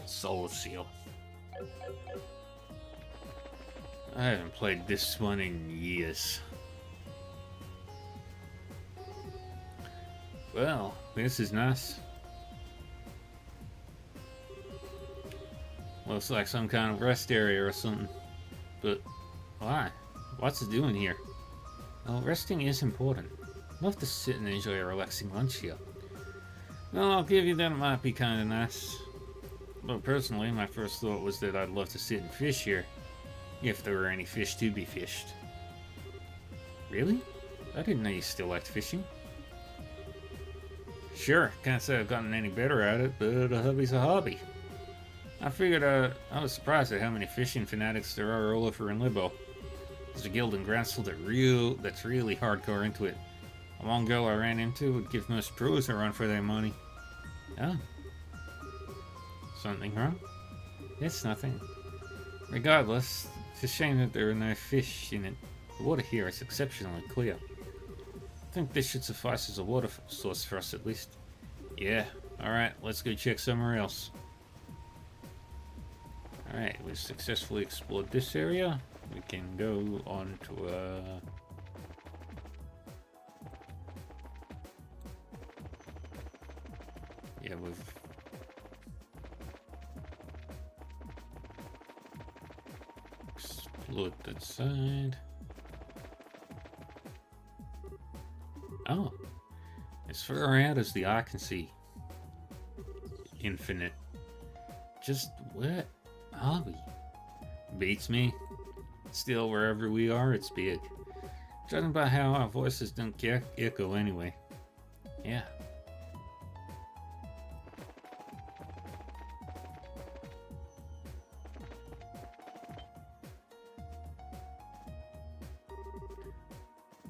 Solar Seal. I haven't played this one in years. Well, this is nice. Looks like some kind of rest area or something. But why? What's it doing here? Well, resting is important. Love to sit and enjoy a relaxing lunch here. Well, I'll give you that, it might be kind of nice. But personally, my first thought was that I'd love to sit and fish here. If there were any fish to be fished. Really? I didn't know you still liked fishing. Sure, can't say I've gotten any better at it, but a hobby's a hobby. I figured I was surprised at how many fishing fanatics there are all over in Libo. There's a guild in Gransel that's really hardcore into it. A one girl I ran into would give most pros a run for their money. Oh. Something wrong? It's nothing. Regardless, it's a shame that there are no fish in it. The water here is exceptionally clear. I think this should suffice as a water source for us at least. Yeah, alright, let's go check somewhere else. Alright, we've successfully explored this area. We can go on to yeah, we've explored that side. Oh, as far out as the eye can see. Infinite. Just where are we? Beats me. Still, wherever we are, it's big. Judging by how our voices don't echo anyway. Yeah.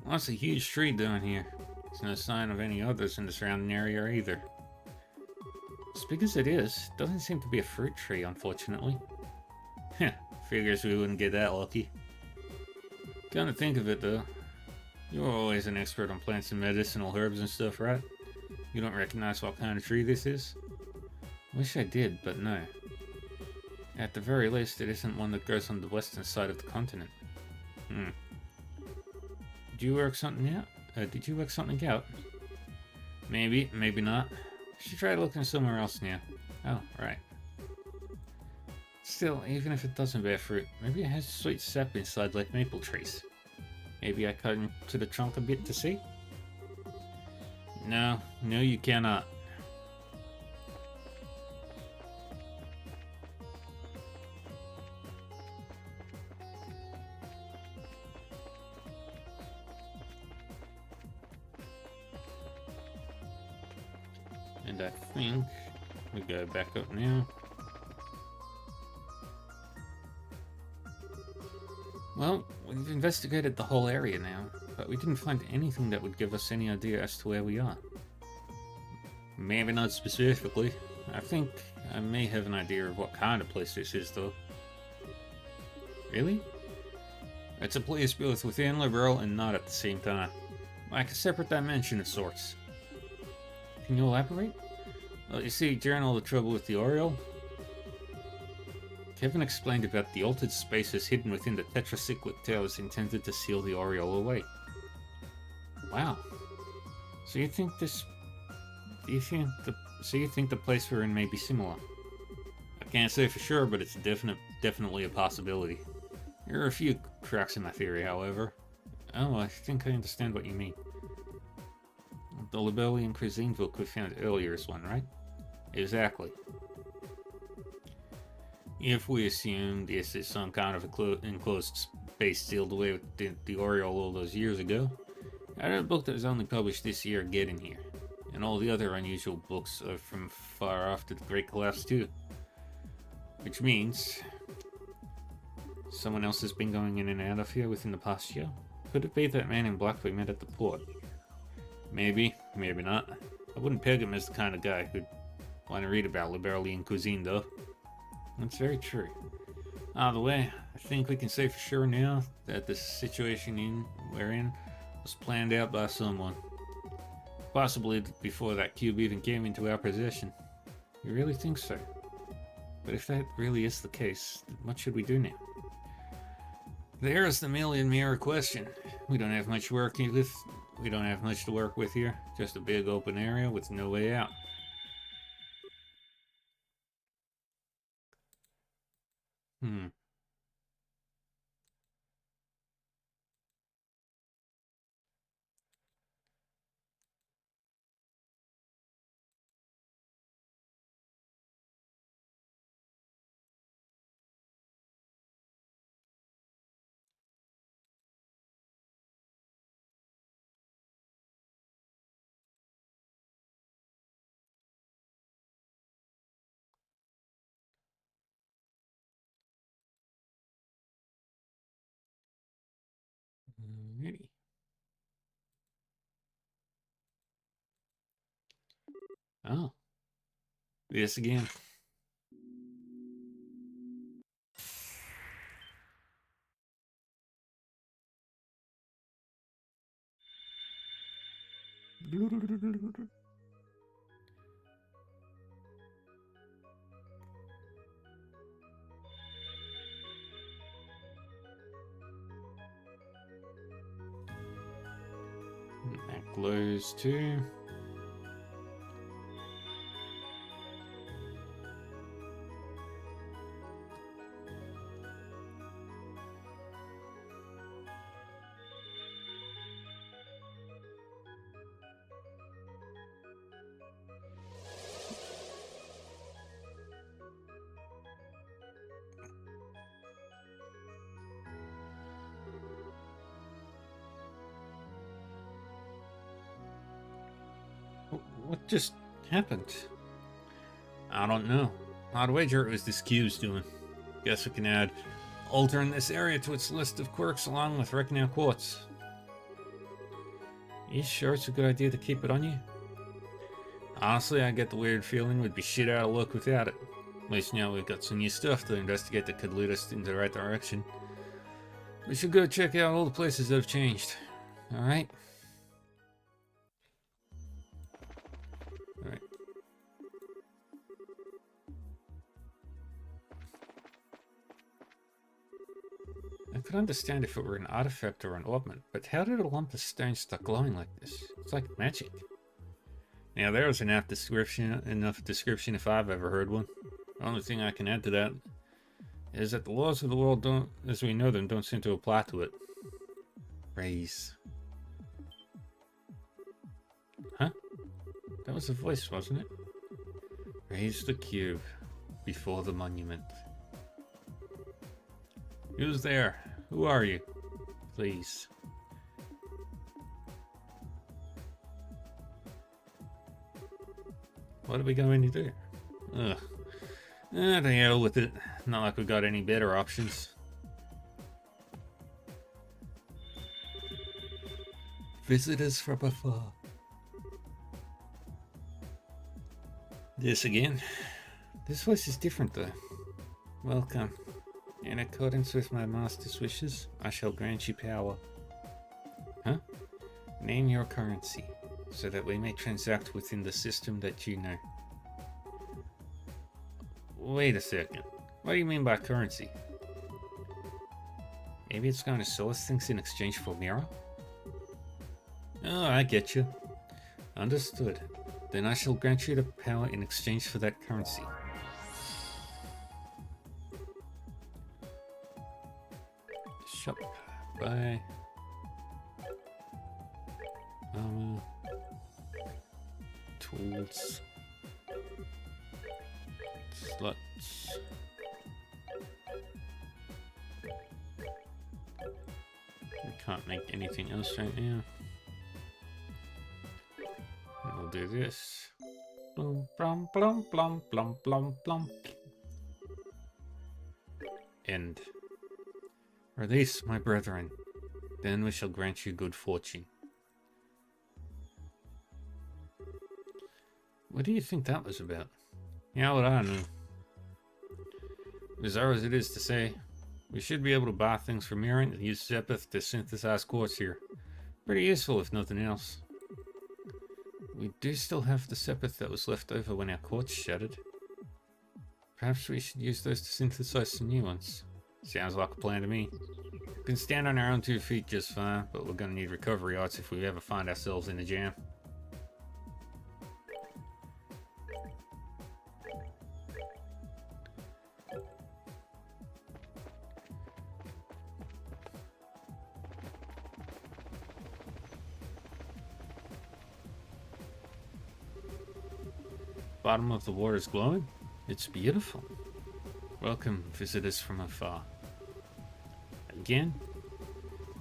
Well, that's a huge tree down here. There's no sign of any others in the surrounding area either. As big as it is, doesn't seem to be a fruit tree, unfortunately. Heh, figures we wouldn't get that lucky. Come to think of it though, you're always an expert on plants and medicinal herbs and stuff, right? You don't recognize what kind of tree this is? Wish I did, but no. At the very least, it isn't one that grows on the western side of the continent. Did you work something out? Maybe, maybe not. Should try looking somewhere else now. Oh, right. Still, even if it doesn't bear fruit, maybe it has sweet sap inside like maple trees. Maybe I cut into the trunk a bit to see? No, you cannot. And I think we go back up now. Well, we've investigated the whole area now, but we didn't find anything that would give us any idea as to where we are. Maybe not specifically. I think I may have an idea of what kind of place this is, though. Really? It's a place both within Liberl and not at the same time. Like a separate dimension of sorts. Can you elaborate? Well, you see, during all the trouble with the Oriole, Kevin explained about the altered spaces hidden within the tetracyclic towers intended to seal the Oriole away. Wow. So you think the place we're in may be similar? I can't say for sure, but it's definitely a possibility. There are a few cracks in my theory, however. Oh, I think I understand what you mean. The Libellian cuisine book we found earlier is one, right? Exactly. If we assume this is some kind of enclosed space sealed away with the Oriole all those years ago, how did a book that was only published this year get in here? And all the other unusual books are from far after the Great Collapse too. Which means someone else has been going in and out of here within the past year? Could it be that man in black we met at the port? Maybe, maybe not. I wouldn't peg him as the kind of guy who'd want to read about Liberalian cuisine, though. That's very true. Either way, I think we can say for sure now that the situation we're in was planned out by someone. Possibly before that cube even came into our possession. You really think so? But if that really is the case, then what should we do now? There's the million-mirror question. We don't have much to work with here. Just a big open area with no way out. Alrighty. Oh. Yes again. That glows too. What just happened? I don't know. I'd wager it was this cube's doing. Guess we can add altering this area to its list of quirks along with Reckoning Quartz. You sure it's a good idea to keep it on you? Honestly, I get the weird feeling we'd be shit out of luck without it. At least now we've got some new stuff to investigate that could lead us in the right direction. We should go check out all the places that have changed. Alright? Alright. I could understand if it were an artifact or an orbment, but how did a lump of stone start glowing like this? It's like magic. Now there was enough description if I've ever heard one. The only thing I can add to that is that the laws of the world don't, as we know them, don't seem to apply to it. Raise. Huh? That was a voice, wasn't it? Raise the cube before the monument. Who's there? Who are you? Please. What are we going to do? Ugh. The hell with it. Not like we got any better options. Visitors from afar. This again. This voice is different though. Welcome. In accordance with my master's wishes, I shall grant you power. Huh? Name your currency, so that we may transact within the system that you know. Wait a second. What do you mean by currency? Maybe it's going to sell us things in exchange for Mira? Oh, I get you. Understood. Then I shall grant you the power in exchange for that currency. Shop. Buy. Armor. Tools. Slots. We can't make anything else right now. We'll do this. Blum, blum, blum, blum, blum, blum, blum. End. Release, my brethren. Then we shall grant you good fortune. What do you think that was about? Yeah, what I know. Bizarre as it is to say, we should be able to buy things from here and use Sepith to synthesize quartz here. Pretty useful if nothing else. We do still have the Sepith that was left over when our quartz shattered. Perhaps we should use those to synthesize some new ones. Sounds like a plan to me. We can stand on our own 2 feet just fine, but we're gonna need recovery arts if we ever find ourselves in a jam. Bottom of the water is glowing? It's beautiful. Welcome, visitors from afar. Again?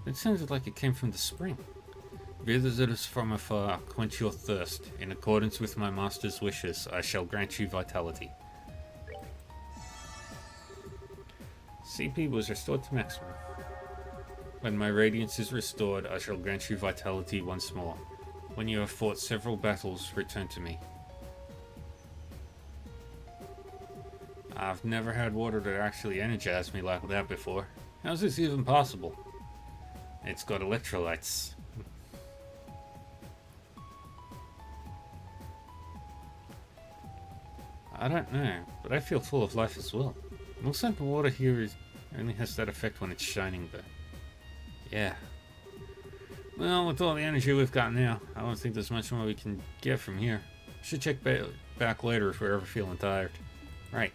It sounded like it came from the spring. Visitors from afar, quench your thirst. In accordance with my master's wishes, I shall grant you vitality. CP was restored to maximum. When my radiance is restored, I shall grant you vitality once more. When you have fought several battles, return to me. I've never had water that actually energized me like that before. How's this even possible? It's got electrolytes. I don't know, but I feel full of life as well. Looks like the water here only has that effect when it's shining though. Yeah. Well, with all the energy we've got now, I don't think there's much more we can get from here. Should check back later if we're ever feeling tired. Right.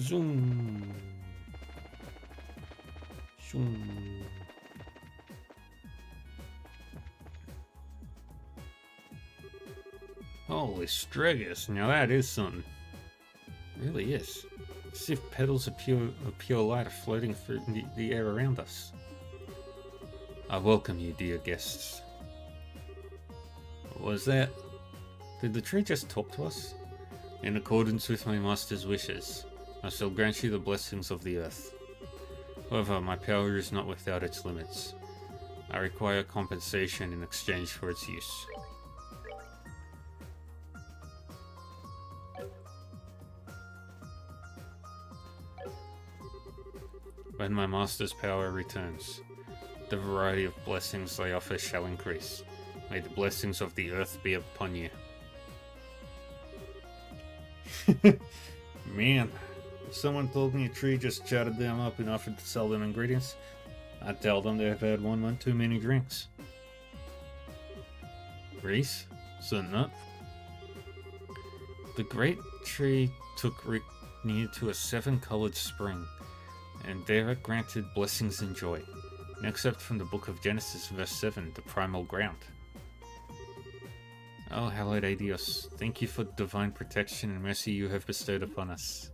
Zoom. Zoom. Holy Strigus, now that is something. It really is. It's as if petals of pure light are floating through the air around us. I welcome you, dear guests. What was that? Did the tree just talk to us? In accordance with my master's wishes, I shall grant you the blessings of the earth. However, my power is not without its limits. I require compensation in exchange for its use. When my master's power returns, the variety of blessings I offer shall increase. May the blessings of the earth be upon you. Man, if someone told me a tree just chatted them up and offered to sell them ingredients, I'd tell them they've had one too many drinks. Reese, something up? The great tree took Rick near to a 7-colored spring, and there it granted blessings and joy. An excerpt from the book of Genesis, verse 7, the primal ground. Oh, hallowed Adios, thank you for divine protection and mercy you have bestowed upon us.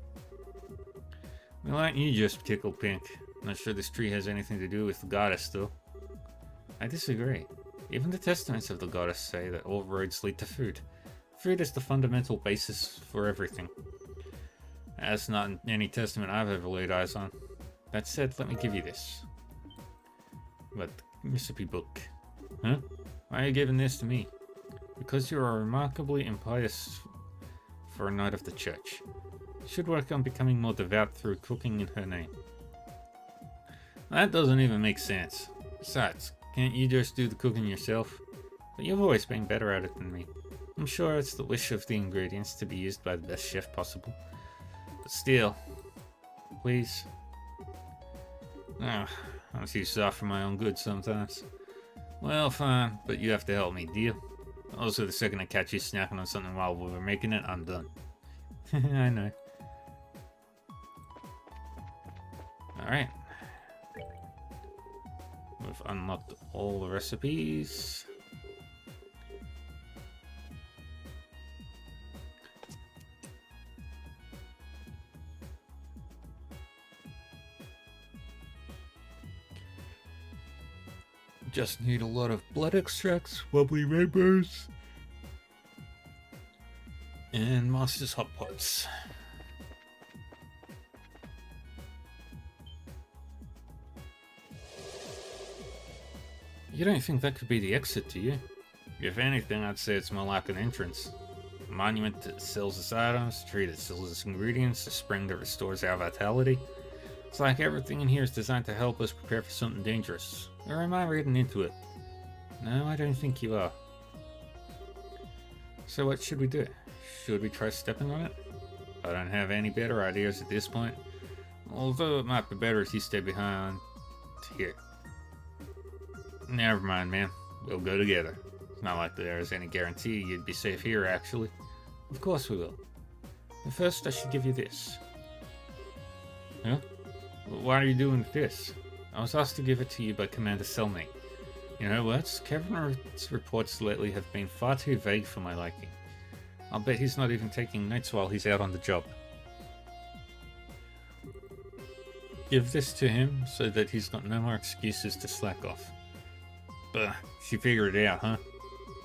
Well, aren't you just tickled pink? Not sure this tree has anything to do with the goddess, though. I disagree. Even the testaments of the goddess say that all roads lead to food. Food is the fundamental basis for everything. That's not any testament I've ever laid eyes on. That said, let me give you this. What? Recipe book. Huh? Why are you giving this to me? because you are remarkably impious for a knight of the church. You should work on becoming more devout through cooking in her name. That doesn't even make sense. Besides, can't you just do the cooking yourself? But you've always been better at it than me. I'm sure it's the wish of the ingredients to be used by the best chef possible. But still, please. Ah, I'm too soft for my own good sometimes. Well, fine, but you have to help me, deal? Also, the second I catch you snacking on something while we were making it, I'm done. I know. Alright. We've unlocked all the recipes. Just need a lot of blood extracts, wobbly rainbows, and Master's Hot Pots. You don't think that could be the exit, do you? If anything, I'd say it's more like an entrance. A monument that sells us items, a tree that sells us ingredients, a spring that restores our vitality. It's like everything in here is designed to help us prepare for something dangerous. Or am I reading into it? No, I don't think you are. So what should we do? Should we try stepping on it? I don't have any better ideas at this point. Although it might be better if you stay behind here. Never mind, man. We'll go together. It's not like there's any guarantee you'd be safe here, actually. Of course we will. But first, I should give you this. Huh? Why are you doing this? I was asked to give it to you by Commander Selmate. You know what? Kevin's reports lately have been far too vague for my liking. I'll bet he's not even taking notes while he's out on the job. Give this to him so that he's got no more excuses to slack off. But she figured it out, huh?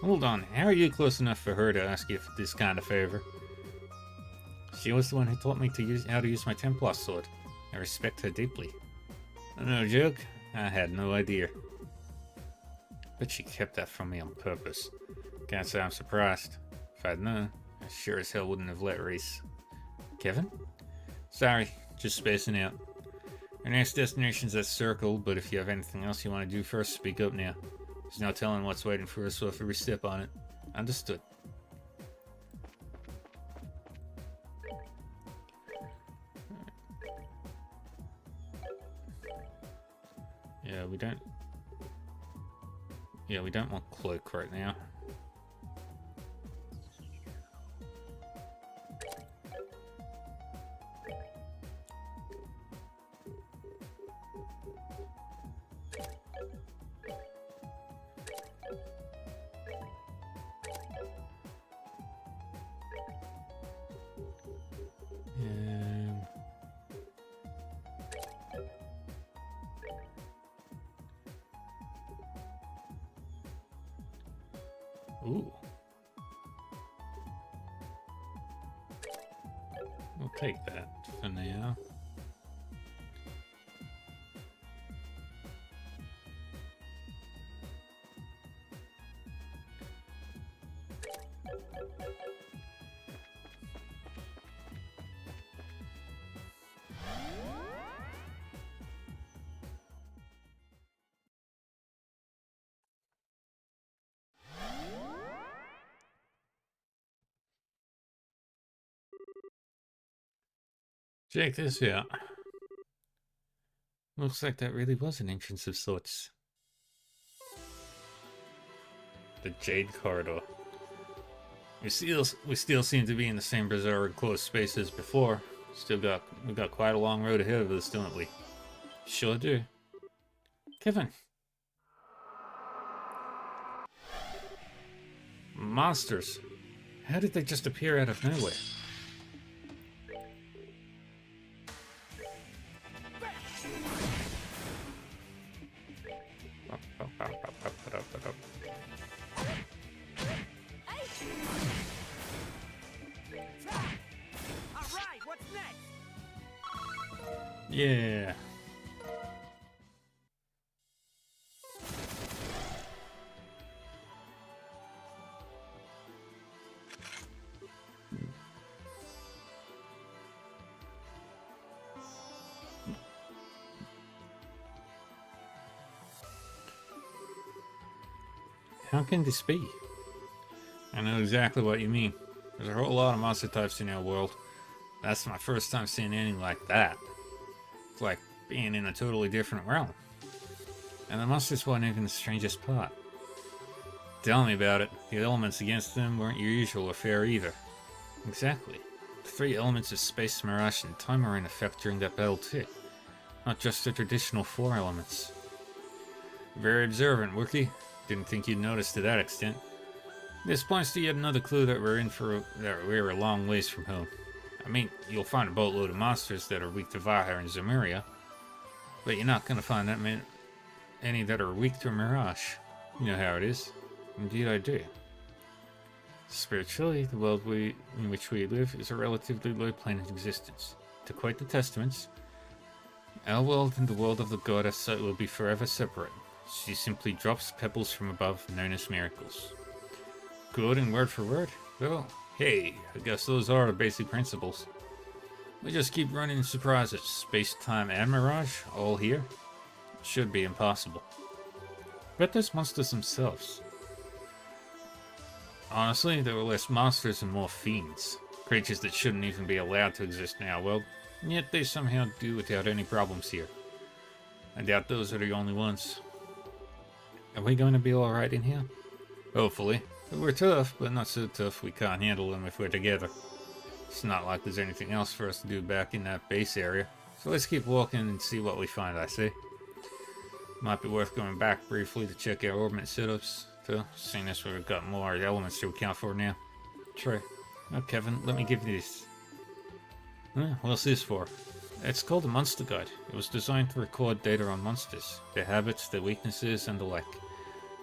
Hold on, how are you close enough for her to ask you for this kind of favor? She was the one who taught me how to use my Templar sword. I respect her deeply. No joke, I had no idea. But she kept that from me on purpose. Can't say I'm surprised. If I'd known, I sure as hell wouldn't have let Reese. Kevin? Sorry, just spacing out. Our next destination's at Circle, but if you have anything else you want to do first, speak up now. There's no telling what's waiting for us, so if we step on it. Understood. Yeah, we don't want Cloak right now. Ooh. We'll take that for now. Check this out. Looks like that really was an entrance of sorts. The Jade Corridor. We still seem to be in the same bizarre enclosed space as before. We got quite a long road ahead of us, don't we? Sure do. Kevin. Monsters. How did they just appear out of nowhere? Yeah. How can this be? I know exactly what you mean. There's a whole lot of monster types in our world. That's my first time seeing anything like that. It's like being in a totally different realm. And the monsters weren't even the strangest part. Tell me about it. The elements against them weren't your usual affair either. Exactly. The three elements of space, mirage, and time are in effect during that battle too. Not just the traditional four elements. Very observant, Wookie. Didn't think you'd notice to that extent. This points to yet another clue that we're a long ways from home. I mean, you'll find a boatload of monsters that are weak to Vaha and Zemuria, but you're not gonna find any that are weak to Mirage. You know how it is. Indeed I do. Spiritually, the world in which we live is a relatively low plane of existence. To quote the Testaments, our world and the world of the goddess will be forever separate. She simply drops pebbles from above, known as miracles. Quoting word for word? Well, hey, I guess those are the basic principles. We just keep running into surprises. Space, time, and mirage, all here? Should be impossible. But those monsters themselves. Honestly, there were less monsters and more fiends. Creatures that shouldn't even be allowed to exist in our world, and yet they somehow do without any problems here. I doubt those are the only ones. Are we going to be alright in here? Hopefully. We're tough, but not so tough we can't handle them if we're together. It's not like there's anything else for us to do back in that base area, so let's keep walking and see what we find, I say. Might be worth going back briefly to check our orbit setups, though, seeing as we've got more elements to account for now. True. Oh, Kevin, let me give you this. What's this for? It's called a Monster Guide. It was designed to record data on monsters, their habits, their weaknesses, and the like.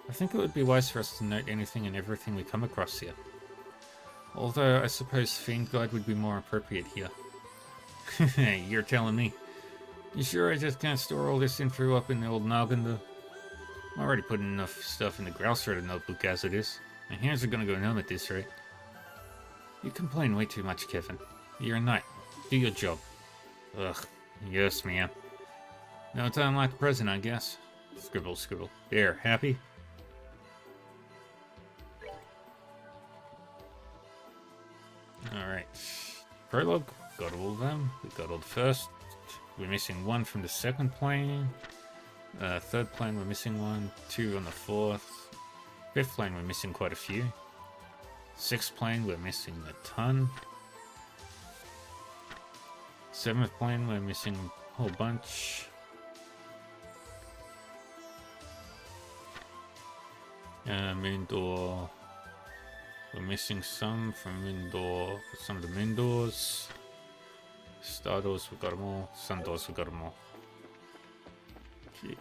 I think it would be wise for us to note anything and everything we come across here. Although, I suppose Fiend Guide would be more appropriate here. You're telling me. You sure I just can't store all this info up in the old noggin, though? I'm already putting enough stuff in the Grouse-Rider notebook as it is. My hands are gonna go numb at this rate. You complain way too much, Kevin. You're a knight. Do your job. Ugh. Yes, ma'am. No time like the present, I guess. Scribble, scribble. There, happy? Alright. Prologue. Got all of them. We got all the first. We're missing one from the second plane. Third plane, we're missing one. Two on the fourth. Fifth plane, we're missing quite a few. Sixth plane, we're missing a ton. Seventh plane, we're missing a whole bunch. Moon door. We're missing some from moon door. Some of the moon doors. Star doors, we got them all. Sun doors, we got them all. Okay.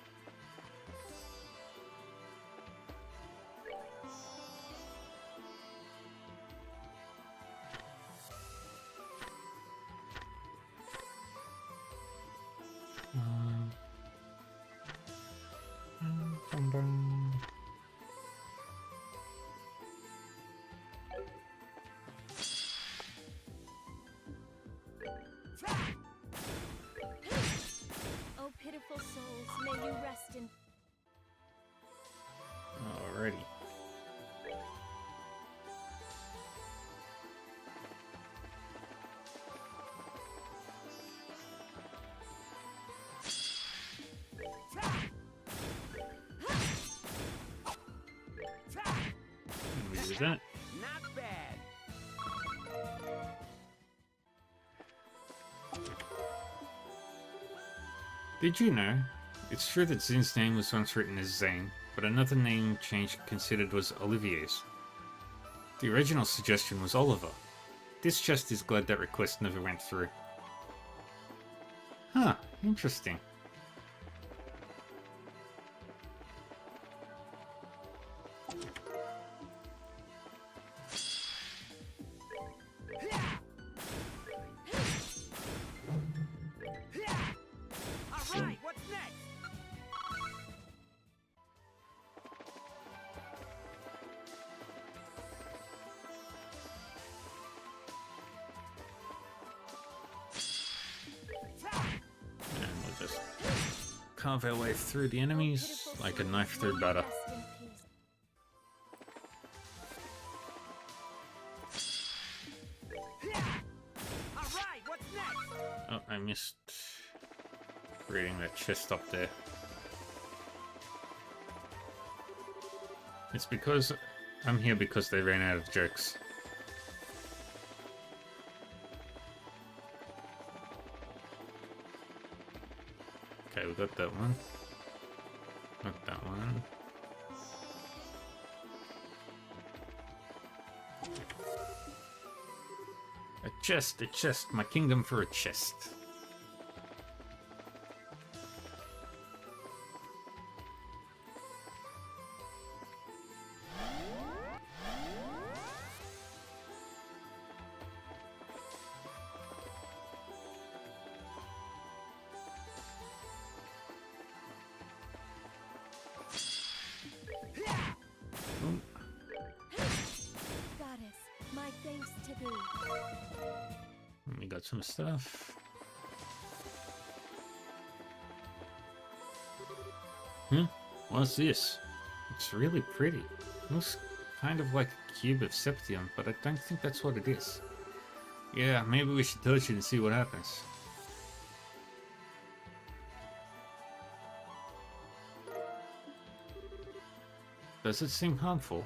Dun, dun. Oh, pitiful souls, may you rest in... Alrighty. And we do that. Not bad. Did you know? It's true that Zin's name was once written as Zane, but another name change considered was Olivier's. The original suggestion was Oliver. This chest is glad that request never went through. Huh, interesting. All right, what's next? And we'll just carve our way through the enemies like a knife through butter. Rest in peace. missed reading that chest up there. It's because I'm here because they ran out of jokes. Okay, we got that one. Not that one. A chest, my kingdom for a chest. Goddess, my thanks to thee. We got some stuff. What's this? It's really pretty. Looks kind of like a cube of Septium, but I don't think that's what it is. Yeah, maybe we should touch it and see what happens. Does it seem harmful?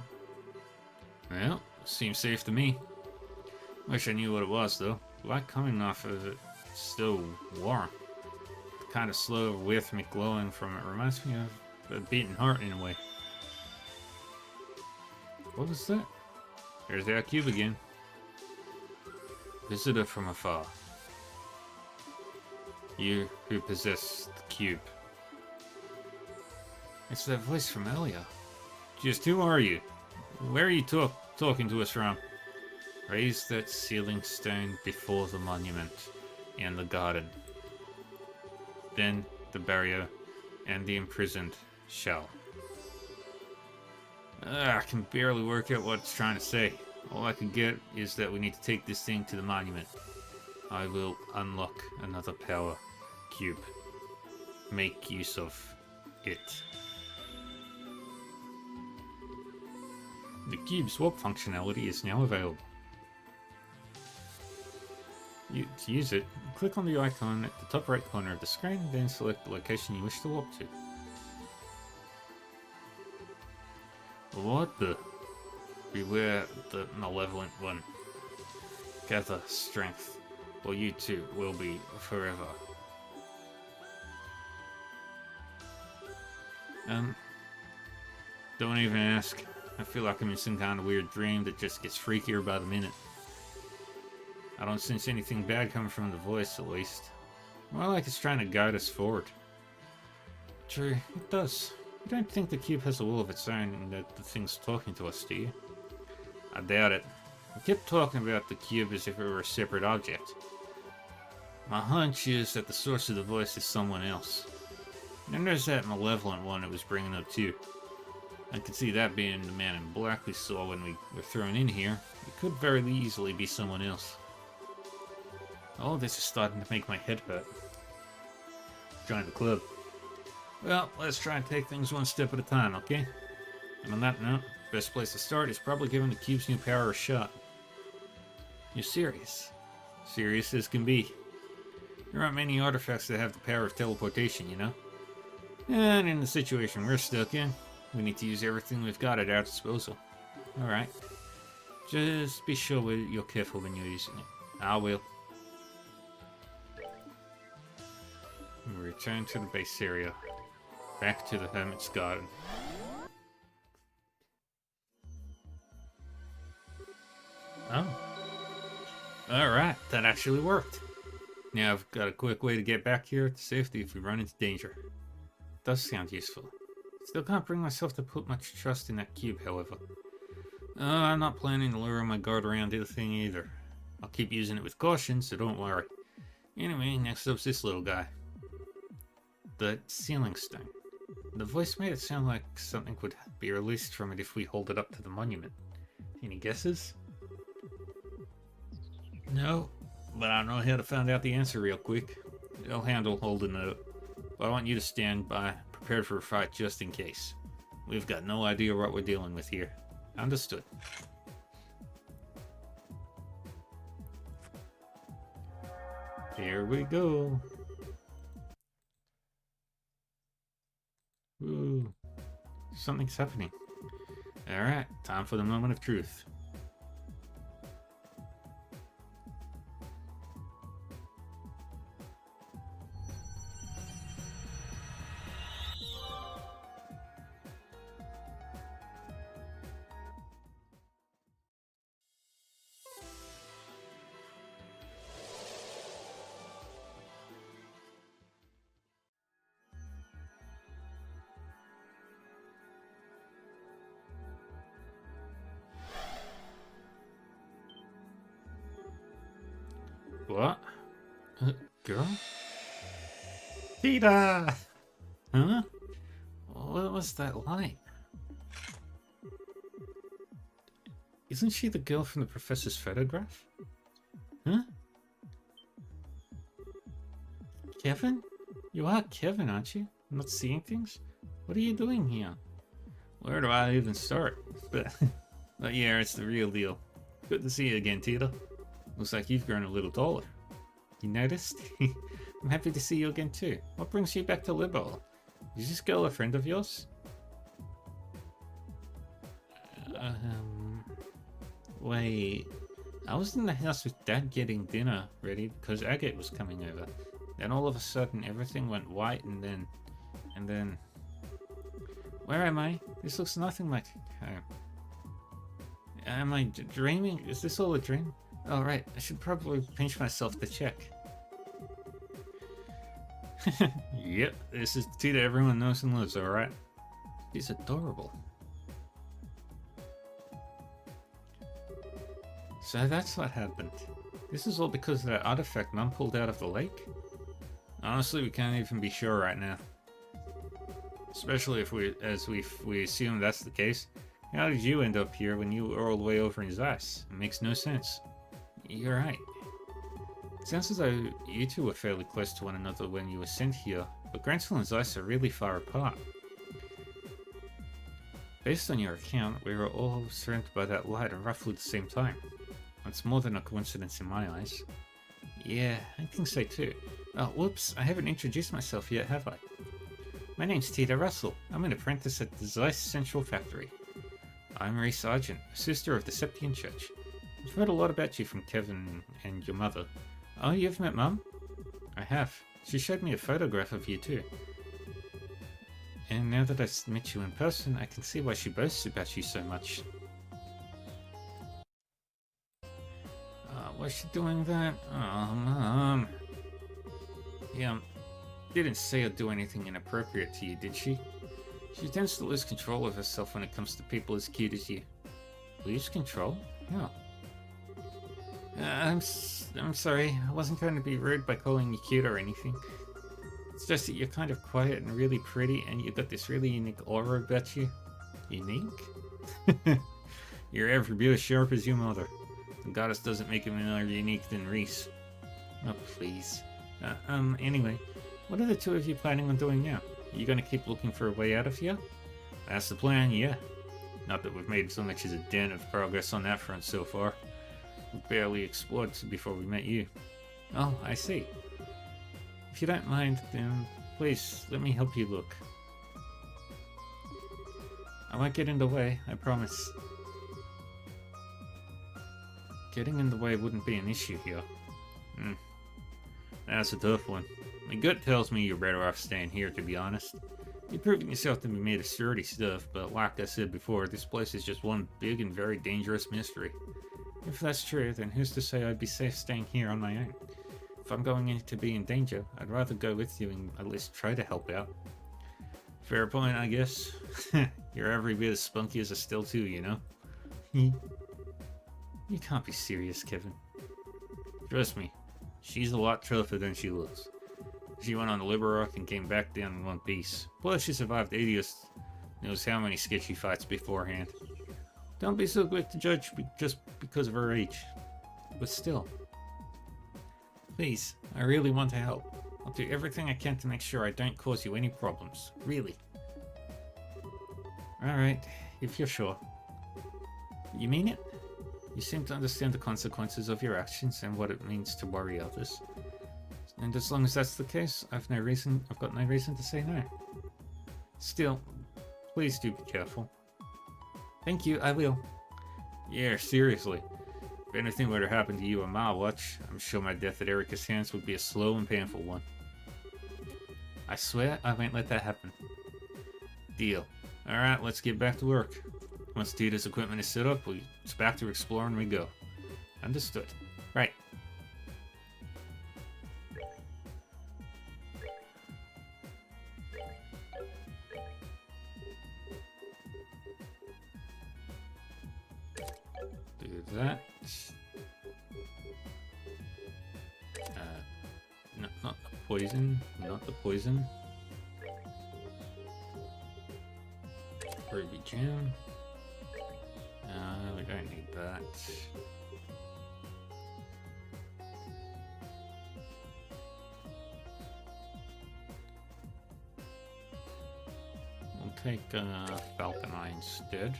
Well, seems safe to me. Wish I knew what it was, though. The light coming off of it is still warm. The kind of slow rhythmic glowing from it reminds me of a beating heart in a way. What was that? There's our cube again. Visitor from afar. You who possess the cube. It's that voice from earlier. Just who are you? Where are you talking to us from? Raise that sealing stone before the monument and the garden. Then the barrier and the imprisoned shall. I can barely work out what it's trying to say. All I can get is that we need to take this thing to the monument. I will unlock another power cube. Make use of it. The cube swap functionality is now available. To use it, click on the icon at the top right corner of the screen, then select the location you wish to warp to. What the? Beware the malevolent one. Gather strength, or you too will be forever. Don't even ask. I feel like I'm in some kind of weird dream that just gets freakier by the minute. I don't sense anything bad coming from the voice, at least. More like it's trying to guide us forward. True, it does. You don't think the cube has a will of its own and that the thing's talking to us, do you? I doubt it. I kept talking about the cube as if it were a separate object. My hunch is that the source of the voice is someone else. Then there's that malevolent one it was bringing up too. I could see that being the man in black we saw when we were thrown in here. It could very easily be someone else. Oh, this is starting to make my head hurt. Join the club. Well, let's try and take things one step at a time, okay? And on that note, best place to start is probably giving the cube's new power a shot. You're serious? Serious as can be. There aren't many artifacts that have the power of teleportation, you know? And in the situation we're stuck in, we need to use everything we've got at our disposal. Alright. Just be sure you're careful when you're using it. I will. We return to the base area. Back to the Hermit's Garden. Oh. Alright, that actually worked. Now I've got a quick way to get back here to safety if we run into danger. Does sound useful. Still can't bring myself to put much trust in that cube, however. I'm not planning to lure my guard around the thing either. I'll keep using it with caution, so don't worry. Anyway, next up's this little guy. The sealing stone. The voice made it sound like something would be released from it if we hold it up to the monument. Any guesses? No, but I know how to find out the answer real quick. I'll handle holding it up, but I want you to stand by, prepared for a fight just in case. We've got no idea what we're dealing with here. Understood. Here we go. Ooh, something's happening. Alright, time for the moment of truth. What? Girl? Tita! Huh? What was that light? Isn't she the girl from the professor's photograph? Huh? Kevin? You are Kevin, aren't you? Not seeing things? What are you doing here? Where do I even start? But yeah, it's the real deal. Good to see you again, Tita. Looks like you've grown a little taller. You noticed? I'm happy to see you again too. What brings you back to Liberl? Is this girl a friend of yours? Wait. I was in the house with Dad getting dinner ready because Agate was coming over. Then all of a sudden everything went white and then... Where am I? This looks nothing like home. Am I dreaming? Is this all a dream? Oh right, I should probably pinch myself to check. Yep, this is Tita everyone knows and loves, alright? She's adorable. So that's what happened. This is all because of that artifact Mum pulled out of the lake? Honestly, we can't even be sure right now. Especially if we assume that's the case. How did you end up here when you were all the way over in Zeiss? It makes no sense. You're right. It sounds as though you two were fairly close to one another when you were sent here, but Grantville and Zeiss are really far apart. Based on your account, we were all surrounded by that light at roughly the same time. That's more than a coincidence in my eyes. Yeah, I think so too. Oh, whoops, I haven't introduced myself yet, have I? My name's Tita Russell. I'm an apprentice at the Zeiss Central Factory. I'm Marie Sargent, a sister of the Septian Church. I've heard a lot about you from Kevin and your mother. Oh, you've met Mum? I have. She showed me a photograph of you too. And now that I've met you in person, I can see why she boasts about you so much. Why's she doing that? Oh, Mum. Yeah, didn't say or do anything inappropriate to you, did she? She tends to lose control of herself when it comes to people as cute as you. Lose control? Yeah. I'm sorry, I wasn't trying to be rude by calling you cute or anything. It's just that you're kind of quiet and really pretty and you've got this really unique aura about you. Unique? You're every bit as sharp as your mother. The goddess doesn't make him any more unique than Reese. Oh, please. Anyway, what are the two of you planning on doing now? Are you gonna keep looking for a way out of here? That's the plan, yeah. Not that we've made so much as a dent of progress on that front so far. We've barely explored before we met you. Oh, I see. If you don't mind, then please let me help you look. I won't get in the way, I promise. Getting in the way wouldn't be an issue here. That's a tough one. My gut tells me you're better off staying here, to be honest. You've proven yourself to be made of sturdy stuff, but like I said before, this place is just one big and very dangerous mystery. If that's true, then who's to say I'd be safe staying here on my own? If I'm going to be in danger, I'd rather go with you and at least try to help out. Fair point, I guess. You're every bit as spunky as a still too, you know? You can't be serious, Kevin. Trust me, she's a lot tougher than she looks. She went on the Liberock and came back down in one piece. Plus, she survived Adius knows how many sketchy fights beforehand. Don't be so quick to judge just because of her age. But still. Please, I really want to help. I'll do everything I can to make sure I don't cause you any problems. Really. Alright, if you're sure. You mean it? You seem to understand the consequences of your actions and what it means to worry others. And as long as that's the case, I've got no reason to say no. Still, please do be careful. Thank you, I will. Yeah, seriously. If anything were to happen to you on my watch, I'm sure my death at Erica's hands would be a slow and painful one. I swear I won't let that happen. Deal. Alright, let's get back to work. Once Tita's equipment is set up, it's back to exploring we go. Understood. Right. Do that. No, not the poison. Not the poison. Ruby gem. We don't need that. We'll take Falcon Eye instead.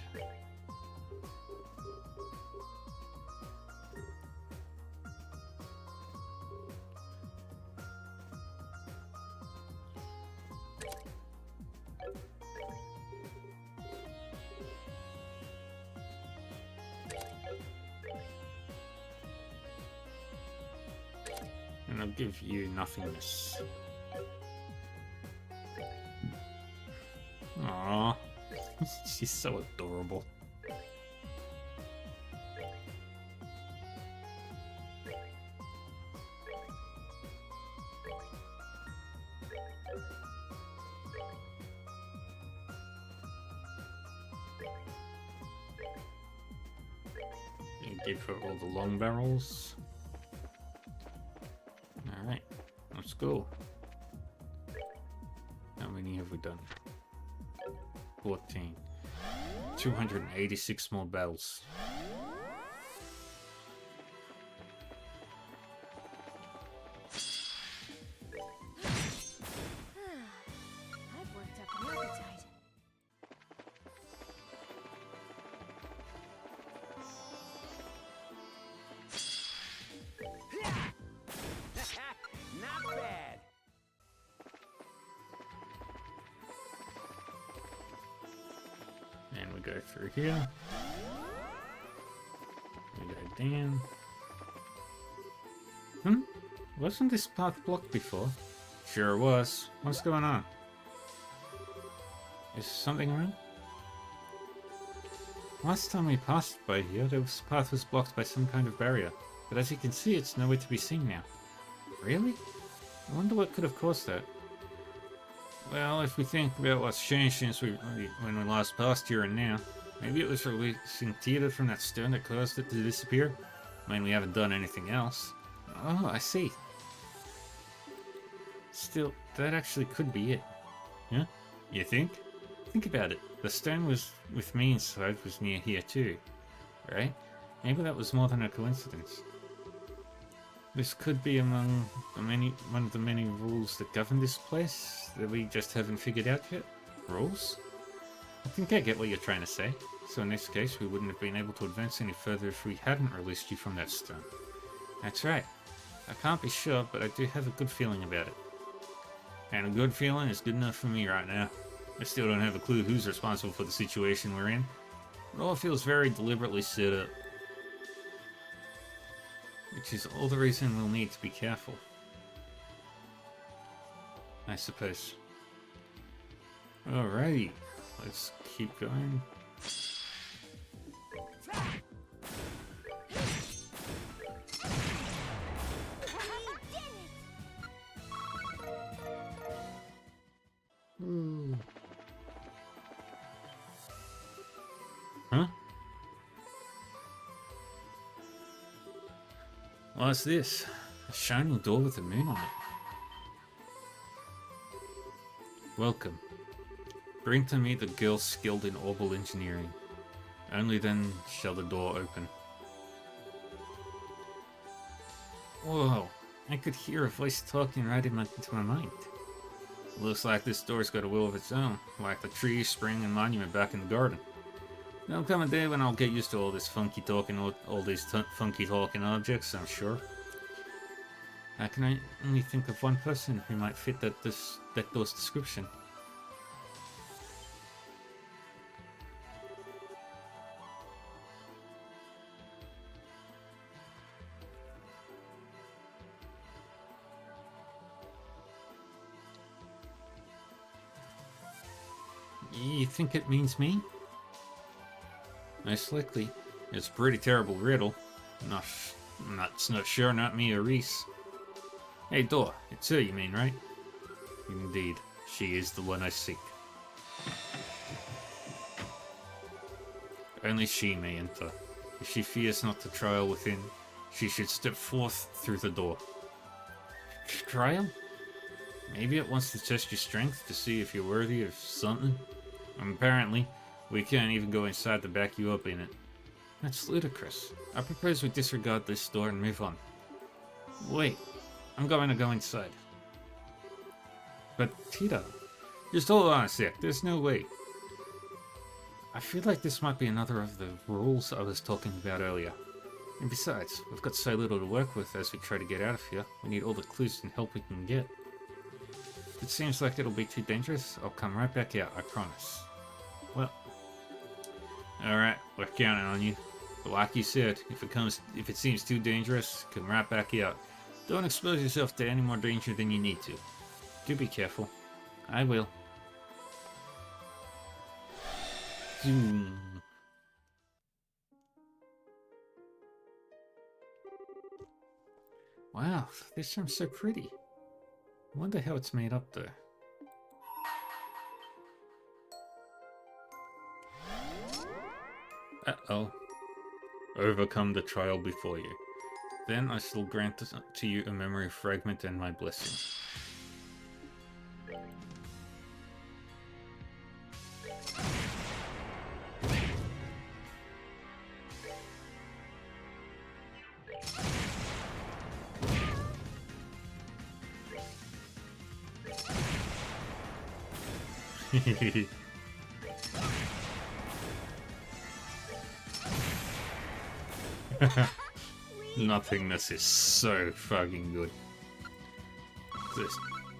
And I'll give you nothingness. Aww. She's so adorable. You give her all the long barrels. Alright, let's go. How many have we done? 14. 286 more battles. I've worked up an appetite. Not bad. And we go through here. We go down. Wasn't this path blocked before? Sure was. What's going on? Is something wrong? Last time we passed by here, this path was blocked by some kind of barrier. But as you can see, it's nowhere to be seen now. Really? I wonder what could have caused that. Well, if we think about what's changed since when we last passed here and now, maybe it was releasing Tita from that stone that caused it to disappear. I mean, we haven't done anything else. Oh, I see. Still, that actually could be it. Yeah? You think? Think about it. The stone was with me inside was near here too, right? Maybe that was more than a coincidence. This could be among one of the many rules that govern this place that we just haven't figured out yet. Rules? I think I get what you're trying to say. So in this case, we wouldn't have been able to advance any further if we hadn't released you from that stone. That's right. I can't be sure, but I do have a good feeling about it. And a good feeling is good enough for me right now. I still don't have a clue who's responsible for the situation we're in. It all feels very deliberately set up. Which is all the reason we'll need to be careful. I suppose. Alrighty, let's keep going. Huh? What's this? A shining door with a moon on it. Welcome. Bring to me the girl skilled in orbital engineering. Only then shall the door open. Whoa, I could hear a voice talking right into my mind. Looks like this door's got a will of its own, like the tree, spring, and monument back in the garden. There'll come a day when I'll get used to all this funky talking, all these funky talking objects, I'm sure. I can only think of one person who might fit that door's description. You think it means me? Most likely. It's a pretty terrible riddle. Not sure, not me or Reese. Hey, Door, it's her you mean, right? Indeed, she is the one I seek. Only she may enter. If she fears not the trial within, she should step forth through the door. Trial? Maybe it wants to test your strength to see if you're worthy of something. Apparently, we can't even go inside to back you up in it. That's ludicrous. I propose we disregard this door and move on. Wait, I'm going to go inside. But Tito, just hold on a sec, there's no way. I feel like this might be another of the rules I was talking about earlier. And besides, we've got so little to work with as we try to get out of here. We need all the clues and help we can get. If it seems like it'll be too dangerous, I'll come right back out, I promise. Well, alright, we're counting on you. But like you said, if it seems too dangerous, come right back out. Don't expose yourself to any more danger than you need to. Do be careful. I will. Wow, this room's so pretty. I wonder how it's made up there. Uh-oh. Overcome the trial before you. Then I shall grant to you a memory fragment and my blessing. Nothingness is so fucking good.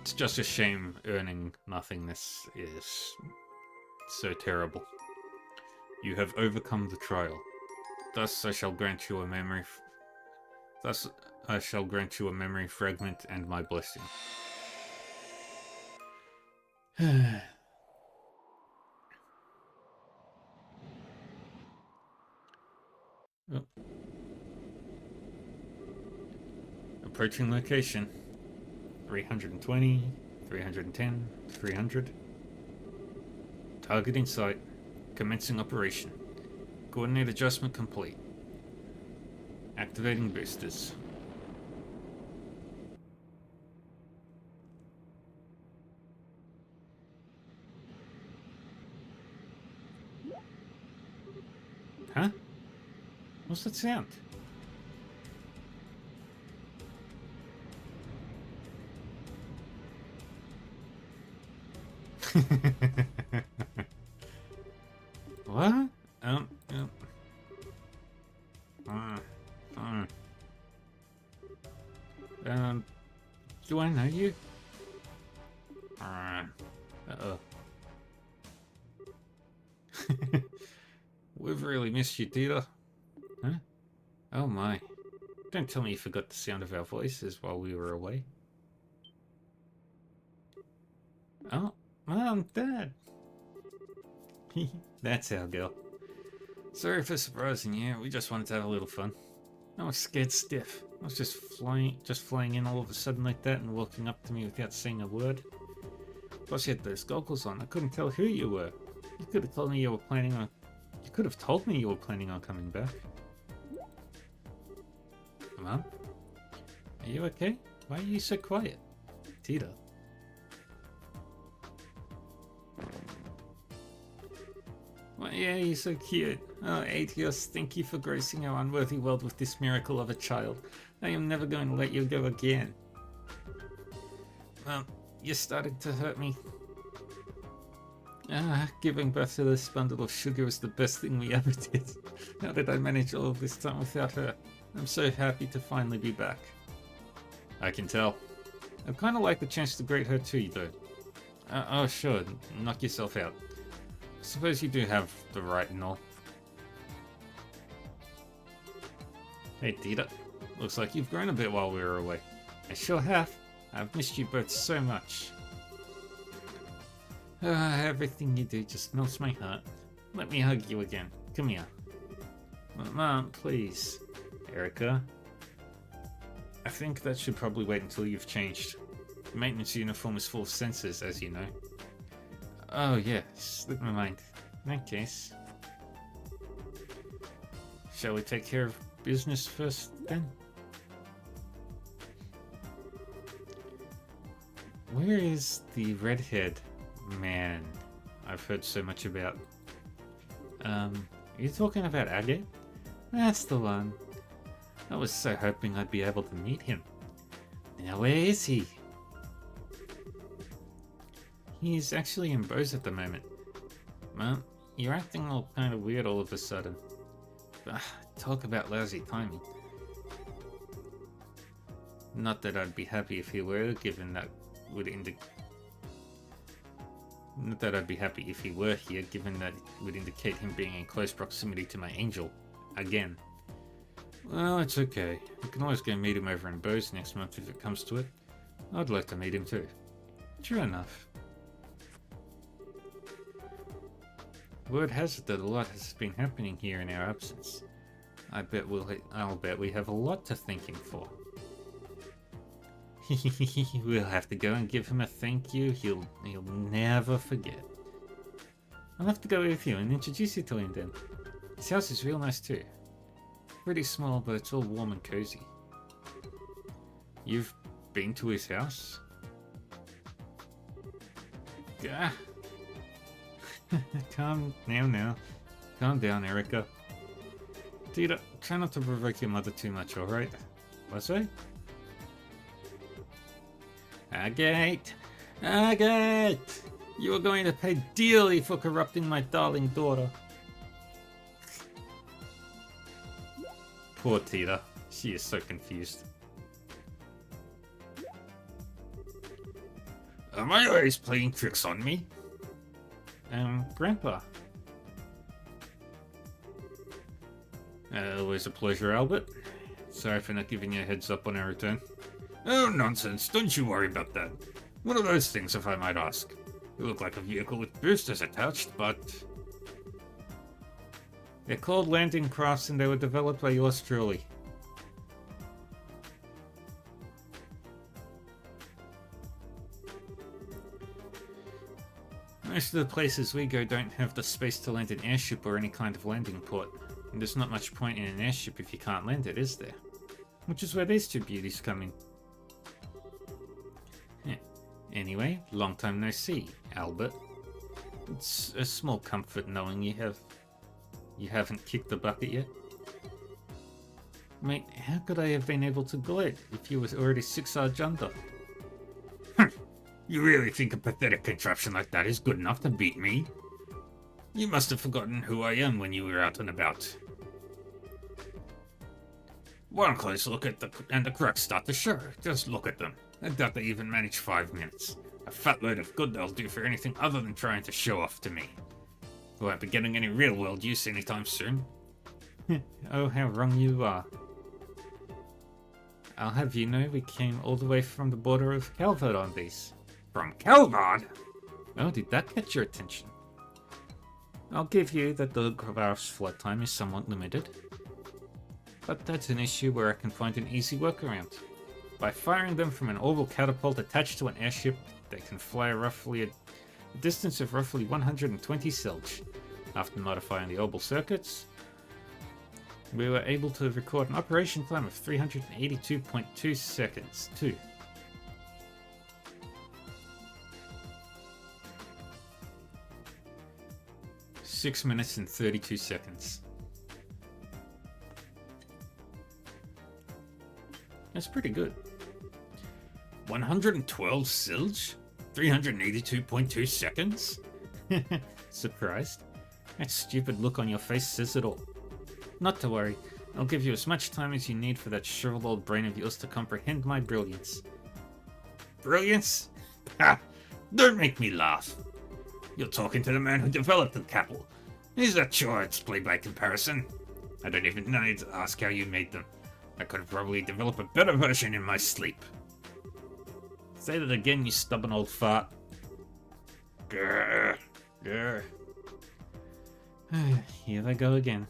It's just a shame earning nothingness is so terrible. You have overcome the trial. Thus I shall grant you a memory. Thus I shall grant you a memory fragment and my blessing. Oh. Approaching location. 320, 310, 300. Target in sight. Commencing operation. Coordinate adjustment complete. Activating boosters. Huh? What's that sound? What? Do I know you? Uh-oh. We've really missed you, Tito. Huh? Oh my. Don't tell me you forgot the sound of our voices while we were away. Oh, Mom, Dad. That's our girl. Sorry for surprising you. We just wanted to have a little fun. I was scared stiff. I was just flying in all of a sudden like that and walking up to me without saying a word. Plus, you had those goggles on. I couldn't tell who you were. You could have told me you were planning on. You could have told me you were planning on coming back. Mom, are you okay? Why are you so quiet, Tito? Well, yeah, you're so cute. Oh, Atios, thank you for gracing our unworthy world with this miracle of a child. I am never going to let you go again. Well, you're starting to hurt me. Giving birth to this bundle of sugar was the best thing we ever did. How did I manage all of this time without her? I'm so happy to finally be back. I can tell. I'd kind of like the chance to greet her too, though. Oh, sure, knock yourself out. Suppose you do have the right and all. Hey, Tita. Looks like you've grown a bit while we were away. I sure have. I've missed you both so much. Everything you do just melts my heart. Let me hug you again. Come here. Mom, please. Erica? I think that should probably wait until you've changed. The maintenance uniform is full of sensors, as you know. Oh yeah, slipped my mind. In that case... Shall we take care of business first, then? Where is the redhead man I've heard so much about? Are you talking about Agate? That's the one. I was so hoping I'd be able to meet him. Now where is he? He's actually in Bose at the moment. Mom, you're acting all kind of weird all of a sudden. Talk about lousy timing. Not that I'd be happy if he were, given that would indicate... Not that I'd be happy if he were here, given that it would indicate him being in close proximity to my angel. Again. Well, it's okay. We can always go meet him over in Bose next month if it comes to it. I'd like to meet him too. True enough. Word has it that a lot has been happening here in our absence. I'll bet we have a lot to thank him for. We'll have to go and give him a thank you he'll never forget. I'll have to go with you and introduce you to him then. His house is real nice too. Pretty small, but it's all warm and cozy. You've been to his house? Gah. Calm now. Calm down, Erica. Tita, try not to provoke your mother too much, alright? What's that? Agate! Agate! You are going to pay dearly for corrupting my darling daughter. Poor Tita. She is so confused. Am I always playing tricks on me? Grandpa. Always a pleasure, Albert. Sorry for not giving you a heads up on our return. Oh, nonsense. Don't you worry about that. One of those things, if I might ask. You look like a vehicle with boosters attached, but... They're called landing crafts and they were developed by yours truly. Most of the places we go don't have the space to land an airship or any kind of landing port. And there's not much point in an airship if you can't land it, is there? Which is where these two beauties come in. Anyway, long time no see, Albert. It's a small comfort knowing you haven't kicked the bucket yet. Mate, how could I have been able to gloat if you was already 6 Sarge under? You really think a pathetic contraption like that is good enough to beat me? You must have forgotten who I am when you were out and about. One close look at and the cracks start to show. Just look at them. I doubt they even manage 5 minutes. A fat load of good they'll do for anything other than trying to show off to me. We won't be getting any real world use anytime soon. Oh, how wrong you are. I'll have you know we came all the way from the border of Calvard on these. From Calvard? Oh, did that catch your attention? I'll give you that the craft's flight time is somewhat limited. But that's an issue where I can find an easy workaround. By firing them from an orbital catapult attached to an airship, they can fly roughly a distance of roughly 120 Selge. After modifying the orbital circuits, we were able to record an operation time of 382.2 seconds, too. Six minutes and 32 seconds. That's pretty good. 112 Silge? 382.2 seconds? Surprised? That stupid look on your face says it all. Not to worry, I'll give you as much time as you need for that shriveled old brain of yours to comprehend my brilliance. Brilliance? Ha! Don't make me laugh. You're talking to the man who developed the Capel. Is that child's play by comparison? I don't even need to ask how you made them. I could probably develop a better version in my sleep. Say that again, you stubborn old fart. Grr. Grr. Here they go again.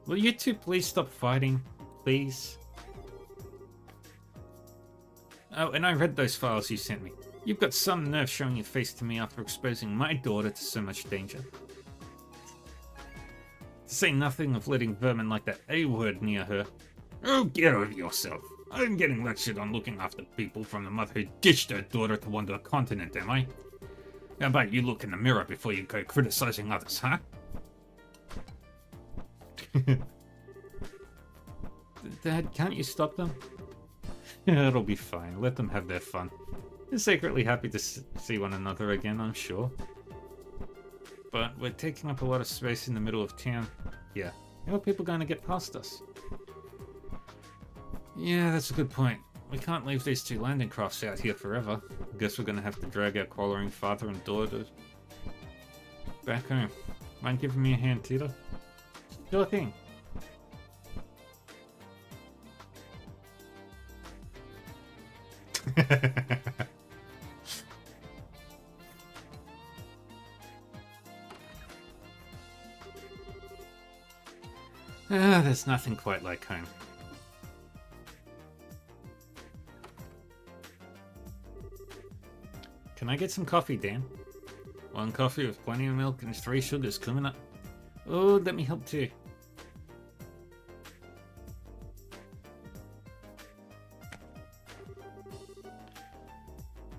Will you two please stop fighting? Please? Oh, and I read those files you sent me. You've got some nerve showing your face to me after exposing my daughter to so much danger. To say nothing of letting vermin like that A-word near her. Oh, get over yourself. I'm getting lectured on looking after people from the mother who ditched her daughter to wander the continent, am I? How about you look in the mirror before you go criticizing others, huh? Dad, can't you stop them? It'll be fine. Let them have their fun. They're secretly happy to see one another again, I'm sure. But we're taking up a lot of space in the middle of town. Yeah. How are people going to get past us? Yeah, that's a good point. We can't leave these two landing crafts out here forever. Guess we're going to have to drag our quarreling father and daughter back home. Mind giving me a hand, Tita? Sure thing. There's nothing quite like home. Can I get some coffee, Dan? 1 coffee with plenty of milk and 3 sugars coming up. Oh, let me help too.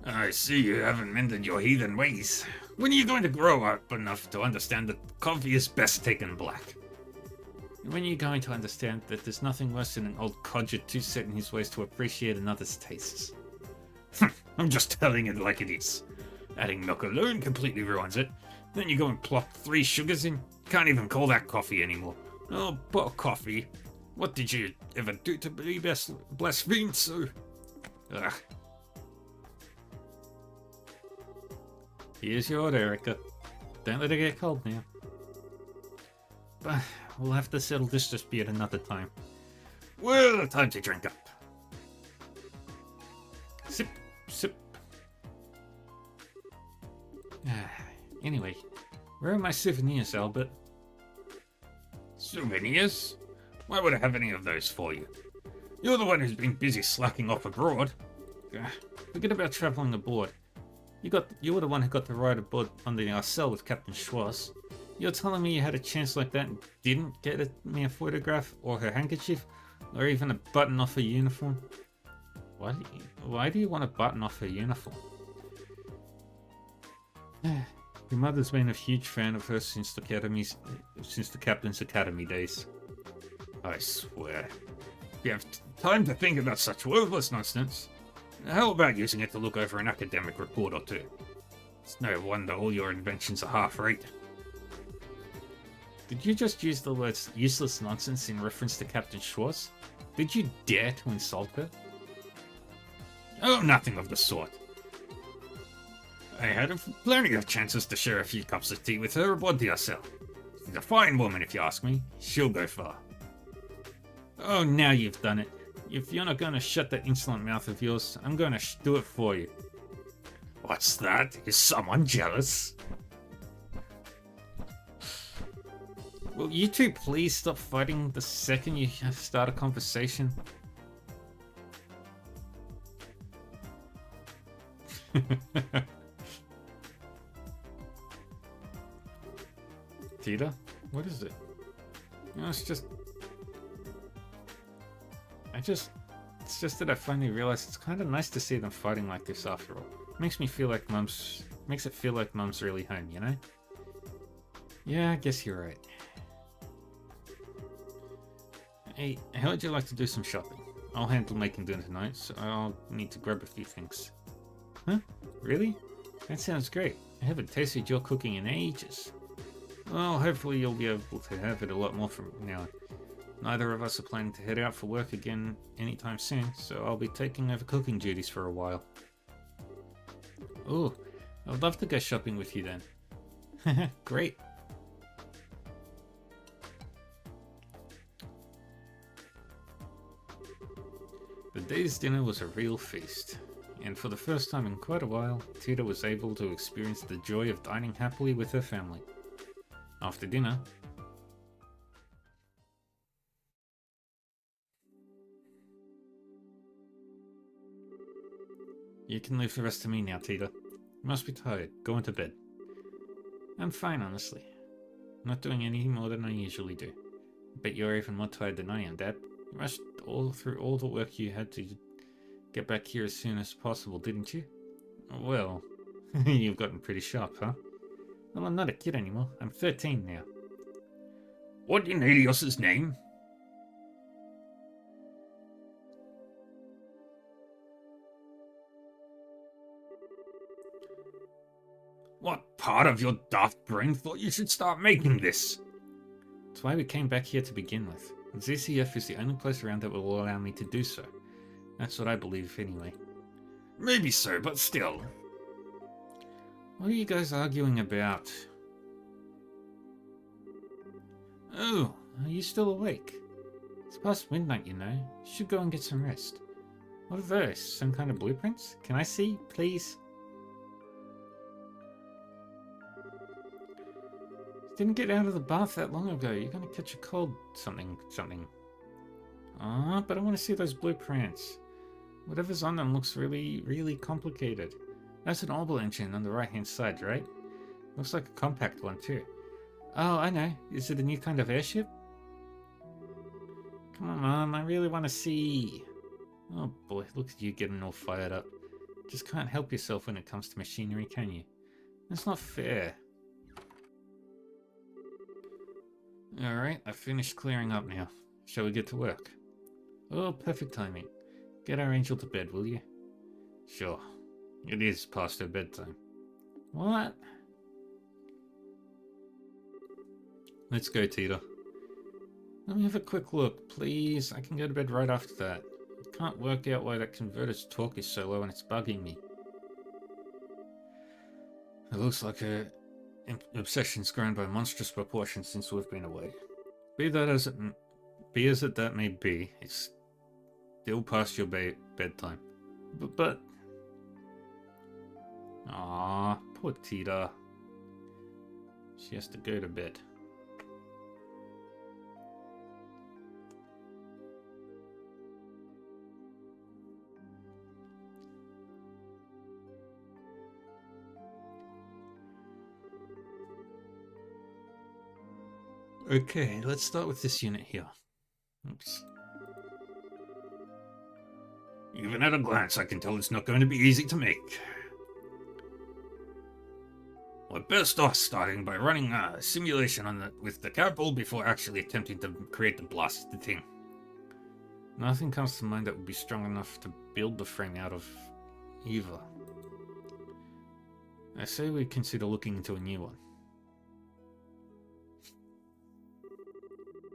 I see you haven't mended your heathen ways. When are you going to grow up enough to understand that coffee is best taken black? When are you going to understand that there's nothing worse than an old codger too set in his ways to appreciate another's tastes? I'm just telling it like it is. Adding milk alone completely ruins it. Then you go and plop 3 sugars in. Can't even call that coffee anymore. Oh, poor coffee. What did you ever do to be blasphemed so? Ugh. Here's your order, Erica. Don't let it get cold now. But we'll have to settle this dispute another time. Well, time to drink up. Sip, sip. Anyway, where are my souvenirs, Albert? Souvenirs? Why would I have any of those for you? You're the one who's been busy slacking off abroad. Forget about traveling aboard. You were the one who got to ride aboard on the Arcel with Captain Schwartz. You're telling me you had a chance like that and didn't get me a photograph, or her handkerchief, or even a button off her uniform? Why do you want a button off her uniform? Your mother's been a huge fan of hers since the Captain's Academy days. I swear. You have time to think about such worthless nonsense. How about using it to look over an academic report or two? It's no wonder all your inventions are half-rate. Did you just use the words useless nonsense in reference to Captain Schwartz? Did you dare to insult her? Oh, nothing of the sort. I had plenty of chances to share a few cups of tea with her aboard the Arcel. She's a fine woman, if you ask me. She'll go far. Oh, now you've done it. If you're not going to shut that insolent mouth of yours, I'm going to do it for you. What's that? Is someone jealous? Will you two please stop fighting the second you start a conversation? Tita? What is it? No, it's just that I finally realized it's kind of nice to see them fighting like this after all. Makes it feel like Mum's really home, you know? Yeah, I guess you're right. Hey, how would you like to do some shopping? I'll handle making dinner tonight, so I'll need to grab a few things. Huh? Really? That sounds great. I haven't tasted your cooking in ages. Well, hopefully you'll be able to have it a lot more from now on. Neither of us are planning to head out for work again anytime soon, so I'll be taking over cooking duties for a while. Oh, I'd love to go shopping with you then. Great. The day's dinner was a real feast, and for the first time in quite a while, Tita was able to experience the joy of dining happily with her family. After dinner, you can leave the rest to me now, Tita. You must be tired. Go into bed. I'm fine, honestly. I'm not doing any more than I usually do. Bet you're even more tired than I am, Dad. You rushed through all the work you had to get back here as soon as possible, didn't you? Well, you've gotten pretty sharp, huh? Well, I'm not a kid anymore. I'm 13 now. What in Helios's name? What part of your daft brain thought you should start making this? That's why we came back here to begin with. ZCF is the only place around that will allow me to do so. That's what I believe, anyway. Maybe so, but still. What are you guys arguing about? Oh, are you still awake? It's past midnight, you know. You should go and get some rest. What are those? Some kind of blueprints? Can I see, please? Didn't get out of the bath that long ago. You're gonna catch a cold. Something. Ah, but I want to see those blueprints. Whatever's on them looks really complicated. That's an orbital engine on the right-hand side, right? Looks like a compact one, too. Oh, I know. Is it a new kind of airship? Come on, Mom. I really want to see. Oh, boy. Look at you getting all fired up. Just can't help yourself when it comes to machinery, can you? That's not fair. Alright, I've finished clearing up now. Shall we get to work? Oh, perfect timing. Get our angel to bed, will you? Sure. It is past her bedtime. What? Let's go, Tita. Let me have a quick look, please. I can go to bed right after that. I can't work out why that converter's torque is so low and it's bugging me. It looks like her obsession's grown by monstrous proportions since we've been away. Be as that may be, it's still past your bedtime. But... Ah, poor Tita. She has to go to bed. Okay, let's start with this unit here. Oops. Even at a glance, I can tell it's not going to be easy to make. We're best off starting by running a simulation with the catapult before actually attempting to create the blasted thing. Nothing comes to mind that would be strong enough to build the frame out of either. I say we consider looking into a new one.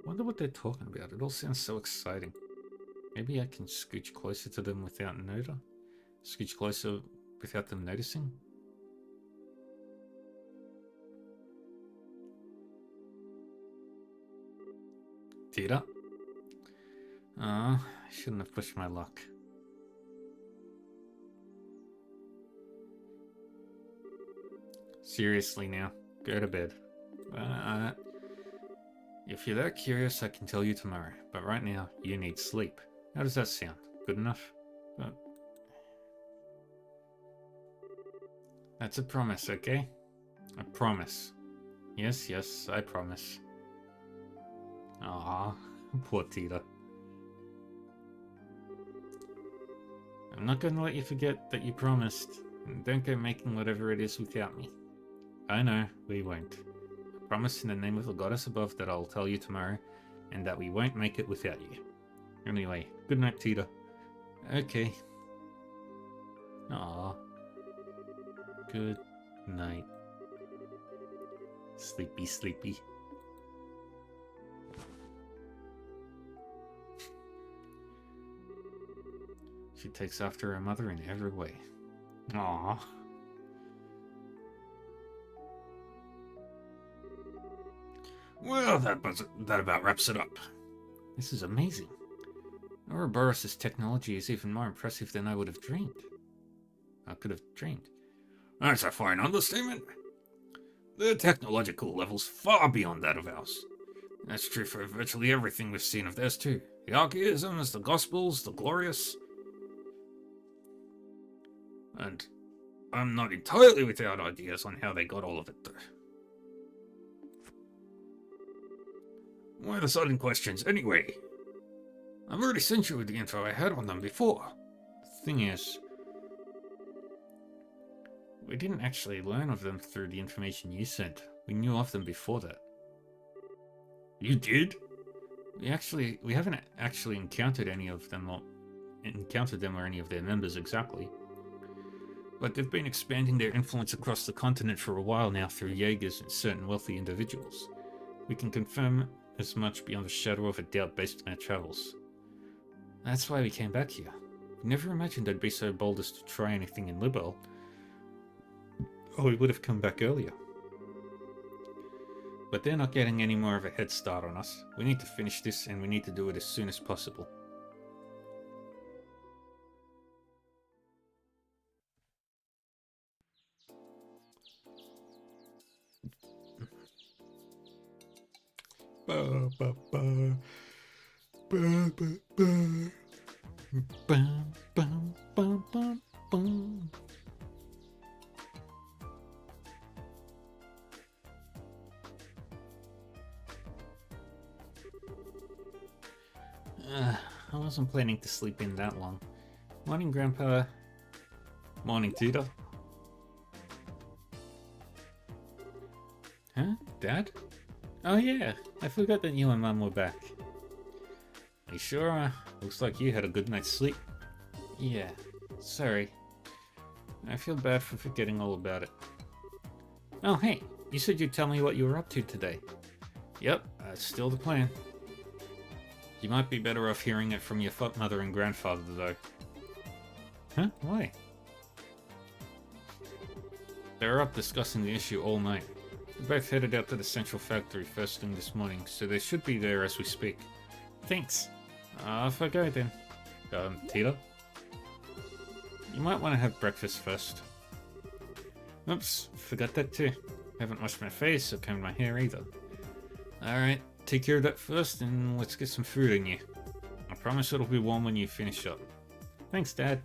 Wonder what they're talking about. It all sounds so exciting. Maybe I can scooch closer to them without Scooch closer without them noticing? Tita? I shouldn't have pushed my luck. Seriously now, go to bed. If you're that curious, I can tell you tomorrow. But right now, you need sleep. How does that sound? Good enough? That's a promise, okay? I promise. Yes, I promise. Ah, poor Tita. I'm not going to let you forget that you promised. And don't go making whatever it is without me. I know, we won't. I promise in the name of the goddess above that I'll tell you tomorrow, and that we won't make it without you. Anyway, good night, Tita. Okay. Aww. Good night. Sleepy, sleepy. She takes after her mother in every way. Aww. Well, that about wraps it up. This is amazing. Ouroboros' technology is even more impressive than I would have dreamed. I could have dreamed. That's a fine understatement. The technological level's far beyond that of ours. That's true for virtually everything we've seen of theirs too. The Archaisms, the Gospels, the Glorious. And I'm not entirely without ideas on how they got all of it though. Why the sudden questions anyway? I've already sent you the info I had on them before. The thing is, we didn't actually learn of them through the information you sent. We knew of them before that. You did? We haven't actually encountered any of them or any of their members exactly. But they've been expanding their influence across the continent for a while now through Jaegers and certain wealthy individuals. We can confirm as much beyond a shadow of a doubt based on our travels. That's why we came back here. We never imagined I'd be so bold as to try anything in Libel. Or we would have come back earlier. But they're not getting any more of a head start on us. We need to finish this, and we need to do it as soon as possible. Ba, ba, ba. Ba, ba, ba. Bum, bum, bum, bum, bum. I wasn't planning to sleep in that long. Morning, Grandpa. Morning, Tita. Huh? Dad? Oh yeah, I forgot that you and Mum were back. You sure? Looks like you had a good night's sleep. Yeah, sorry. I feel bad for forgetting all about it. Oh hey, you said you'd tell me what you were up to today. Yep, that's still the plan. You might be better off hearing it from your mother and grandfather, though. Huh? Why? They were up discussing the issue all night. We both headed out to the central factory first thing this morning, so they should be there as we speak. Thanks. Off I go then. Tita? You might want to have breakfast first. Oops, forgot that too. Haven't washed my face or combed my hair either. Alright. Take care of that first, and let's get some food in you. I promise it'll be warm when you finish up. Thanks, Dad.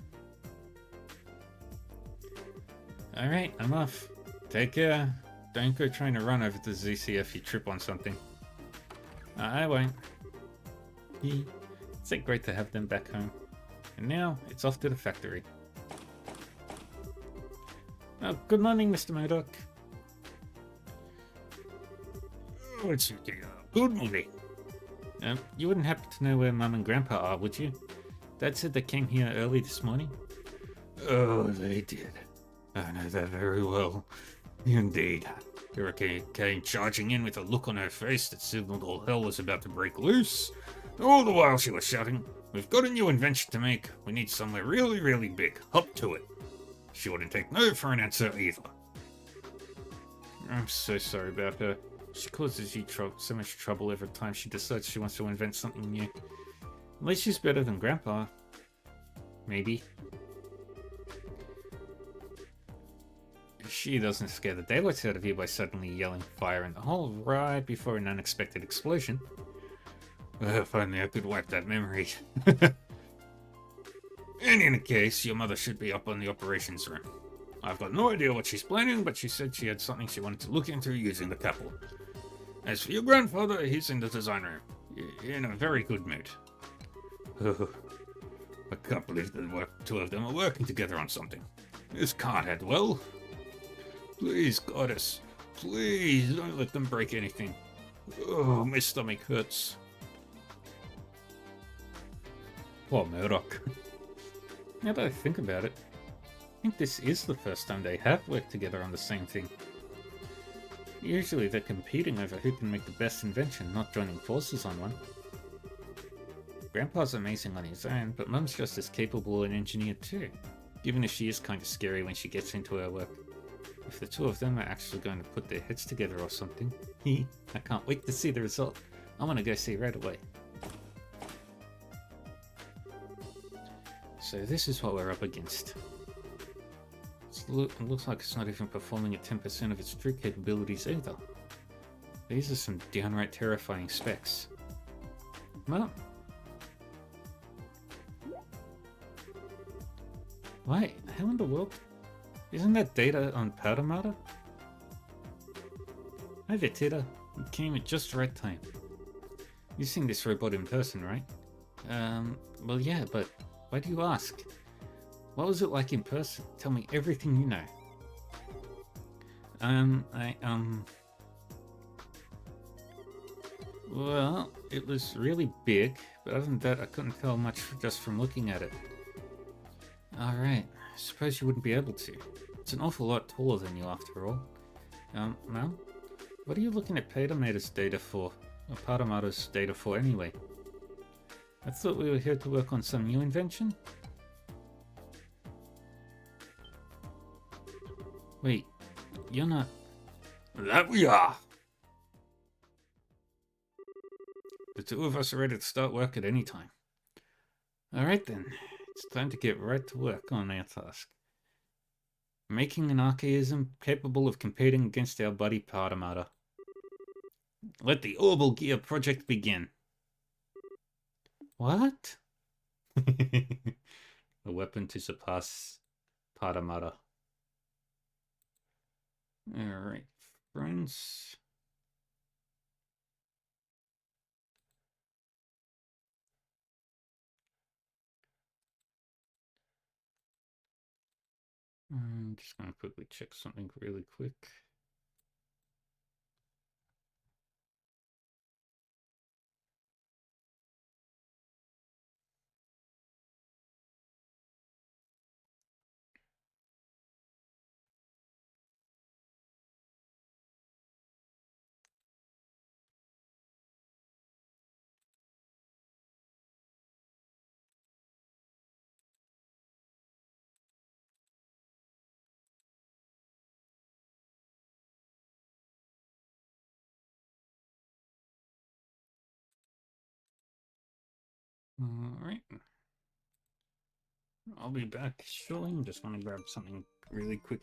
Alright, I'm off. Take care. Don't go trying to run over to ZC if you trip on something. I won't. It's like great to have them back home. And now, it's off to the factory. Oh, good morning, Mr. Murdoch. Oh, it's good morning. You wouldn't happen to know where Mum and Grandpa are, would you? Dad said they came here early this morning. Oh, they did. I know that very well. Indeed. Hurricane came charging in with a look on her face that signaled all hell was about to break loose. All the while she was shouting, "We've got a new invention to make. We need somewhere really, really big. Hop to it." She wouldn't take no for an answer either. I'm so sorry about her. She causes you so much trouble every time she decides she wants to invent something new. At least she's better than Grandpa. Maybe. She doesn't scare the daylights out of you by suddenly yelling fire in the hole right before an unexpected explosion. If only I could wipe that memory. In any case, your mother should be up on the operations room. I've got no idea what she's planning, but she said she had something she wanted to look into using the capital. As for your grandfather, he's in the design room, in a very good mood. I can't believe the two of them are working together on something. This can't end well. Please, Goddess, please don't let them break anything. Oh, my stomach hurts. Poor Murdoch. Now that I think about it, I think this is the first time they have worked together on the same thing. Usually they're competing over who can make the best invention, not joining forces on one. Grandpa's amazing on his own, but Mum's just as capable an engineer too. Even if she is kind of scary when she gets into her work. If the two of them are actually going to put their heads together or something, I can't wait to see the result. I want to go see right away. So this is what we're up against. It looks like it's not even performing at 10% of its true capabilities either. These are some downright terrifying specs. Well... Wait, how in the world? Isn't that data on Powder Matter? Hi there, Tita. You came at just the right time. You've seen this robot in person, right? Well yeah, but why do you ask? What was it like in person? Tell me everything you know. Well, it was really big, but other than that I couldn't tell much just from looking at it. Alright, I suppose you wouldn't be able to. It's an awful lot taller than you after all. Well, what are you looking at Patermater's data for? Or Patermater's data for anyway? I thought we were here to work on some new invention? Wait, you're not... That we are! The two of us are ready to start work at any time. Alright then, it's time to get right to work on our task. Making an archaism capable of competing against our buddy Powder Matter. Let the Orbital Gear project begin. What? A weapon to surpass Powder Matter. Alright, friends. I'm just going to quickly check something really quick. Alright. I'll be back shortly. I'm just going to grab something really quick.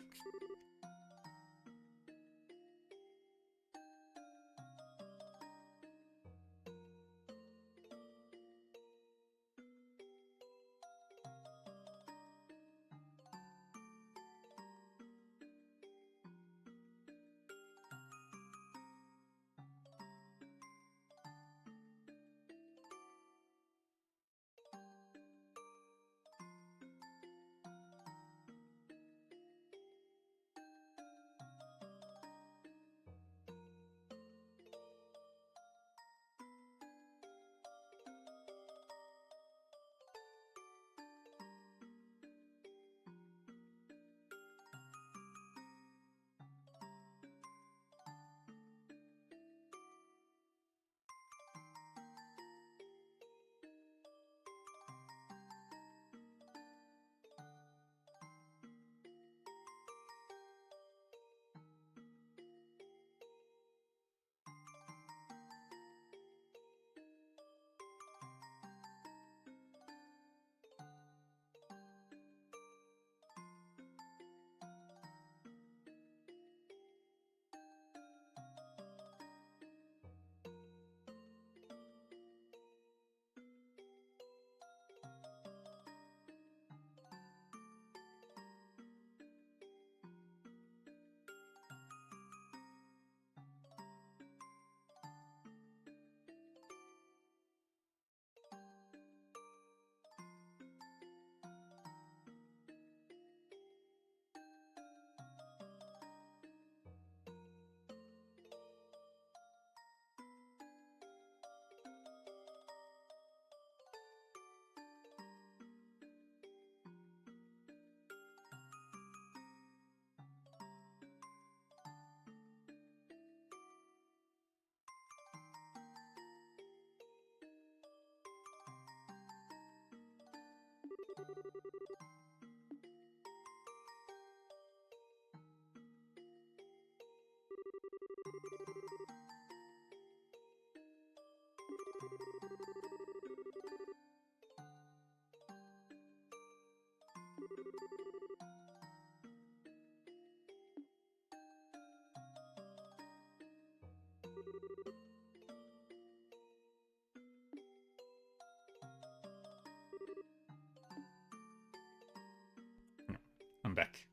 I'm back.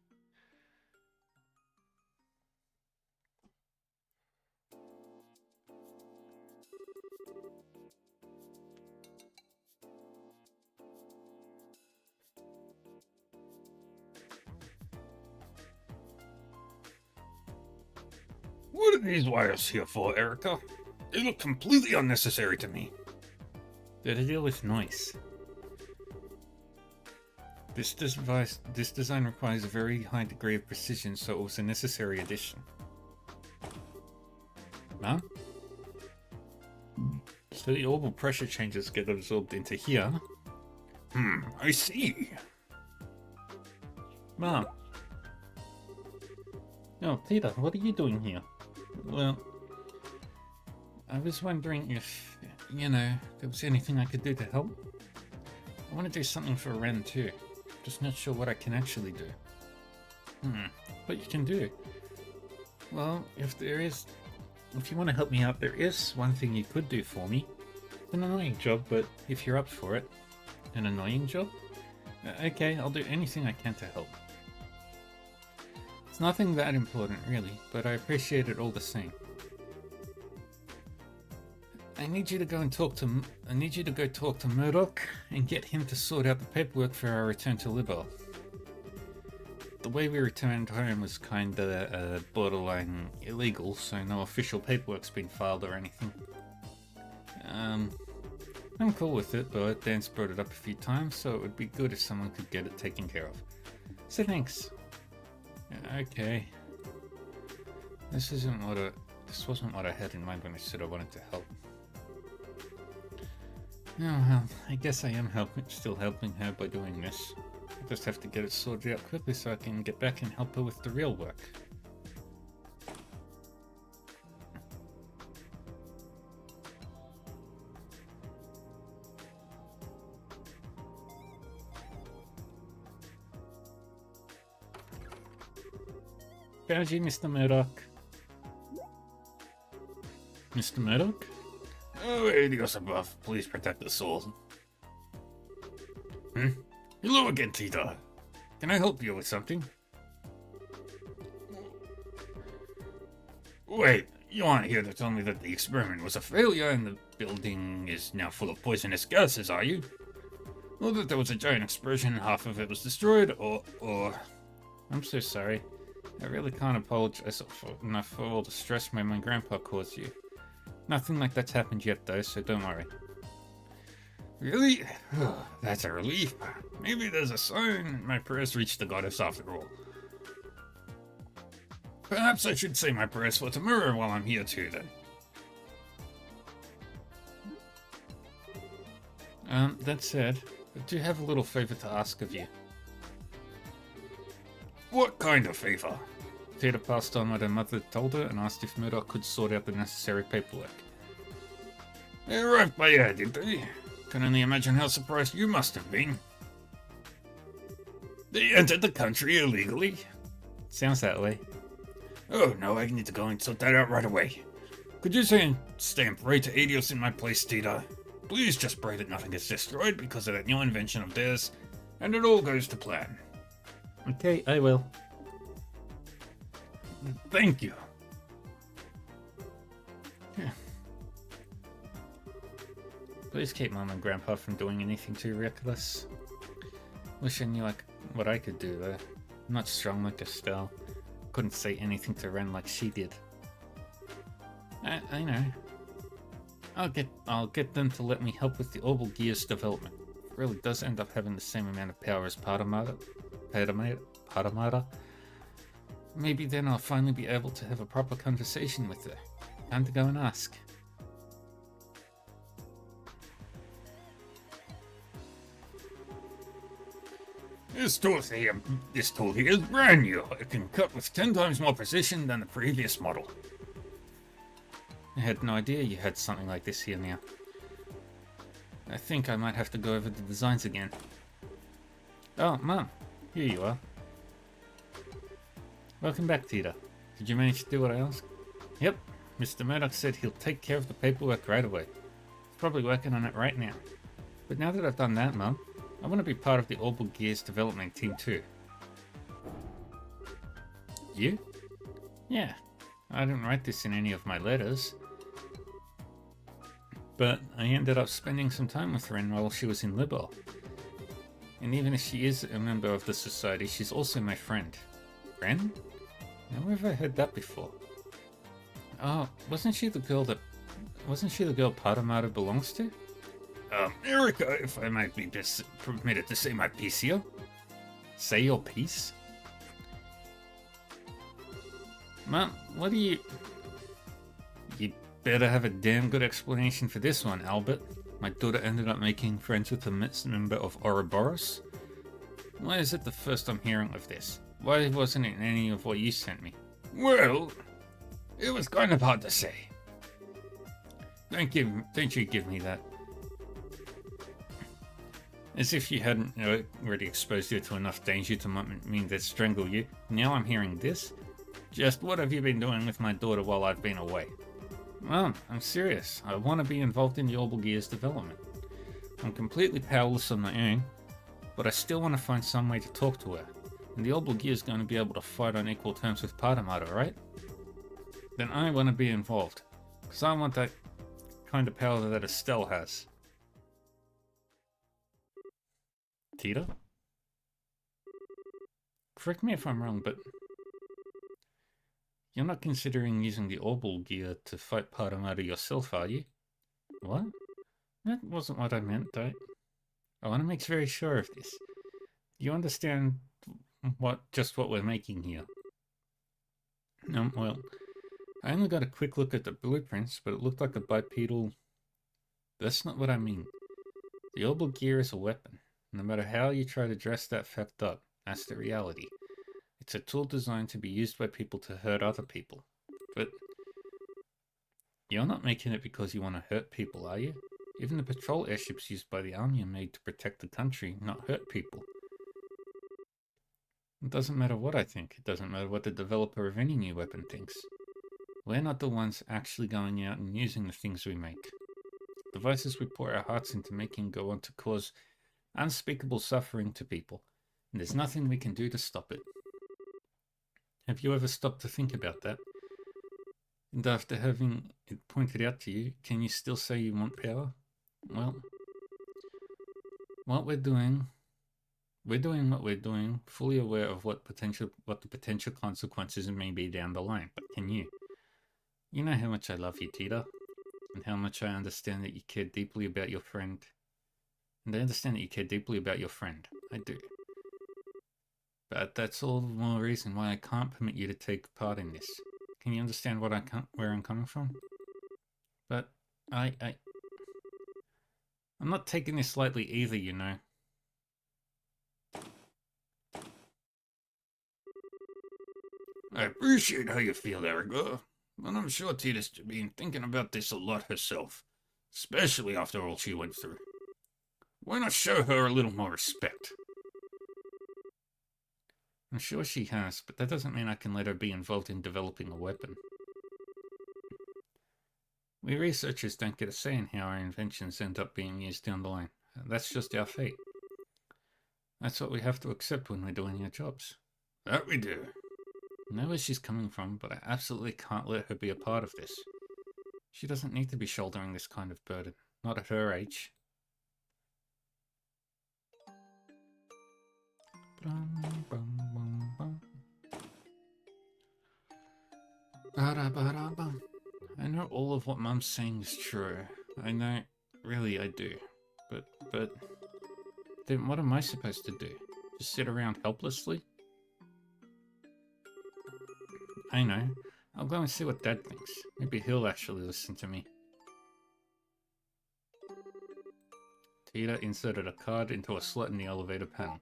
What are these wires here for, Erica? They look completely unnecessary to me. They're to deal with noise. This design requires a very high degree of precision, so it was a necessary addition. Huh? So the orbital pressure changes get absorbed into here. I see. Mom. Oh, Peter, what are you doing here? Well, I was wondering if, there was anything I could do to help. I want to do something for Ren too. Just not sure what I can actually do. What you can do? Well, if you want to help me out, there is one thing you could do for me. An annoying job, but if you're up for it. An annoying job? Okay, I'll do anything I can to help. It's nothing that important, really, but I appreciate it all the same. I need you to go talk to Murdoch and get him to sort out the paperwork for our return to Libel. The way we returned home was kinda borderline illegal, so no official paperwork's been filed or anything. I'm cool with it, but Dan's brought it up a few times, so it would be good if someone could get it taken care of. So thanks. Okay. This wasn't what I had in mind when I said I wanted to help. Oh well, I guess I am still helping her by doing this. I just have to get it sorted out quickly so I can get back and help her with the real work. Found you, Mr. Murdoch. Mr. Murdoch? Oh, Adios above. Please protect us all. Hello again, Tita. Can I help you with something? Wait, you aren't here to tell me that the experiment was a failure and the building is now full of poisonous gases, are you? Or that there was a giant explosion and half of it was destroyed, or... I'm so sorry. I really can't apologize enough for all the stress my grandpa caused you. Nothing like that's happened yet though, so don't worry. Really? That's a relief. Maybe there's a sign my prayers reached the goddess after all. Perhaps I should say my prayers for tomorrow while I'm here too then. That said, I do have a little favor to ask of you. What kind of favor? Tita passed on what her mother told her and asked if Murdoch could sort out the necessary paperwork. They arrived by air, did they? Can only imagine how surprised you must have been. They entered the country illegally? Sounds that way. Oh no, I need to go and sort that out right away. Could you stay and pray to Adios in my place, Tita? Please just pray that nothing gets destroyed because of that new invention of theirs, and it all goes to plan. Okay, I will. Thank you. Yeah. Please keep Mom and Grandpa from doing anything too reckless. Wish I knew what I could do though. I'm not strong like Estelle. Couldn't say anything to Ren like she did. I know. I'll get them to let me help with the Orbital Gear's development. It really does end up having the same amount of power as Patamata. Maybe then I'll finally be able to have a proper conversation with her. Time to go and ask. This tool here is brand new. It can cut with 10 times more precision than the previous model. I had no idea you had something like this here now. I think I might have to go over the designs again. Oh, Mum, here you are. Welcome back, Tita. Did you manage to do what I asked? Yep, Mr. Murdoch said he'll take care of the paperwork right away. He's probably working on it right now. But now that I've done that, Mum, I want to be part of the Orbital Gears development team too. You? Yeah, I didn't write this in any of my letters. But I ended up spending some time with Ren while she was in Libel. And even if she is a member of the society, she's also my friend. Ren? Now, where have I heard that before? Oh, wasn't she the girl Patamata belongs to? Erica, if I might be permitted to say my piece here. Say your piece? Mom, what do you... You better have a damn good explanation for this one, Albert. My daughter ended up making friends with a member of Ouroboros? Why is it the first I'm hearing of this? Why wasn't it in any of what you sent me? Well, it was kind of hard to say. Don't you give me that. As if you hadn't already exposed you to enough danger to mean they'd strangle you. Now I'm hearing this? Just what have you been doing with my daughter while I've been away? Mom, I'm serious. I want to be involved in the Orbital Gears development. I'm completely powerless on my own, but I still want to find some way to talk to her. And the Orbital Gear is going to be able to fight on equal terms with Patamata, right? Then I want to be involved, because I want that kind of power that Estelle has. Tita? Correct me if I'm wrong, but you're not considering using the Orbital Gear to fight Patamata yourself, are you? What? That wasn't what I meant, though. I want to make very sure of this. You understand what we're making here? Well, I only got a quick look at the blueprints, but it looked like a bipedal... That's not what I mean. The Orbital Gear is a weapon. No matter how you try to dress that fact up, that's the reality. It's a tool designed to be used by people to hurt other people. But you're not making it because you want to hurt people, are you? Even the patrol airships used by the army are made to protect the country, not hurt people. It doesn't matter what I think. It doesn't matter what the developer of any new weapon thinks. We're not the ones actually going out and using the things we make. Devices we pour our hearts into making go on to cause unspeakable suffering to people, and there's nothing we can do to stop it. Have you ever stopped to think about that? And after having it pointed out to you, can you still say you want power? Well, what we're doing what we're doing, fully aware of what the potential consequences may be down the line. But can you? You know how much I love you, Tita, and how much I understand that you care deeply about your friend. And I understand that you care deeply about your friend. I do. But that's all the more reason why I can't permit you to take part in this. Can you understand where I'm coming from? But I'm not taking this lightly either, you know. I appreciate how you feel, Erica, but I'm sure Tita's been thinking about this a lot herself, especially after all she went through. Why not show her a little more respect? I'm sure she has, but that doesn't mean I can let her be involved in developing a weapon. We researchers don't get a say in how our inventions end up being used down the line. That's just our fate. That's what we have to accept when we're doing our jobs. That we do. I know where she's coming from, but I absolutely can't let her be a part of this. She doesn't need to be shouldering this kind of burden, not at her age. I know all of what Mum's saying is true. I know, really I do. But then what am I supposed to do? Just sit around helplessly? I know. I'll go and see what Dad thinks. Maybe he'll actually listen to me. Tita inserted a card into a slot in the elevator panel.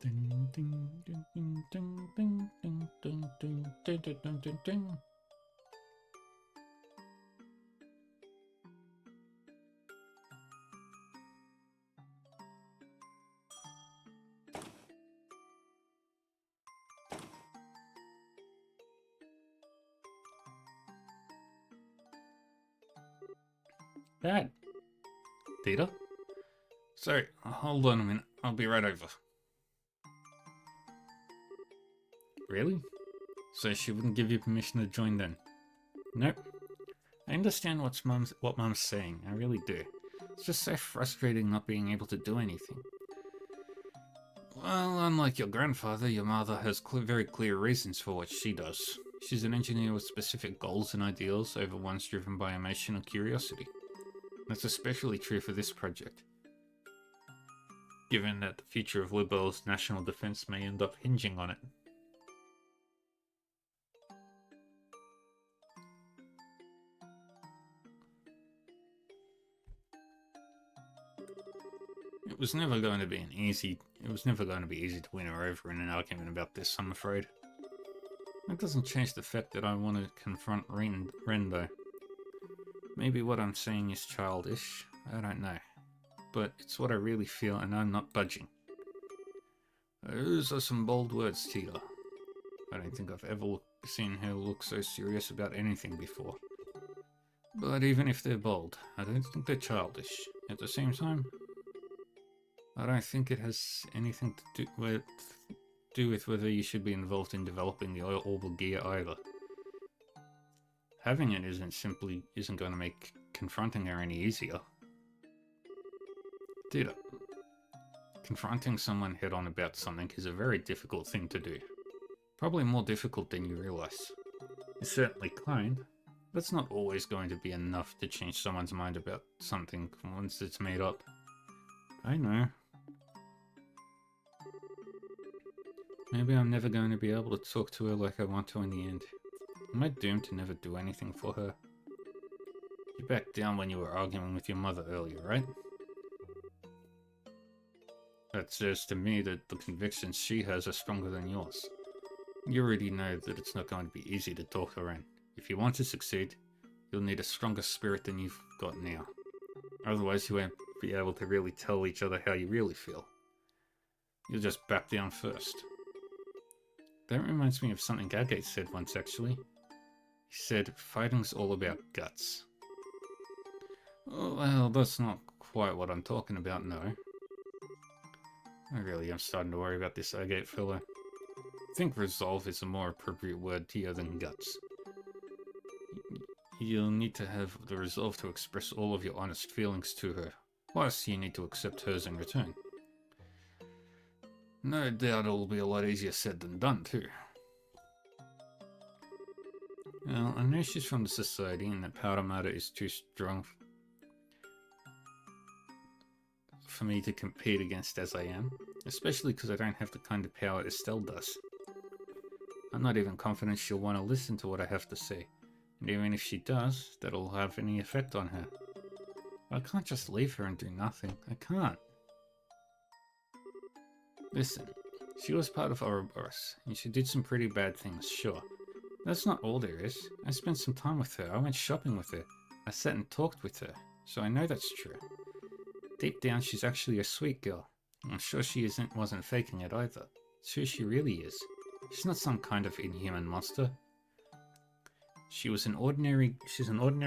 Ding, ding, ding, ding, ding, ding, ding, ding, ding, ding, ding, ding, ding, ding. Dad. Data? Sorry, hold on a minute. I'll be right over. Really? So she wouldn't give you permission to join then? Nope. I understand what Mum's saying. I really do. It's just so frustrating not being able to do anything. Well, unlike your grandfather, your mother has very clear reasons for what she does. She's an engineer with specific goals and ideals over ones driven by emotional curiosity. That's especially true for this project, given that the future of Liberal's national defense may end up hinging on it. It was never going to be easy to win her over in an argument about this, I'm afraid. That doesn't change the fact that I want to confront Ren though. Maybe what I'm saying is childish, I don't know. But it's what I really feel and I'm not budging. Those are some bold words, Tia. I don't think I've ever seen her look so serious about anything before. But even if they're bold, I don't think they're childish. At the same time, I don't think it has anything to do with whether you should be involved in developing the orbital gear either. Having it isn't going to make confronting her any easier. Dita, confronting someone head-on about something is a very difficult thing to do. Probably more difficult than you realize. It's certainly kind, but it's not always going to be enough to change someone's mind about something once it's made up. I know. Maybe I'm never going to be able to talk to her like I want to in the end. Am I doomed to never do anything for her? You backed down when you were arguing with your mother earlier, right? That says to me that the convictions she has are stronger than yours. You already know that it's not going to be easy to talk her in. If you want to succeed, you'll need a stronger spirit than you've got now. Otherwise you won't be able to really tell each other how you really feel. You'll just back down first. That reminds me of something Agate said once, actually. He said, fighting's all about guts. Oh, well, that's not quite what I'm talking about, no. I really am starting to worry about this Agate fellow. I think resolve is a more appropriate word here than guts. You'll need to have the resolve to express all of your honest feelings to her, plus you need to accept hers in return. No doubt it'll be a lot easier said than done, too. Well, I know she's from the society and that Powder Matter is too strong for me to compete against as I am, especially because I don't have the kind of power Estelle does. I'm not even confident she'll want to listen to what I have to say, and even if she does, that'll have any effect on her. I can't just leave her and do nothing. I can't. Listen, she was part of Ouroboros, and she did some pretty bad things, sure. That's not all there is. I spent some time with her, I went shopping with her, I sat and talked with her, so I know that's true. Deep down, she's actually a sweet girl. I'm sure she wasn't faking it either. It's who she really is. She's not some kind of inhuman monster. She's an ordinary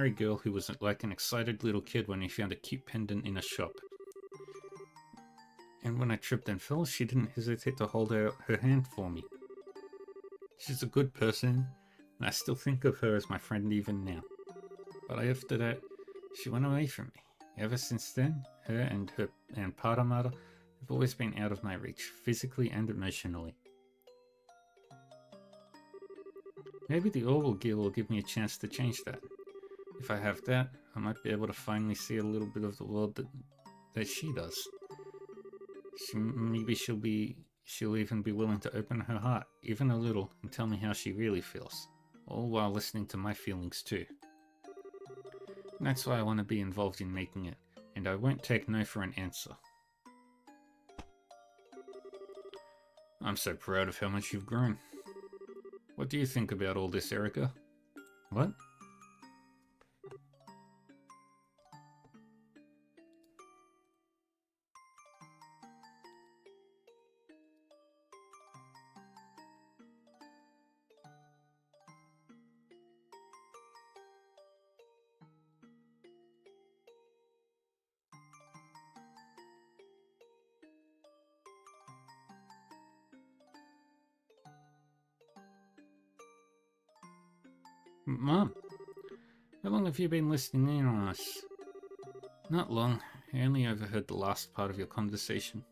girl who was like an excited little kid when he found a cute pendant in a shop. And when I tripped and fell, she didn't hesitate to hold out her hand for me. She's a good person, and I still think of her as my friend even now. But after that, she went away from me. Ever since then, her and Powder Matter have always been out of my reach, physically and emotionally. Maybe the Orbital Gear will give me a chance to change that. If I have that, I might be able to finally see a little bit of the world that she does. Maybe she'll even be willing to open her heart, even a little, and tell me how she really feels, all while listening to my feelings too. And that's why I want to be involved in making it, and I won't take no for an answer. I'm so proud of how much you've grown. What do you think about all this, Erica? What? Mom, how long have you been listening in on us? Not long. I only overheard the last part of your conversation.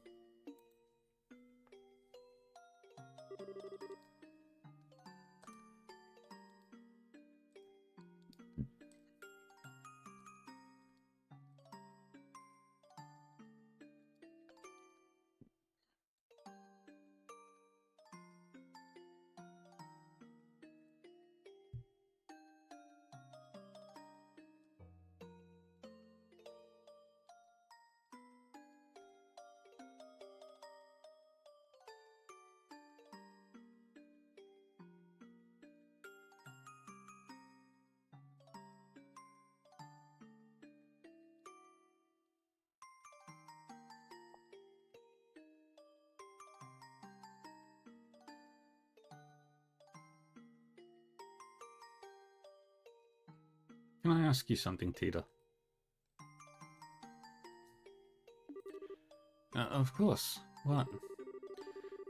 Can I ask you something, Tita? Of course. What?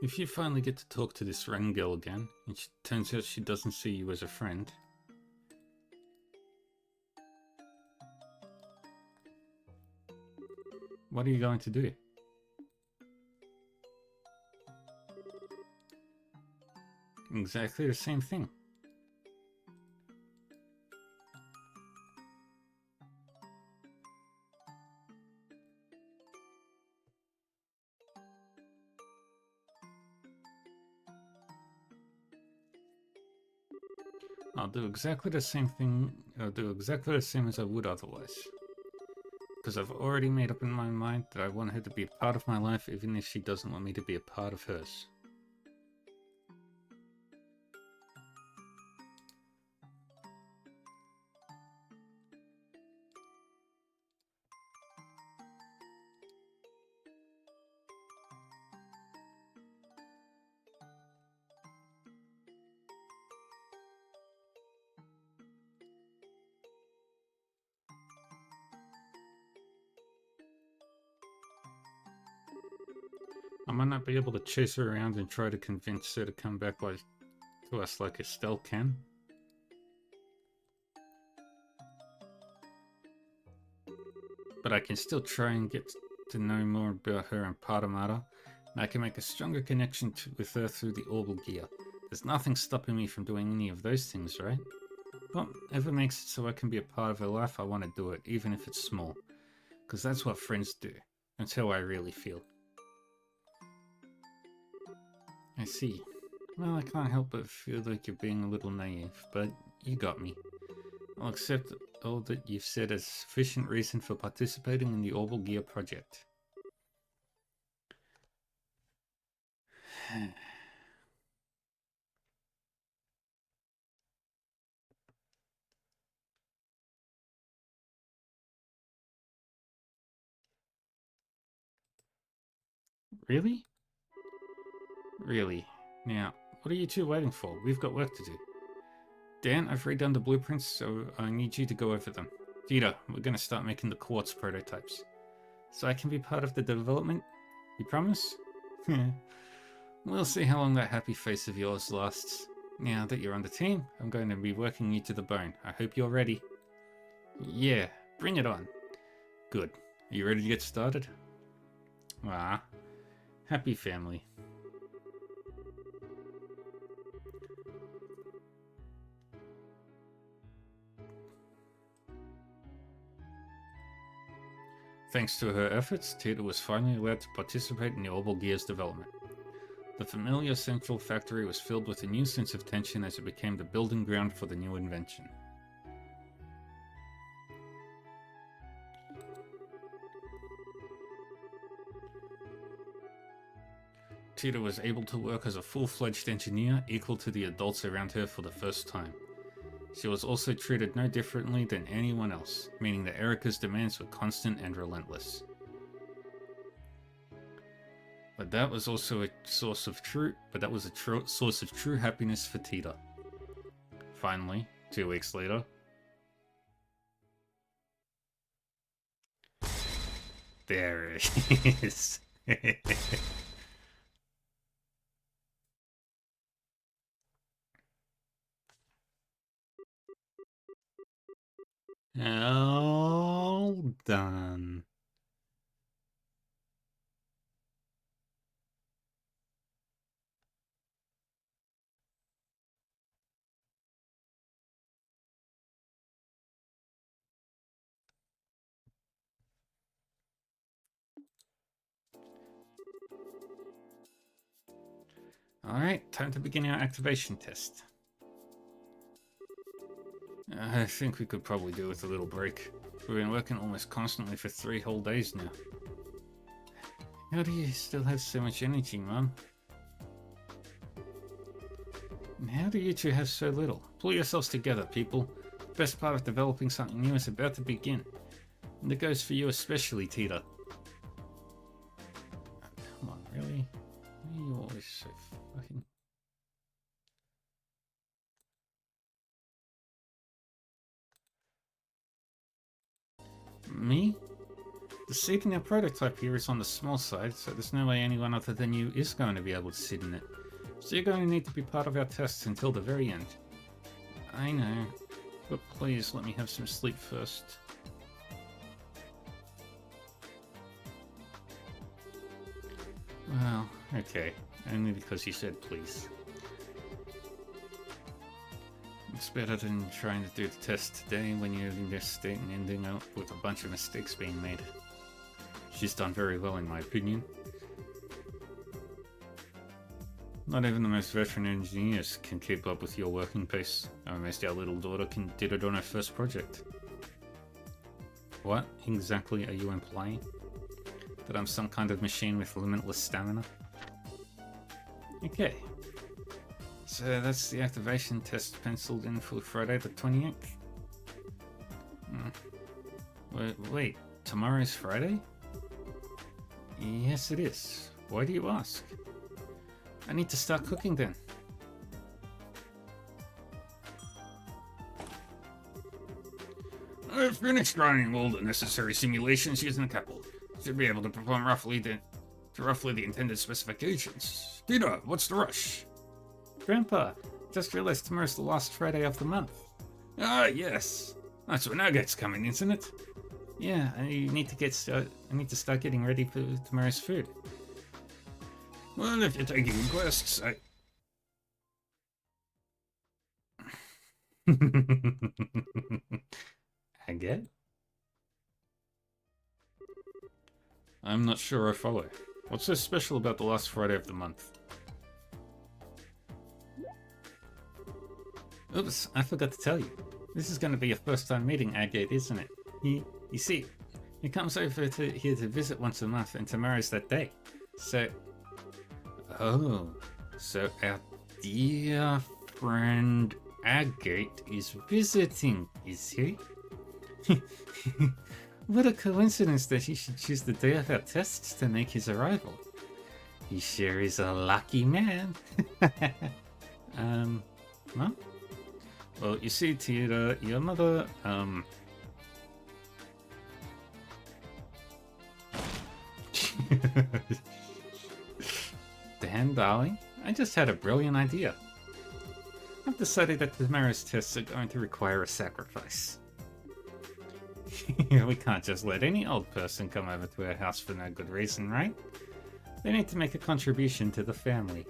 If you finally get to talk to this Ren girl again, and it turns out she doesn't see you as a friend, what are you going to do? Exactly the same thing. I'll do exactly the same thing, I'll do exactly the same as I would otherwise. Because I've already made up in my mind that I want her to be a part of my life even if she doesn't want me to be a part of hers. I might not be able to chase her around and try to convince her to come back to us like Estelle can. But I can still try and get to know more about her and Paramata, and I can make a stronger connection with her through the Orbital Gear. There's nothing stopping me from doing any of those things, right? Whatever makes it so I can be a part of her life, I want to do it, even if it's small. Because that's what friends do. That's how I really feel. I see. Well, I can't help but feel like you're being a little naive, but you got me. I'll accept all that you've said as sufficient reason for participating in the Orbital Gear project. Really? Really. Now, what are you two waiting for? We've got work to do. Dan, I've redone the blueprints, so I need you to go over them. Vita, we're gonna start making the quartz prototypes. So I can be part of the development? You promise? We'll see how long that happy face of yours lasts. Now that you're on the team, I'm going to be working you to the bone. I hope you're ready. Yeah, bring it on. Good. Are you ready to get started? Ah, happy family. Thanks to her efforts, Tita was finally allowed to participate in the Orbital Gear's development. The familiar central factory was filled with a new sense of tension as it became the building ground for the new invention. Tita was able to work as a full-fledged engineer equal to the adults around her for the first time. She was also treated no differently than anyone else, meaning that Erica's demands were constant and relentless. But that was also a source of true happiness for Tita. Finally, 2 weeks later, there it is. All done. Alright, time to begin our activation test. I think we could probably do with a little break. We've been working almost constantly for 3 whole days now. How do you still have so much energy, Mum? And how do you two have so little? Pull yourselves together, people. The best part of developing something new is about to begin. And it goes for you especially, Tita. Come on, really? Why are you always so fucking... Me? The seat in our prototype here is on the small side, so there's no way anyone other than you is going to be able to sit in it. So you're going to need to be part of our tests until the very end. I know, but please let me have some sleep first. Well, okay. Only because you said please. It's better than trying to do the test today when you're in this state and ending up with a bunch of mistakes being made. She's done very well in my opinion. Not even the most veteran engineers can keep up with your working pace. Almost our little daughter did it on her first project. What exactly are you implying? That I'm some kind of machine with limitless stamina? Okay. So that's the activation test penciled in for Friday the 28th. Wait, tomorrow's Friday? Yes, it is. Why do you ask? I need to start cooking then. I've finished running all the necessary simulations using the couple. Should be able to perform roughly the intended specifications. Tita, what's the rush? Grandpa, just realized tomorrow's the last Friday of the month. Ah, yes. That's when Agate's coming, isn't it? Yeah, I need to start getting ready for tomorrow's food. Well, if you're taking requests, Agate? I'm not sure I follow. What's so special about the last Friday of the month? Oops, I forgot to tell you. This is going to be your first time meeting Agate, isn't it? You see, he comes over here to visit once a month, and tomorrow's that day. So... Oh, so our dear friend Agate is visiting, is he? What a coincidence that he should choose the day of our tests to make his arrival. He sure is a lucky man. Well? Well, you see, Tita, your mother, Dan, darling, I just had a brilliant idea. I've decided that tomorrow's tests are going to require a sacrifice. We can't just let any old person come over to our house for no good reason, right? They need to make a contribution to the family.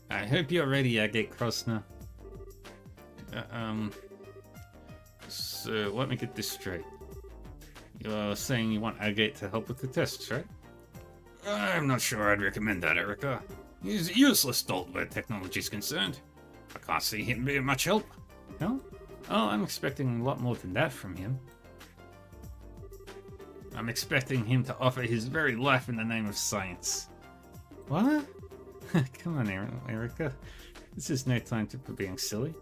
I hope you're ready, Agate Krosner. So let me get this straight. You're saying you want Agate to help with the tests, right? I'm not sure I'd recommend that, Erica. He's a useless dolt where technology's concerned. I can't see him being much help. No? Oh, I'm expecting a lot more than that from him. I'm expecting him to offer his very life in the name of science. What? Come on, Erica. This is no time to be being silly.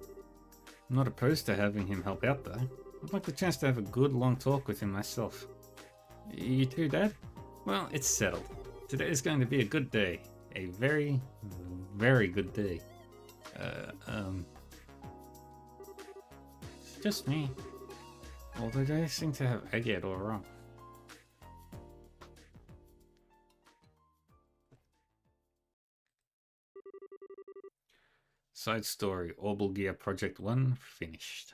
I'm not opposed to having him help out, though. I'd like the chance to have a good long talk with him myself. You too, Dad? Well, it's settled. Today is going to be a good day. A very, very good day. It's just me. Although they seem to have egged all wrong. Side story, Orbital Gear Project 1 finished.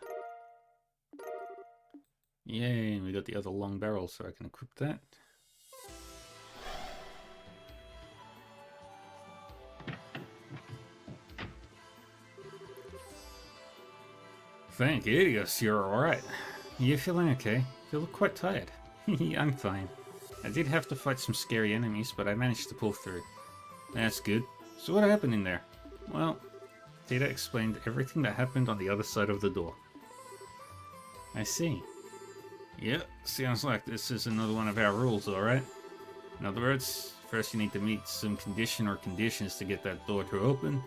Yay, we got the other long barrel so I can equip that. Thank you, you're alright. You feeling okay? You look quite tired. I'm fine. I did have to fight some scary enemies, but I managed to pull through. That's good. So what happened in there? Well, Data explained everything that happened on the other side of the door. I see. Yep, sounds like this is another one of our rules, alright? In other words, first you need to meet some condition or conditions to get that door to open,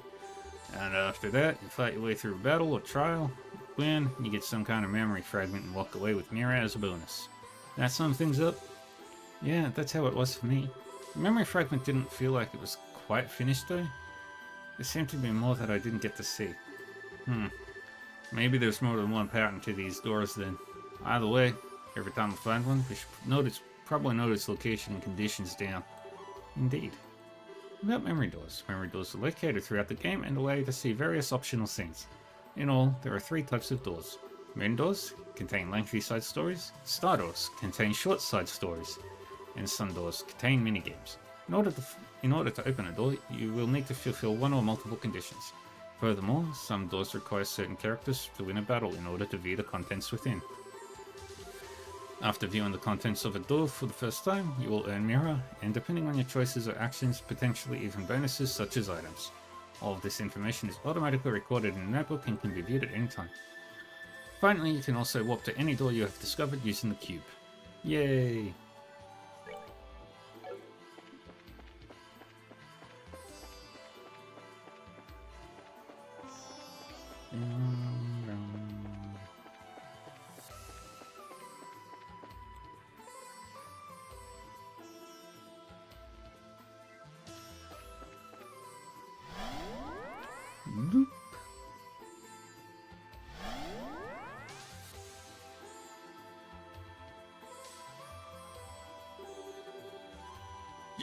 and after that, you fight your way through a battle or trial, win, you get some kind of memory fragment and walk away with Mira as a bonus. That sum things up? Yeah, that's how it was for me. The memory fragment didn't feel like it was quite finished though. There seemed to be more that I didn't get to see. Maybe there's more than one pattern to these doors then. Either way, every time I find one, we should probably note its location and conditions down. Indeed. About memory doors are located throughout the game and allow you to see various optional scenes. In all, there are 3 types of doors. Moon doors contain lengthy side stories, star doors contain short side stories, and sun doors contain minigames. In order to open a door, you will need to fulfill one or multiple conditions. Furthermore, some doors require certain characters to win a battle in order to view the contents within. After viewing the contents of a door for the first time, you will earn Mira, and depending on your choices or actions, potentially even bonuses such as items. All of this information is automatically recorded in a notebook and can be viewed at any time. Finally, you can also warp to any door you have discovered using the cube. Yay!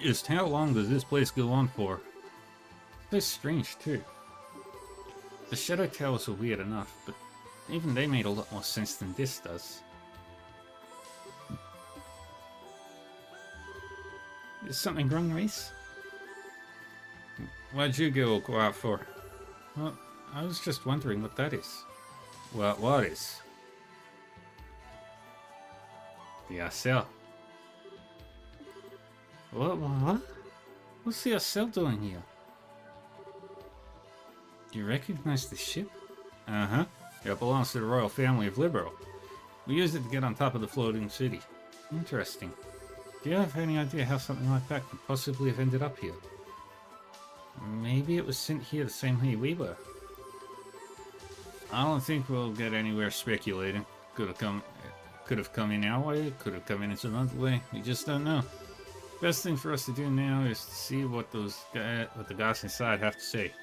Just how long does this place go on for? It's strange too. The Shadow Towers are weird enough, but even they made a lot more sense than this does. Is something wrong, Reese? Why'd you go out for? Well, I was just wondering what that is. What is? The Arcel. What? What's the Arcel doing here? Do you recognize the ship? Uh-huh. It belongs to the royal family of Liberal. We used it to get on top of the floating city. Interesting. Do you have any idea how something like that could possibly have ended up here? Maybe it was sent here the same way we were. I don't think we'll get anywhere speculating. Could have come in our way, could have come in some other way. We just don't know. Best thing for us to do now is to see what the guys inside have to say.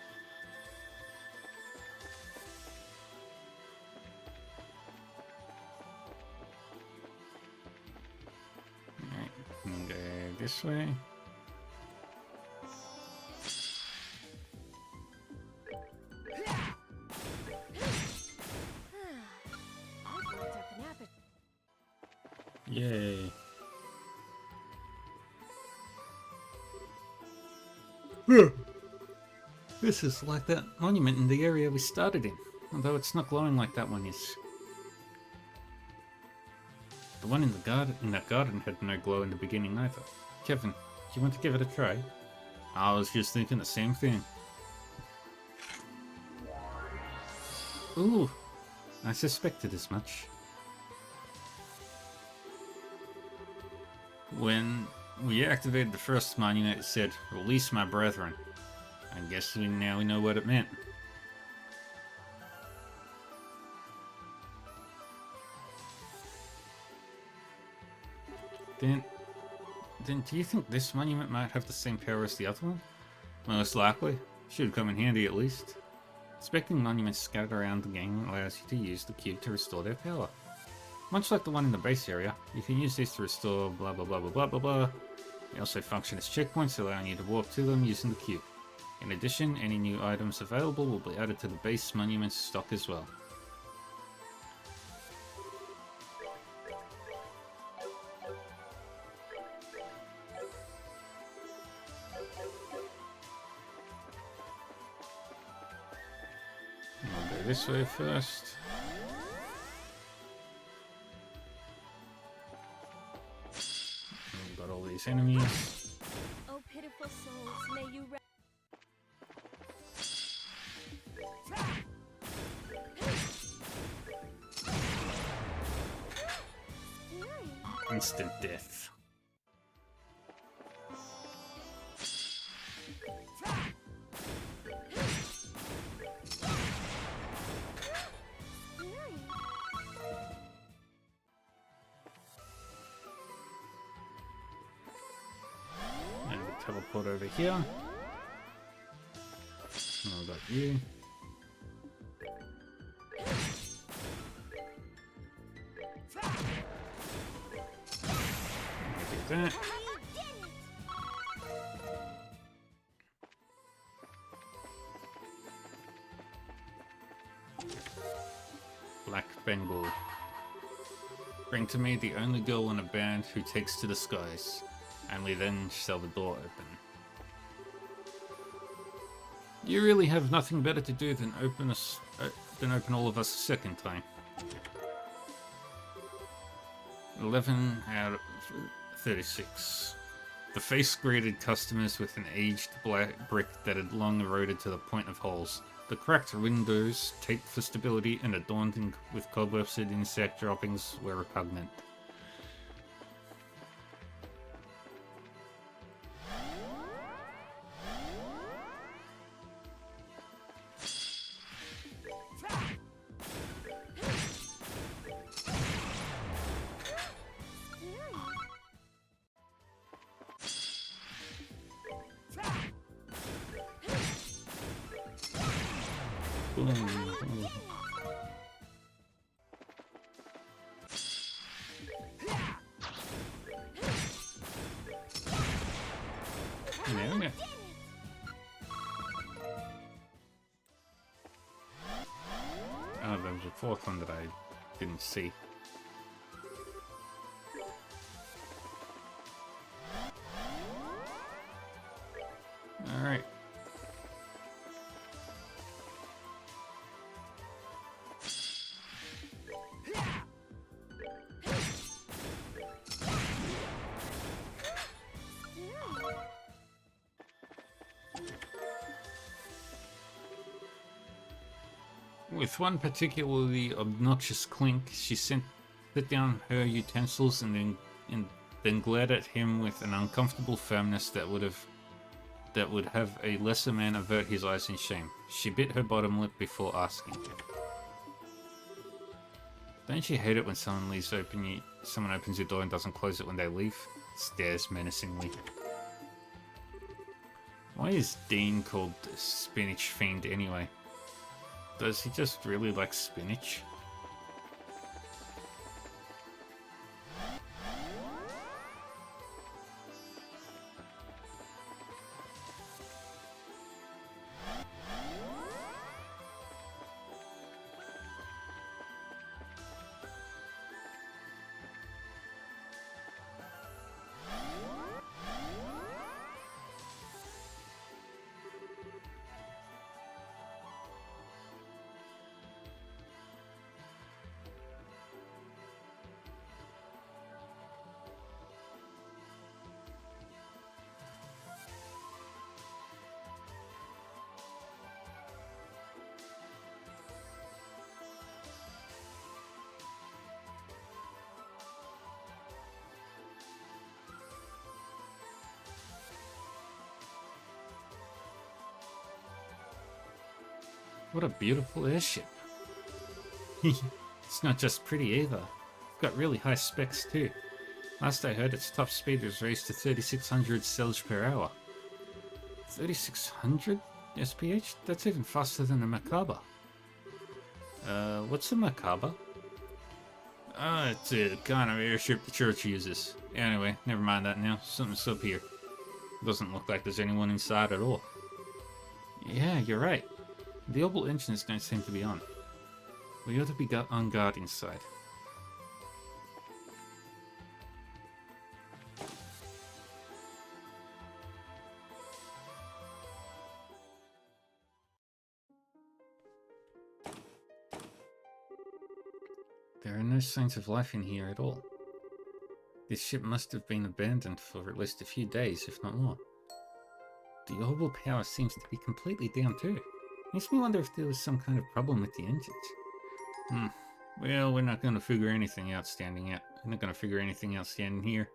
Alright, and go this way. Yay. This is like that monument in the area we started in, although it's not glowing like that one is. The one in that garden had no glow in the beginning either. Kevin, do you want to give it a try? I was just thinking the same thing. Ooh, I suspected as much. When we activated the first monument, it said, "Release my brethren." I guess we now know what it meant. Then do you think this monument might have the same power as the other one? Most likely. Should come in handy at least. Inspecting monuments scattered around the game allows you to use the cube to restore their power. Much like the one in the base area, you can use these to restore blah blah blah blah blah blah blah. They also function as checkpoints, allowing you to walk to them using the cube. In addition, any new items available will be added to the base monument's stock as well. I'll go this way first. We've got all these enemies. Oh, pitiful souls, may you rest. Instant death. And we'll teleport over here. And I've got you. Do that. Black Bengal. Bring to me the only girl in a band who takes to the skies, and we then shall the door open. You really have nothing better to do than open all of us a second time. 11 out of 36. The face greeted customers with an aged black brick that had long eroded to the point of holes. The cracked windows, taped for stability and adorned with cobwebs and insect droppings, were repugnant. Yeah. Oh, there was a fourth one that I didn't see. Alright. With one particularly obnoxious clink, she set down her utensils and then glared at him with an uncomfortable firmness that would have a lesser man avert his eyes in shame. She bit her bottom lip before asking. Don't you hate it when someone opens your door and doesn't close it when they leave? Stares menacingly. Why is Dean called Spinach Fiend anyway? Does he just really like spinach? What a beautiful airship. It's not just pretty either. It's got really high specs too. Last I heard, its top speed was raised to 3600 cells per hour. 3600 SPH? That's even faster than a Merkaba. What's a Merkaba? It's a kind of airship the church uses. Anyway, never mind that now. Something's up here. Doesn't look like there's anyone inside at all. Yeah, you're right. The orbital engines don't seem to be on. We ought to be on guard inside. There are no signs of life in here at all. This ship must have been abandoned for at least a few days, if not more. The orbital power seems to be completely down too. Makes me wonder if there was some kind of problem with the engines. Well, we're not going to figure anything out standing out. We're not going to figure anything out standing here.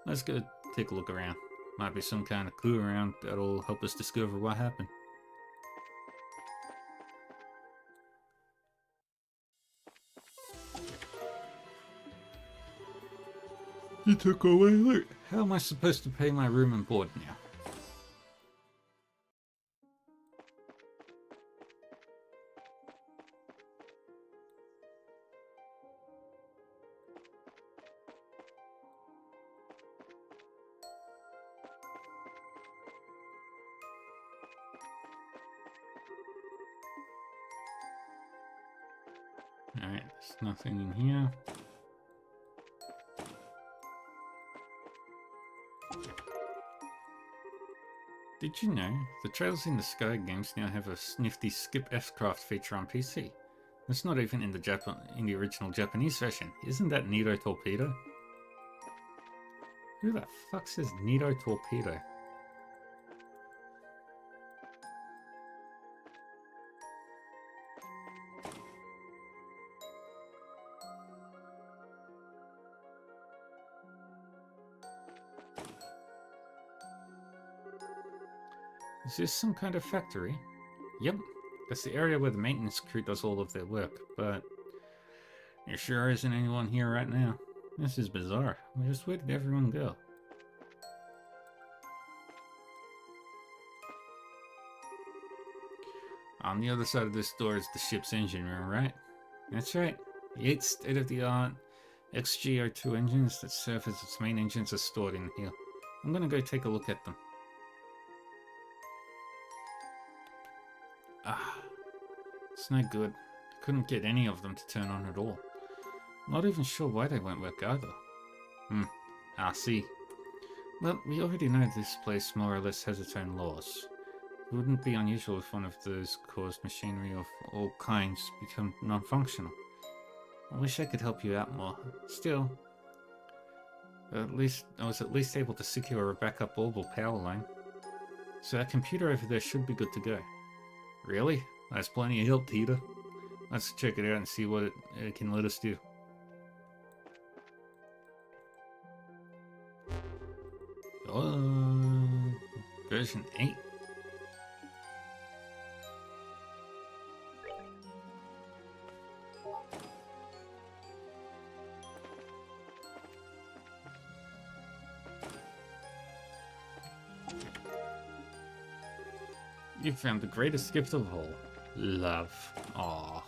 Let's go take a look around. Might be some kind of clue around that'll help us discover what happened. You took away loot. How am I supposed to pay my room and board now? Alright, there's nothing in here. Did you know, the Trails in the Sky games now have a nifty Skip F-Craft feature on PC? It's not even in the original Japanese version. Isn't that Nito Torpedo? Who the fuck says Nito Torpedo? Is this some kind of factory? Yep, that's the area where the maintenance crew does all of their work, but there sure isn't anyone here right now. This is bizarre. Where did everyone go? On the other side of this door is the ship's engine room, right? That's right. The 8 state-of-the-art XGO2 engines that serve as its main engines are stored in here. I'm gonna go take a look at them. It's no good. I couldn't get any of them to turn on at all. Not even sure why they won't work either. I see. Well, we already know this place more or less has its own laws. It wouldn't be unusual if one of those caused machinery of all kinds become non-functional. I wish I could help you out more. Still, I was at least able to secure a backup orbital power line. So that computer over there should be good to go. Really? That's plenty of help, Tita. Let's check it out and see what it can let us do. Version 8. You found the greatest gift of all. Love. Aww.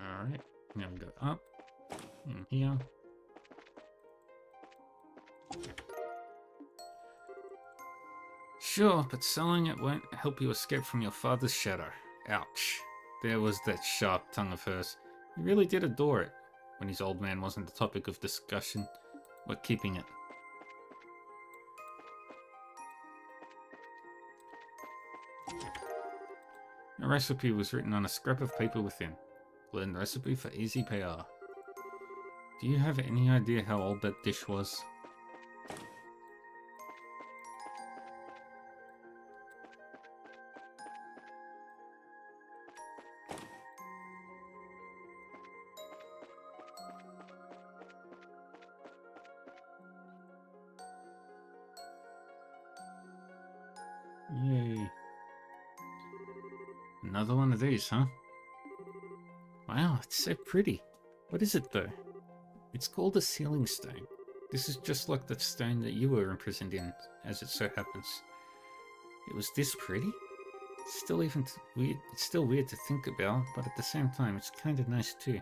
Alright, now we go up, in here. Sure, but selling it won't help you escape from your father's shadow. Ouch. There was that sharp tongue of hers. He really did adore it. When his old man wasn't the topic of discussion, we're keeping it. A recipe was written on a scrap of paper within. Learn recipe for easy PR. Do you have any idea how old that dish was? Yay. Another one of these, huh? Wow, it's so pretty. What is it though? It's called a sealing stone. This is just like the stone that you were imprisoned in, as it so happens. It was this pretty? It's still weird. It's still weird to think about, but at the same time, it's kind of nice too.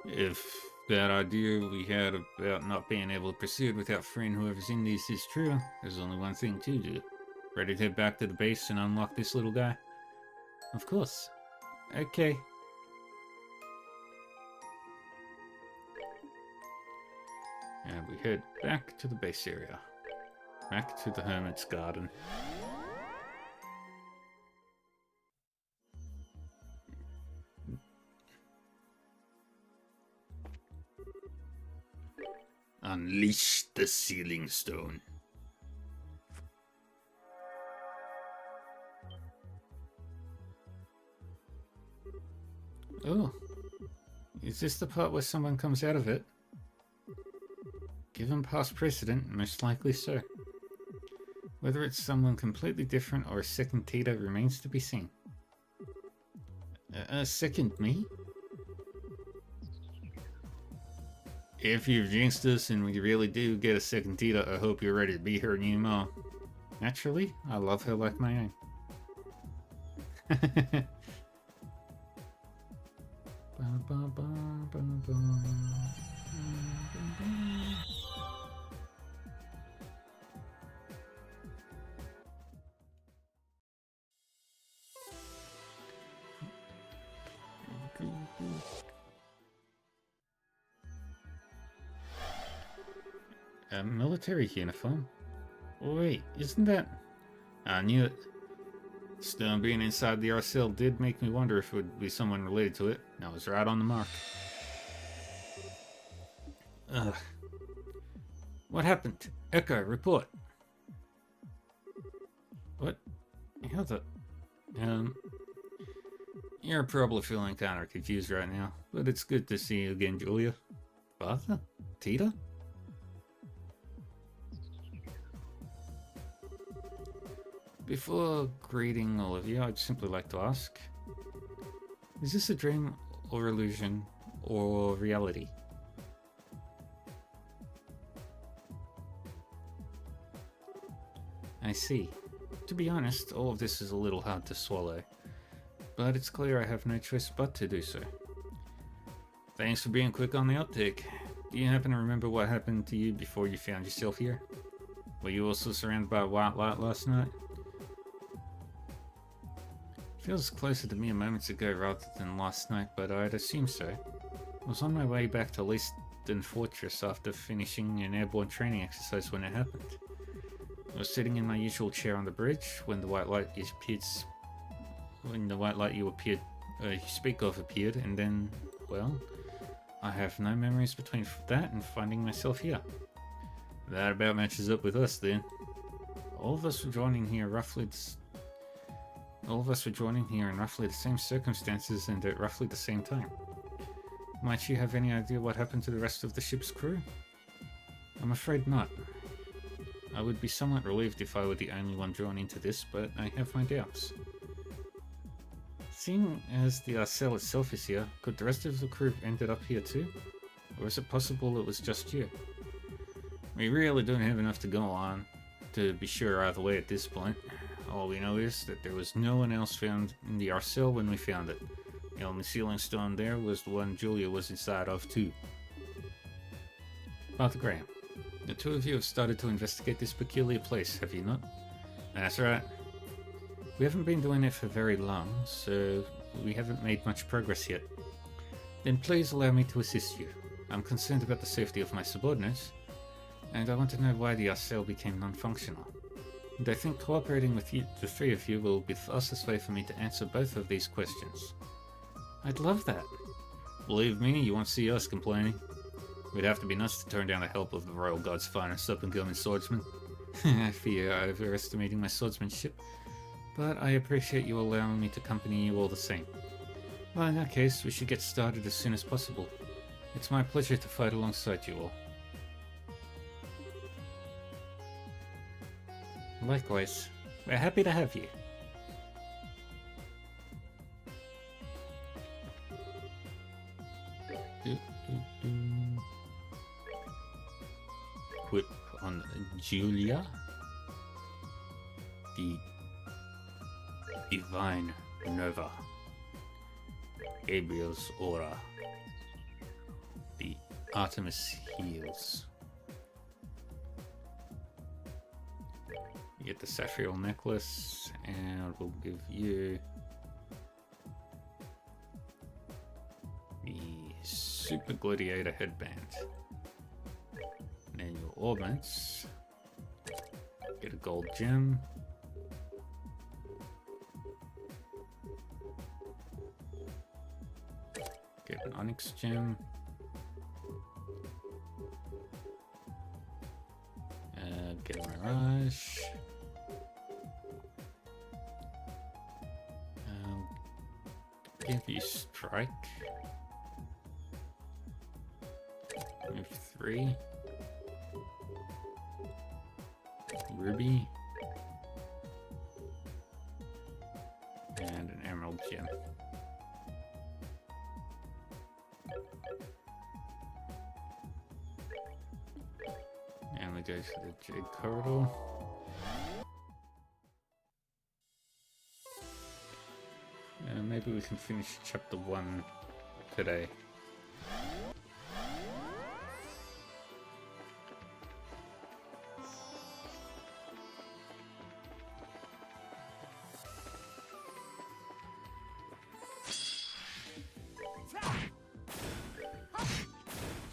If that idea we had about not being able to proceed without freeing whoever's in these is true, there's only one thing to do. Ready to head back to the base and unlock this little guy? Of course. Okay. And we head back to the base area. Back to the Hermit's Garden. Unleash the sealing stone. Oh, is this the part where someone comes out of it? Given past precedent, most likely so. Whether it's someone completely different or a second Tita remains to be seen. A second me? If you've jinxed us and we really do get a second Tita, I hope you're ready to be her new mom. Naturally, I love her like my own. A military uniform? Wait, isn't that... I knew it. Stone being inside the Arcel did make me wonder if it would be someone related to it. I was right on the mark. Ugh. What happened? Echo, report. What? How the... You're probably feeling kind of confused right now, but it's good to see you again, Julia. Father? Tita? Before greeting all of you, I'd simply like to ask, is this a dream or illusion or reality? I see. To be honest, all of this is a little hard to swallow, but it's clear I have no choice but to do so. Thanks for being quick on the uptake. Do you happen to remember what happened to you before you found yourself here? Were you also surrounded by white light last night? Feels closer to mere moments ago rather than last night, but I'd assume so. I was on my way back to Leaston Fortress after finishing an airborne training exercise when it happened. I was sitting in my usual chair on the bridge when the white light you speak of appeared, and then, well, I have no memories between that and finding myself here. That about matches up with us then. All of us were joining here in roughly the same circumstances and at roughly the same time. Might you have any idea what happened to the rest of the ship's crew? I'm afraid not. I would be somewhat relieved if I were the only one drawn into this, but I have my doubts. Seeing as the Arcel itself is here, could the rest of the crew have ended up here too? Or is it possible it was just you? We really don't have enough to go on to be sure either way at this point. All we know is that there was no one else found in the Arcel when we found it. The only sealing stone there was the one Julia was inside of too. Father Graham, the two of you have started to investigate this peculiar place, have you not? That's right. We haven't been doing it for very long, so we haven't made much progress yet. Then please allow me to assist you. I'm concerned about the safety of my subordinates, and I want to know why the Arcel became non-functional. And I think cooperating with you, the three of you, will be the fastest way for me to answer both of these questions. I'd love that. Believe me, you won't see us complaining. We'd have to be nuts to turn down the help of the Royal Guard's finest up-and-coming swordsman. I fear you're overestimating my swordsmanship, but I appreciate you allowing me to accompany you all the same. Well, in that case, we should get started as soon as possible. It's my pleasure to fight alongside you all. Likewise, we're happy to have you. Whip on Julia, the Divine Nova, Gabriel's Aura, the Artemis Heals. You get the Saphriel necklace, and we'll give you the Super Gladiator headband. And then your ornaments. Get a gold gem. Get an onyx gem. Get a mirage. Give you strike. Move 3. Ruby. And an emerald gem. And we go for the Jade Corridor. Maybe we can finish chapter 1 today.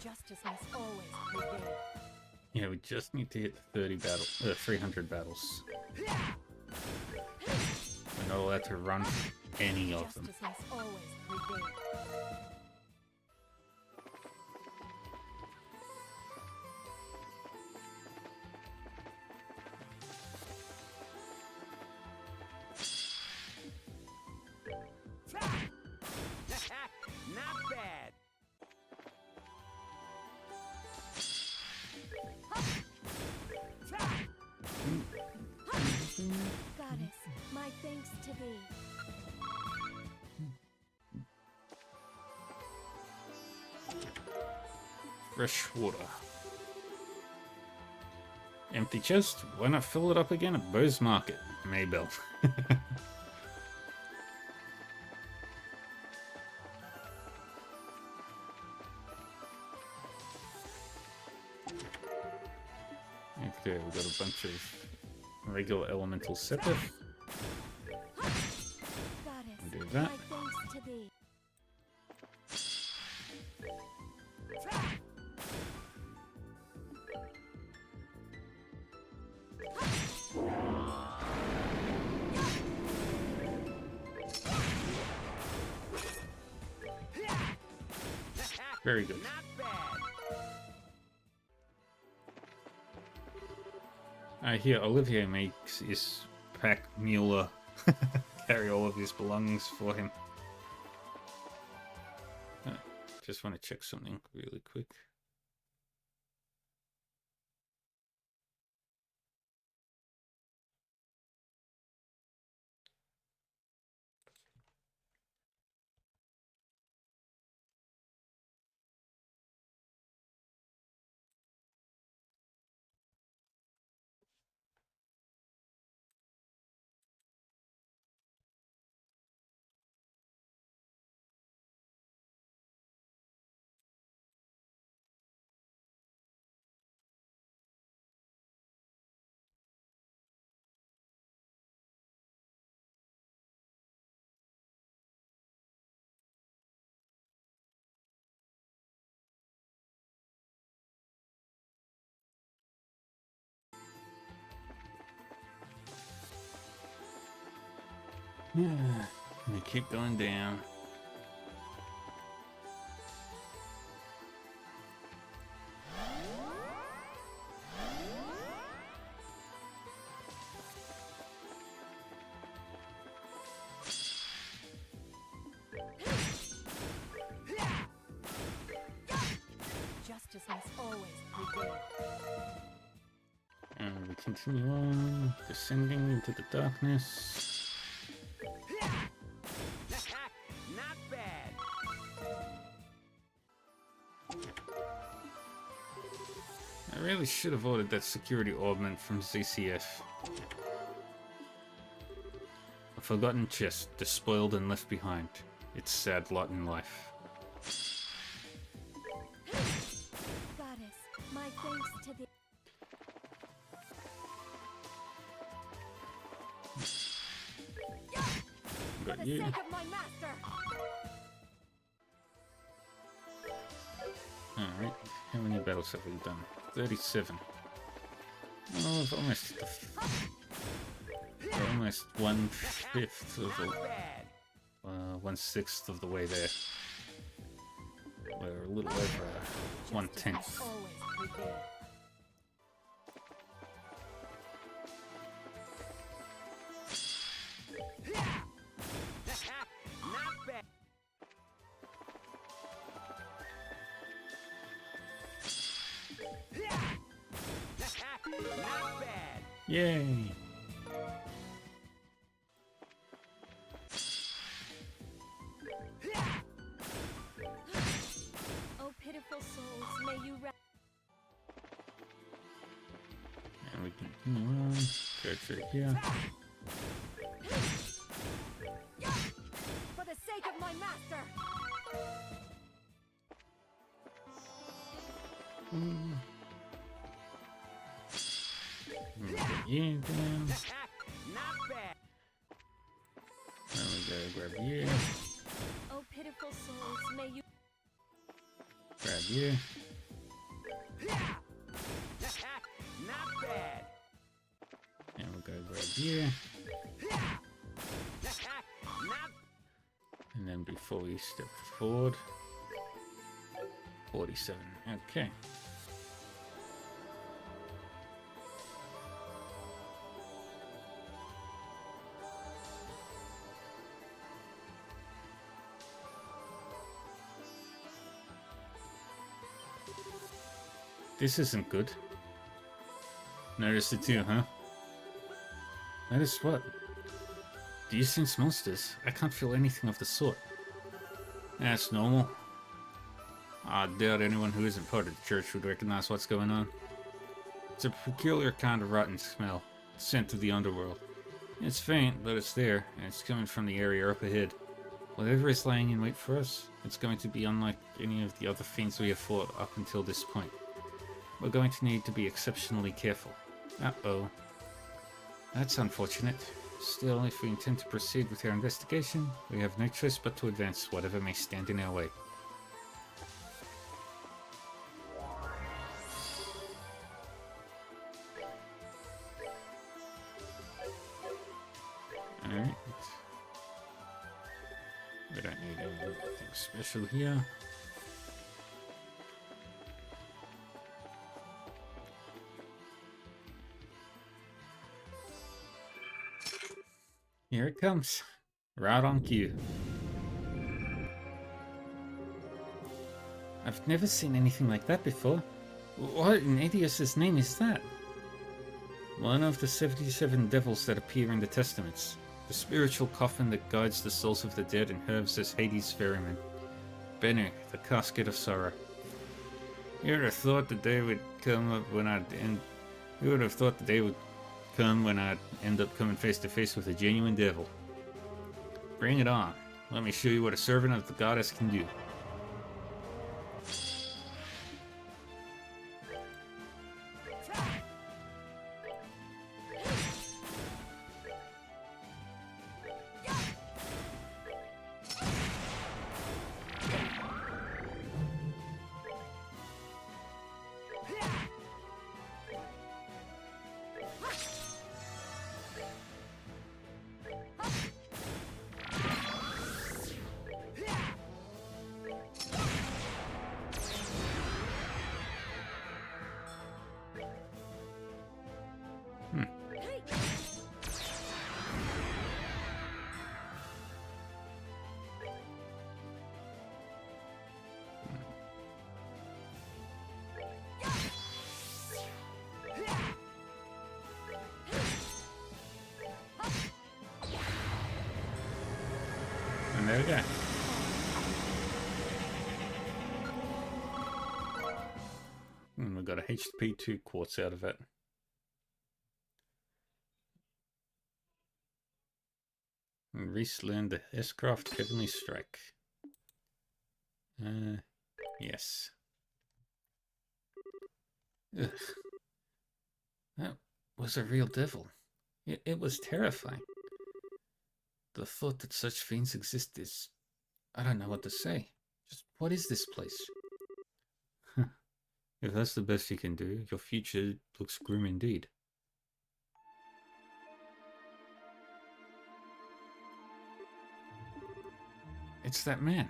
Justice must always prevail. Yeah, we just need to hit 300 battles. We're not allowed to run any of them. Justice must always prevail. Not bad. Goddess, my thanks to thee. Fresh water. Empty chest? Why not fill it up again at Bose Market, Maybell? Okay, we've got a bunch of regular elemental sepith. Goddess, Do that. my thanks to thee. Very good. Not bad. I hear Olivier makes his pack mule carry all of his belongings for him. Just want to check something really quick. We keep going down. Justice must always prevail. And we continue on, descending into the darkness. Not bad. I really should have ordered that security augment from ZCF. A forgotten chest, despoiled and left behind. Its sad lot in life. Goddess, my thanks to thee. For Got the you. sake of my master. Alright, how many battles have we done? 37. Oh, we've almost... we're almost 1/5 of the... Not bad. 1/6 of the way there. We're a little over Justice 1/10. must always prevail. Not bad. Not bad. Yay! Oh, pitiful souls, may you rest. And we continue on. Go through here. For the sake of my master. And we get you down. Not bad. Then we go grab you. Oh, pitiful souls, may you. Grab you. Not bad. And we go grab you. Not And then before we step forward. 47. Okay. This isn't good. Noticed it too, huh? Notice what? Do you sense monsters? I can't feel anything of the sort. That's normal. I doubt anyone who isn't part of the church would recognize what's going on. It's a peculiar kind of rotten smell, scent of the underworld. It's faint, but it's there, and it's coming from the area up ahead. Whatever is lying in wait for us, it's going to be unlike any of the other fiends we have fought up until this point. We're going to need to be exceptionally careful. Uh-oh. That's unfortunate. Still, if we intend to proceed with our investigation, we have no choice but to advance whatever may stand in our way. Alright. We don't need anything special here. Here it comes. Right on cue. I've never seen anything like that before. What in Adios' name is that? One of the 77 devils that appear in the Testaments. The spiritual coffin that guides the souls of the dead and serves as Hades' ferryman. Bennu, the casket of sorrow. You would have thought the day would come up when I'd end. You would have thought the day would come when I'd end up coming face to face with a genuine devil. Bring it on. Let me show you what a servant of the goddess can do. Okay. And we got a HP 2 quartz out of it. And Reese learned the S-Craft Heavenly Strike. Yes. Ugh. That was a real devil. It was terrifying. The thought that such things exist is... I don't know what to say. Just, what is this place? If that's the best you can do, your future looks grim indeed. It's that man.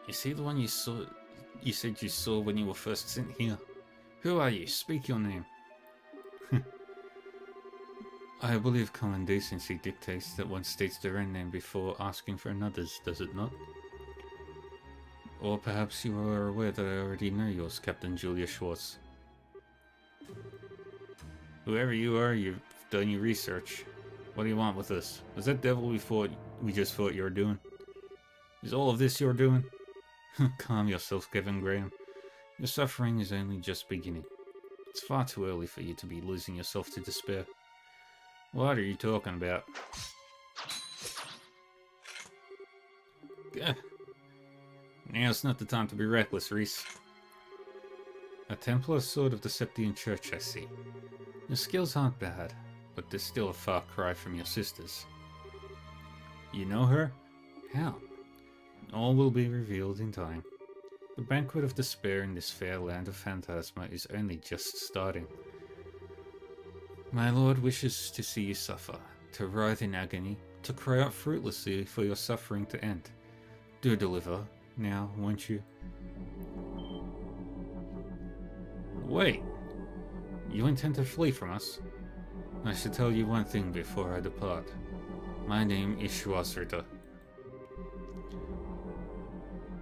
Is he the one you saw? You said you saw when you were first sent here. Who are you? Speak your name. I believe common decency dictates that one states their own name before asking for another's, does it not? Or perhaps you are aware that I already know yours, Captain Julia Schwartz. Whoever you are, you've done your research. What do you want with us? Was that devil we just thought you were doing? Is all of this you're doing? Calm yourself, Kevin Graham. Your suffering is only just beginning. It's far too early for you to be losing yourself to despair. What are you talking about? Now's not the time to be reckless, Reese. A Templar Sword of the Septian Church, I see. Your skills aren't bad, but they're still a far cry from your sister's. You know her? How? All will be revealed in time. The banquet of despair in this fair land of Phantasma is only just starting. My lord wishes to see you suffer, to writhe in agony, to cry out fruitlessly for your suffering to end. Do deliver, now, won't you? Wait! You intend to flee from us? I should tell you one thing before I depart. My name is Schwarzritter.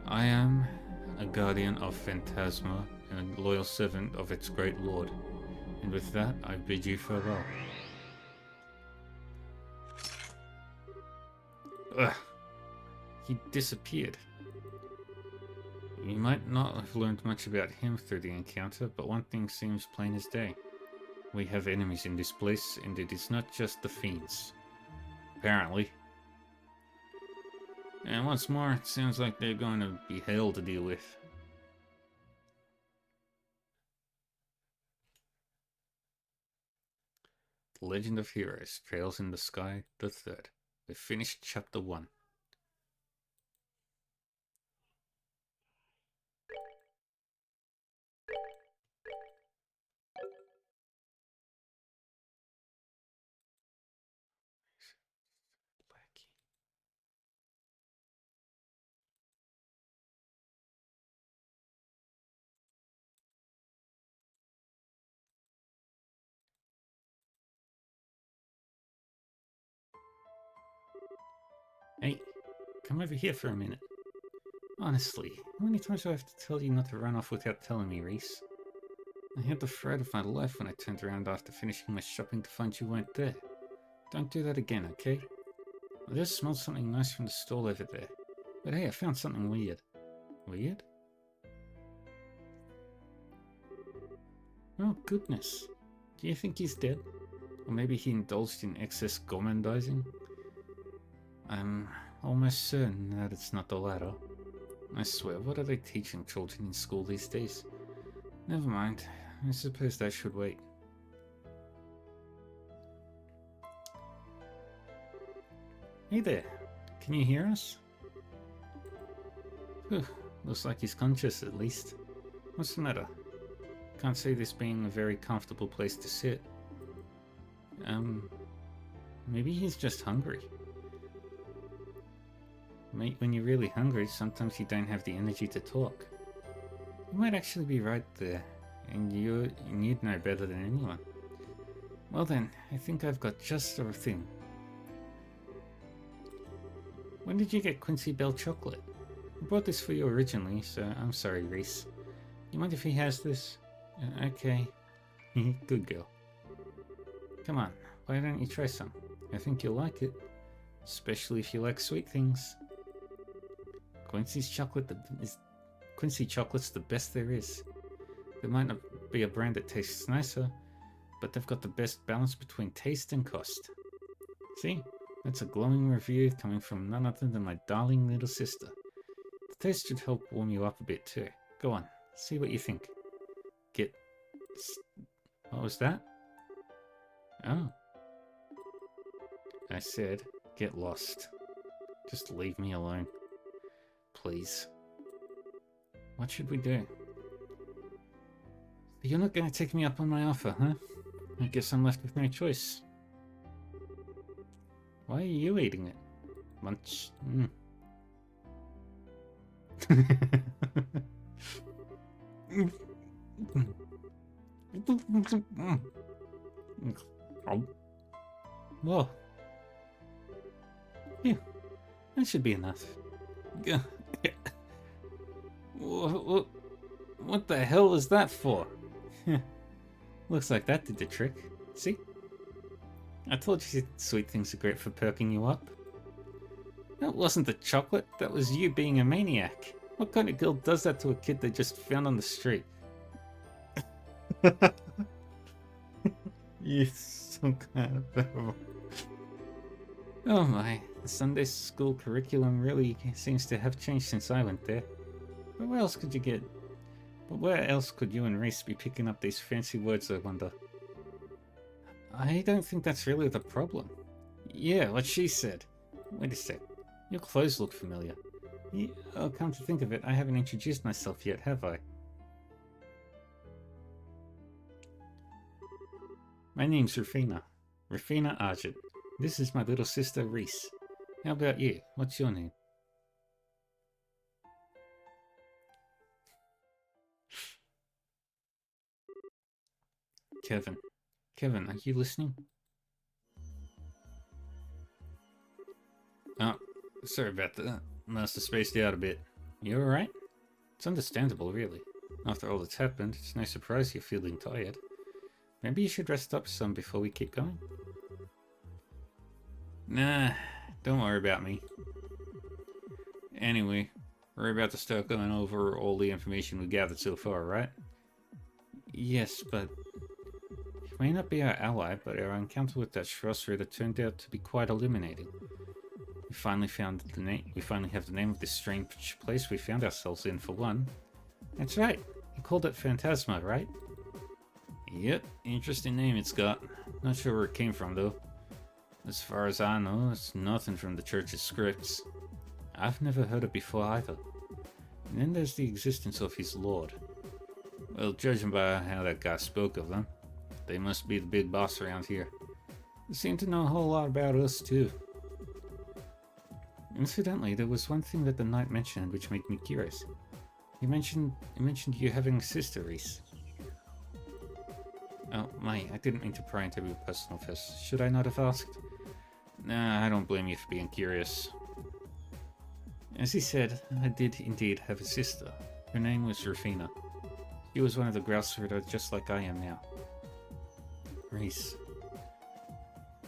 I am a guardian of Phantasma and a loyal servant of its great lord. And with that, I bid you farewell. Ugh. He disappeared. We might not have learned much about him through the encounter, but one thing seems plain as day. We have enemies in this place, and it is not just the fiends. Apparently. And once more, it sounds like they're going to be hell to deal with. The Legend of Heroes, Trails in the Sky, the third. We finished Chapter 1. Hey, come over here for a minute. Honestly, how many times do I have to tell you not to run off without telling me, Reese? I had the fright of my life when I turned around after finishing my shopping to find you weren't there. Don't do that again, okay? I just smelled something nice from the stall over there. But hey, I found something weird. Weird? Oh, goodness. Do you think he's dead? Or maybe he indulged in excess gormandizing? I'm almost certain that it's not the latter. I swear, what are they teaching children in school these days? Never mind. I suppose that should wait. Hey there. Can you hear us? Whew, looks like he's conscious at least. What's the matter? Can't see this being a very comfortable place to sit. Maybe he's just hungry. Mate, when you're really hungry, sometimes you don't have the energy to talk. You might actually be right there, and you'd know better than anyone. Well then, I think I've got just the thing. When did you get Quincy Bell chocolate? I bought this for you originally, so I'm sorry, Reese. You mind if he has this? Okay. Good girl. Come on, why don't you try some? I think you'll like it. especially if you like sweet things. Quincy's chocolate is Quincy chocolate's the best there is. There might not be a brand that tastes nicer, but they've got the best balance between taste and cost. See? That's a glowing review coming from none other than my darling little sister. The taste should help warm you up a bit too. Go on, see what you think. What was that? Oh. I said, get lost. Just leave me alone. Please. What should we do? You're not going to take me up on my offer, huh? I guess I'm left with no choice. Why are you eating it? Munch. Whoa. Yeah, that should be enough. What the hell was that for? Looks like that did the trick. See? I told you sweet things are great for perking you up. That wasn't the chocolate, that was you being a maniac. What kind of girl does that to a kid they just found on the street? You're some kind of devil. Oh my, the Sunday school curriculum really seems to have changed since I went there. But where else could you and Reese be picking up these fancy words, I wonder? I don't think that's really the problem. Yeah, what she said. Wait a sec. Your clothes look familiar. Yeah, oh, come to think of it, I haven't introduced myself yet, have I? My name's Rufina. Rufina Argent. This is my little sister, Reese. How about you? What's your name? Kevin. Kevin, are you listening? Oh, sorry about that. Must have spaced out a bit. You alright? It's understandable, really. After all that's happened, it's no surprise you're feeling tired. Maybe you should rest up some before we keep going? Nah, don't worry about me. Anyway, we're about to start going over all the information we gathered so far, right? Yes, but... He may not be our ally, but our encounter with that Schrossritter turned out to be quite illuminating. We finally have the name of this strange place we found ourselves in, for one. That's right, you called it Phantasma, right? Yep, interesting name it's got. Not sure where it came from, though. As far as I know, it's nothing from the church's scripts. I've never heard it before either. And then there's the existence of his lord. Well, judging by how that guy spoke of them, they must be the big boss around here. They seem to know a whole lot about us, too. Incidentally, there was one thing that the knight mentioned which made me curious. He mentioned you having a sister, Reese. Oh, my, I didn't mean to pry into your personal affairs. Should I not have asked? Nah, I don't blame you for being curious. As he said, I did indeed have a sister. Her name was Rufina. She was one of the Grousritter just like I am now. Reese.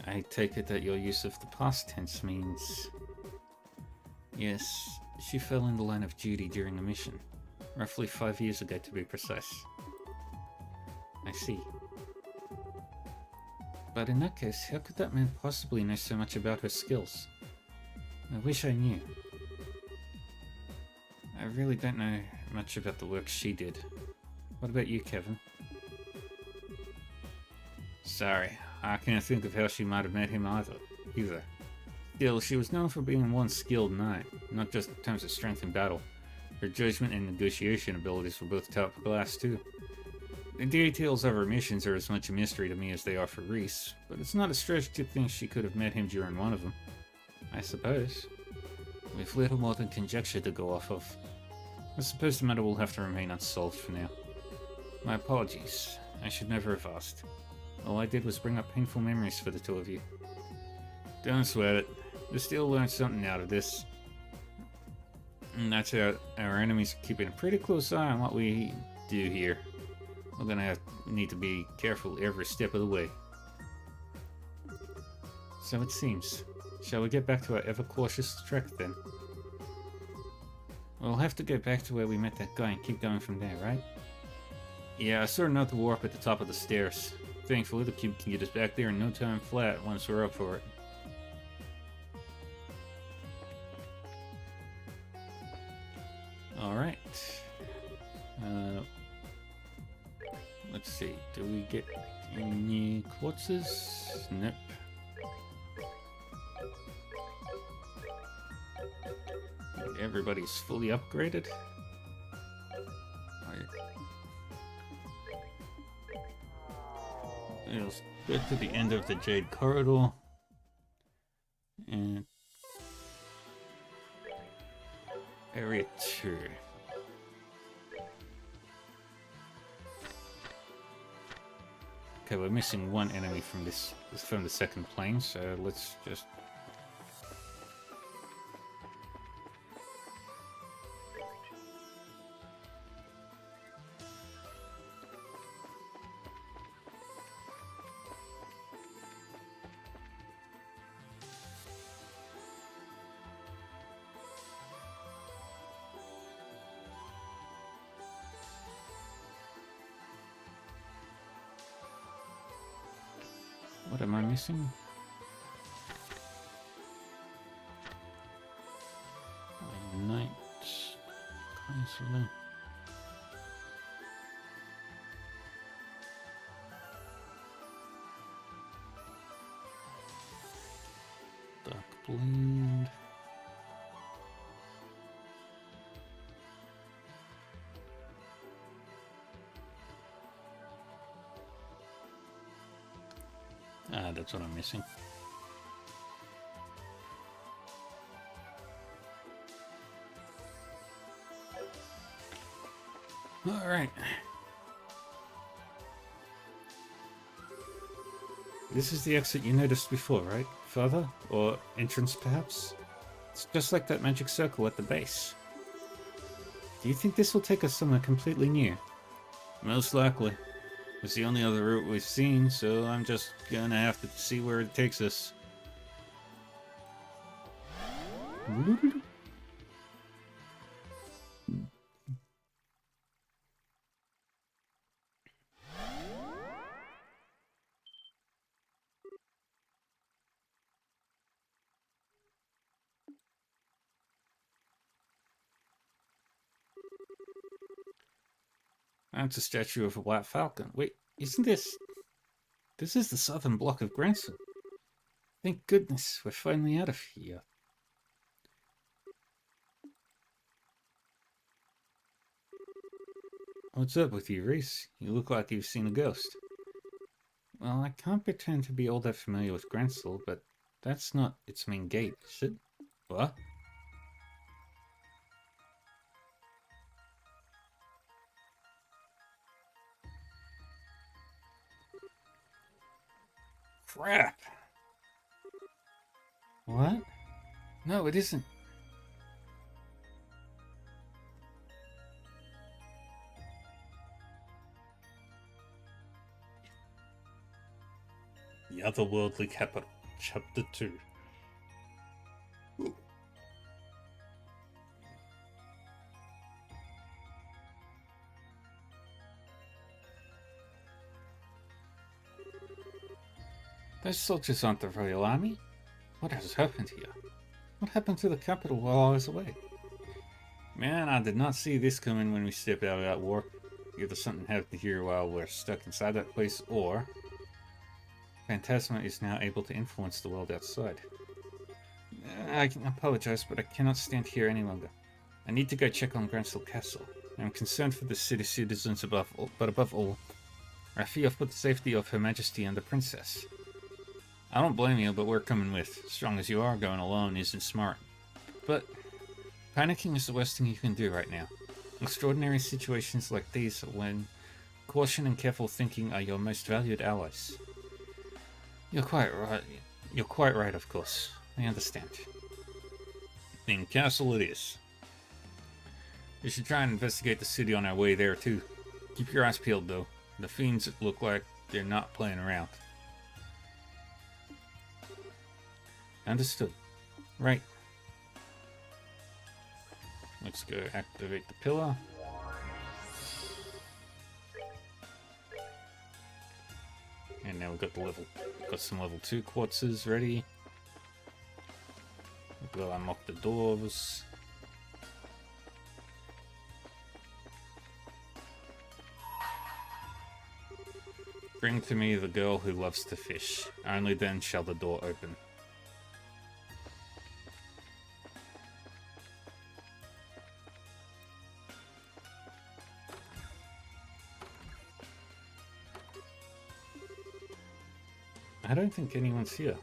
I take it that your use of the past tense means... Yes, she fell in the line of duty during a mission. Roughly 5 years ago, to be precise. I see. But in that case, how could that man possibly know so much about her skills? I wish I knew. I really don't know much about the work she did. What about you, Kevin? Sorry, I can't think of how she might have met him either. Still, she was known for being one skilled knight, not just in terms of strength in battle. Her judgment and negotiation abilities were both top class too. The details of her missions are as much a mystery to me as they are for Reese, but it's not a stretch to think she could have met him during one of them. I suppose. With little more than conjecture to go off of. I suppose the matter will have to remain unsolved for now. My apologies. I should never have asked. All I did was bring up painful memories for the two of you. Don't sweat it. We'll still learn something out of this. And that's how our enemies are keeping a pretty close eye on what we do here. We're gonna need to be careful every step of the way. So it seems. Shall we get back to our ever-cautious trek then? We'll have to get back to where we met that guy and keep going from there, right? Yeah, I saw another warp at the top of the stairs. Thankfully, the cube can get us back there in no time flat once we're up for it. Alright. Let's see, do we get any quartzes? Nope. Everybody's fully upgraded. Let's get to the end of the Jade Corridor. And Area 2. Okay, we're missing one enemy from the second plane, so let's just what am I missing? Night Counselor. Dark Blade. Ah, that's what I'm missing. All right. This is the exit you noticed before, right, Father? Or entrance, perhaps? It's just like that magic circle at the base. Do you think this will take us somewhere completely new? Most likely. It's the only other route we've seen, so I'm just gonna have to see where it takes us. That's a statue of a white falcon. Wait, isn't this... This is the southern block of Grancel. Thank goodness, we're finally out of here. What's up with you, Reese? You look like you've seen a ghost. Well, I can't pretend to be all that familiar with Grancel, but that's not its main gate, is it? What? Crap! What? No, it isn't. The Otherworldly Capital, Chapter 2. Those soldiers aren't the Royal Army. What has happened here? What happened to the capital while I was away? Man, I did not see this coming when we stepped out of that war. Either something happened here while we're stuck inside that place, or Phantasma is now able to influence the world outside. I apologize, but I cannot stand here any longer. I need to go check on Grancel Castle. I am concerned for the city citizens above all, I fear for the safety of Her Majesty and the Princess. I don't blame you, but we're coming with. Strong as you are, going alone isn't smart. But panicking is the worst thing you can do right now. Extraordinary situations like these are when caution and careful thinking are your most valued allies. You're quite right, of course. I understand. In Castle it is. We should try and investigate the city on our way there, too. Keep your eyes peeled, though. The fiends look like they're not playing around. Understood. Right. Let's go activate the pillar. And now we've got some level 2 quartzes ready. We'll unlock the doors. Bring to me the girl who loves to fish. Only then shall the door open. I don't think anyone's here.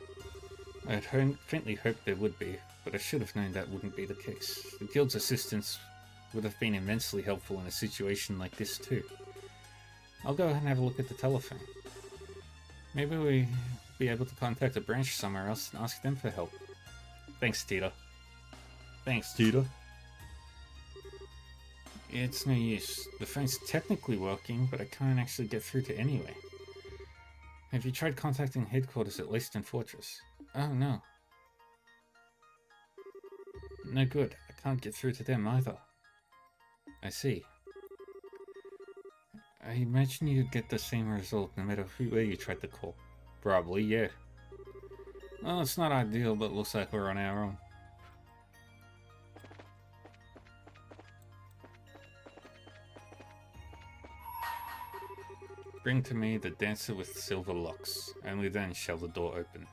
I had faintly hoped there would be, but I should have known that wouldn't be the case. The guild's assistance would have been immensely helpful in a situation like this too. I'll go and have a look at the telephone. Maybe we'll be able to contact a branch somewhere else and ask them for help. Thanks, Tita. Thanks, Tita. It's no use. The phone's technically working, but I can't actually get through to anywhere. Have you tried contacting headquarters at Leyston Fortress? Oh no. No good. I can't get through to them either. I see. I imagine you'd get the same result no matter where you tried to call. Probably, yeah. Well, it's not ideal, but looks like we're on our own. Bring to me the dancer with silver locks. Only then shall the door open.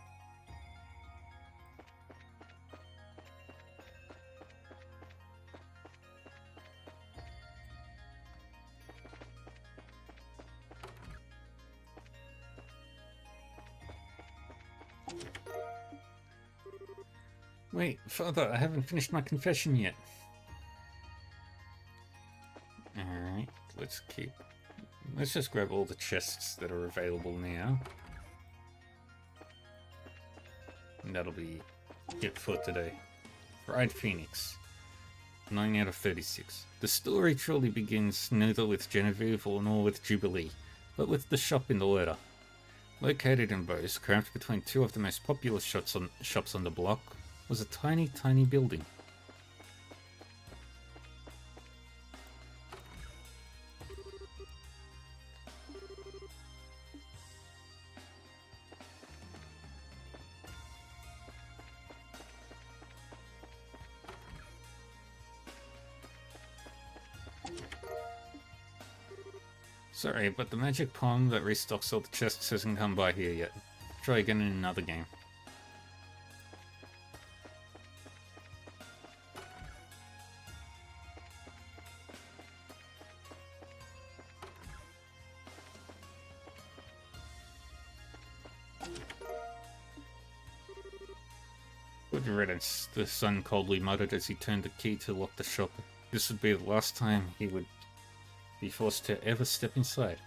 Wait, Father, I haven't finished my confession yet. Alright, let's just grab all the chests that are available now. And that'll be it for today. Fried Phoenix. 9 out of 36. The story truly begins neither with Genevieve nor with Jubilee, but with the shop in the letter. Located in Bose, cramped between two of the most popular shops on the block, was a tiny, tiny building. Sorry, but the magic pond that restocks all the chests hasn't come by here yet. Try again in another game. Good riddance, the son coldly muttered as he turned the key to lock the shop. This would be the last time he would be forced to ever step inside.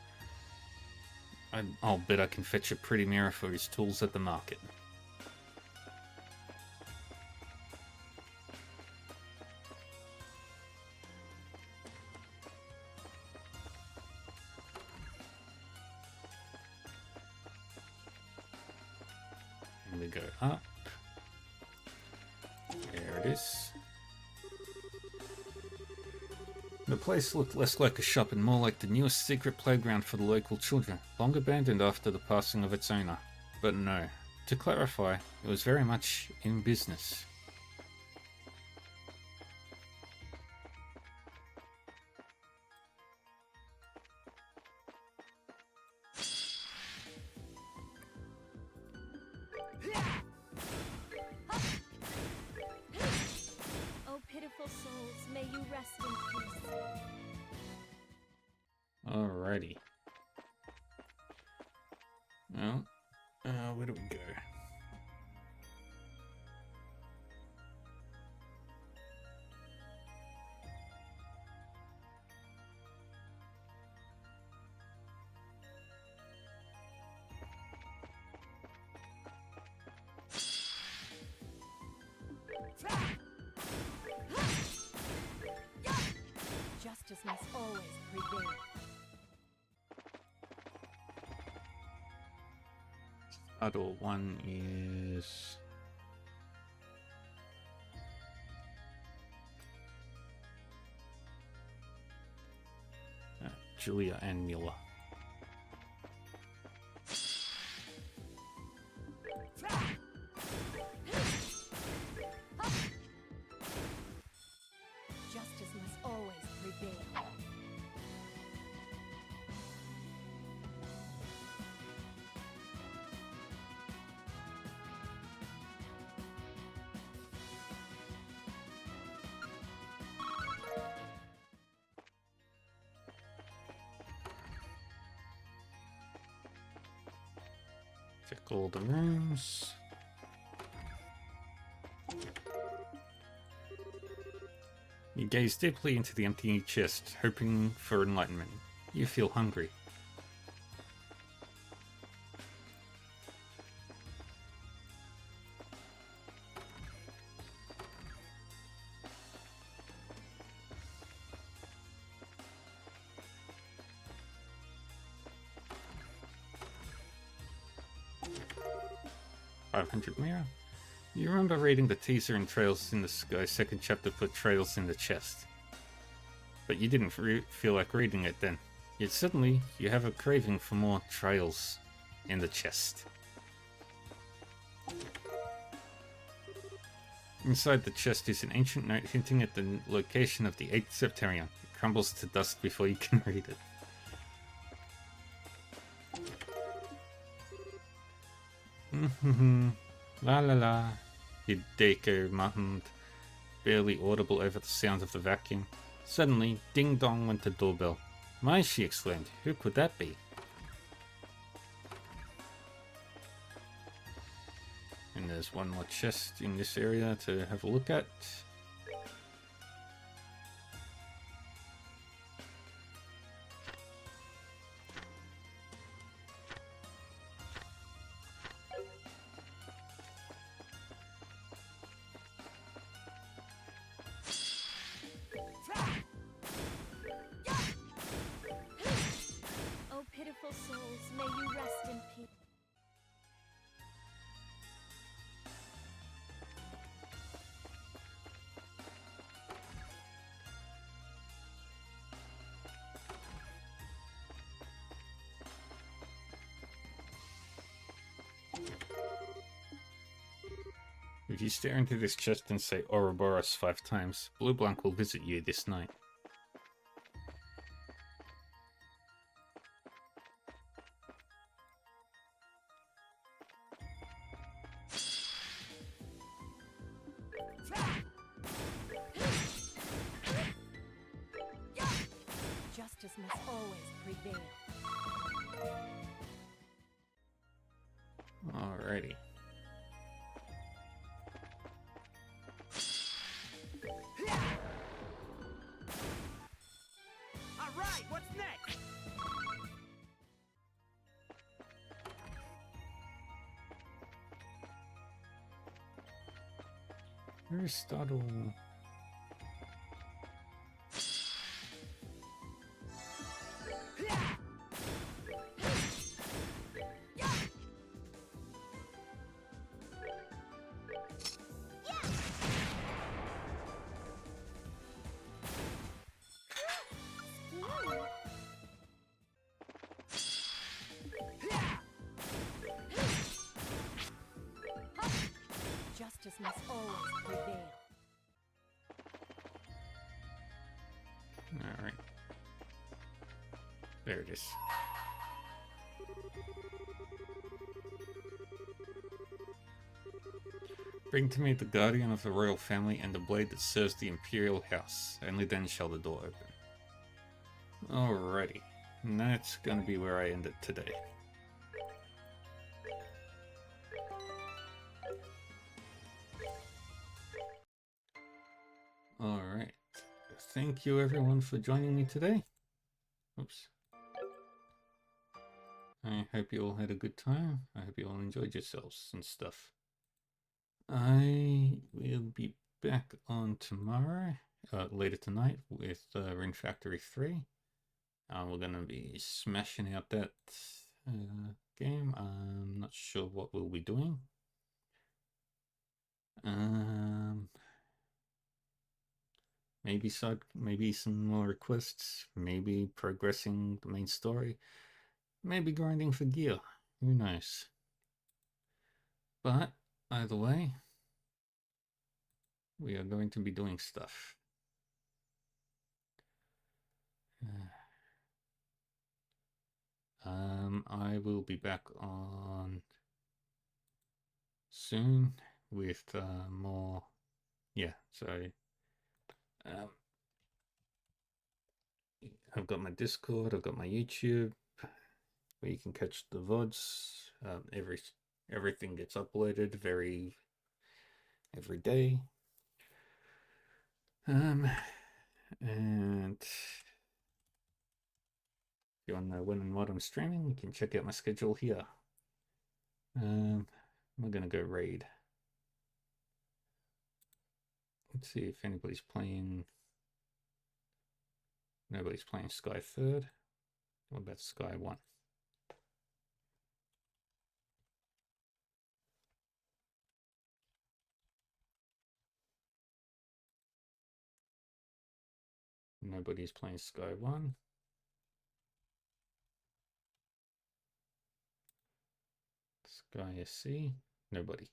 I'll bet I can fetch a pretty mirror for his tools at the market. And we go up. There it is. The place looked less like a shop and more like the newest secret playground for the local children, long abandoned after the passing of its owner. But no, to clarify, it was very much in business. Oh, pitiful souls, may you rest in peace. Alrighty. Well, where do we go? Justice must always prevail. Adult one is Julia Ann Mueller. Justice must always prevail. Check all the rooms. You gaze deeply into the empty chest, hoping for enlightenment. You feel hungry. $500 Mira. You remember reading the teaser in Trails in the Sky second chapter put Trails in the chest. But you didn't feel like reading it then. Yet suddenly, you have a craving for more Trails in the chest. Inside the chest is an ancient note hinting at the location of the 8th Septarion. It crumbles to dust before you can read it. La la la, Hideko muttered, barely audible over the sound of the vacuum. Suddenly, ding dong went the doorbell. My, she exclaimed, who could that be? And there's one more chest in this area to have a look at. Oh, pitiful souls, may you rest in peace. If you stare into this chest and say Ouroboros 5 times, Blue Blanc will visit you this night. Justice must always prevail. Alrighty. All right, what's next? Aristotle. Justice must always prevail. Alright. There it is. Bring to me the guardian of the royal family and the blade that serves the imperial house. Only then shall the door open. Alrighty. And that's gonna be where I end it today. Alright. Thank you everyone for joining me today. Oops. I hope you all had a good time. I hope you all enjoyed yourselves and stuff. I will be back on tomorrow, later tonight, with Ring Factory 3. We're going to be smashing out that game. I'm not sure what we'll be doing. maybe some more quests, maybe progressing the main story, maybe grinding for gear. Who knows? But either way, we are going to be doing stuff. I will be back on soon with more. Yeah, so I've got my Discord, I've got my YouTube, where you can catch the VODs. Everything gets uploaded every day. And if you want to know when and what I'm streaming, you can check out my schedule here. We're gonna go raid. Let's see if anybody's playing. Nobody's playing Sky Third. What about Sky 1? Nobody's playing Sky 1. Sky SC. Nobody.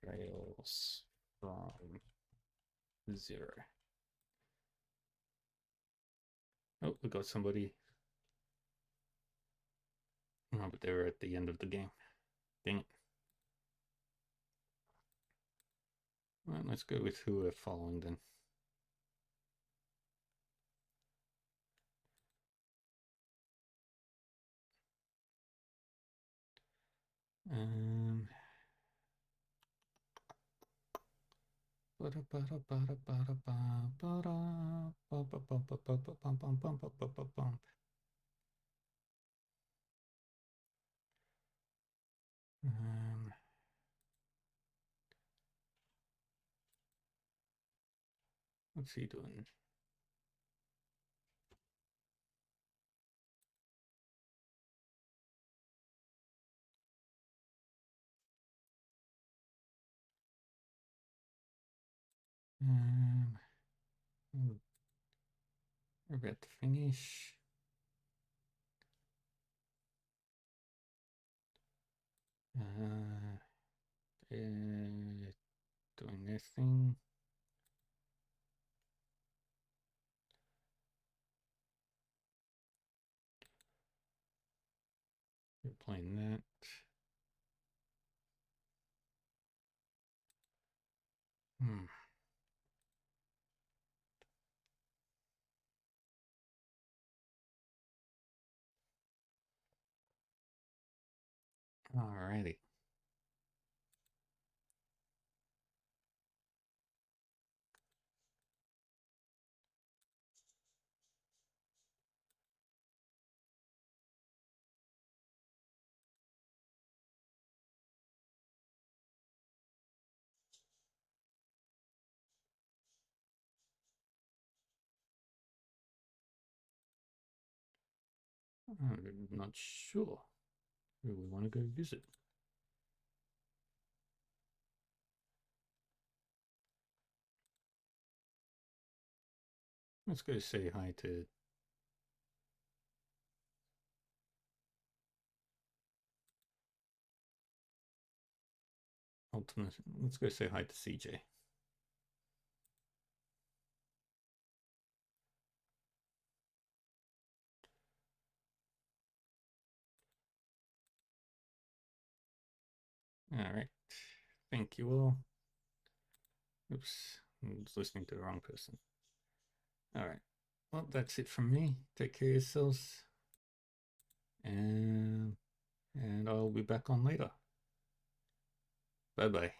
Rails from 0. Oh, we got somebody. Oh, but they were at the end of the game. Dang it. Well, let's go with who we're following then. What's he doing? We're about to finish. Doing this thing. You're playing that. Alrighty. I'm not sure who we want to go visit. Let's go say hi to Ultimate. Let's go say hi to CJ. All right. Thank you all. Oops, I was listening to the wrong person. All right. Well, that's it from me. Take care of yourselves. And I'll be back on later. Bye-bye.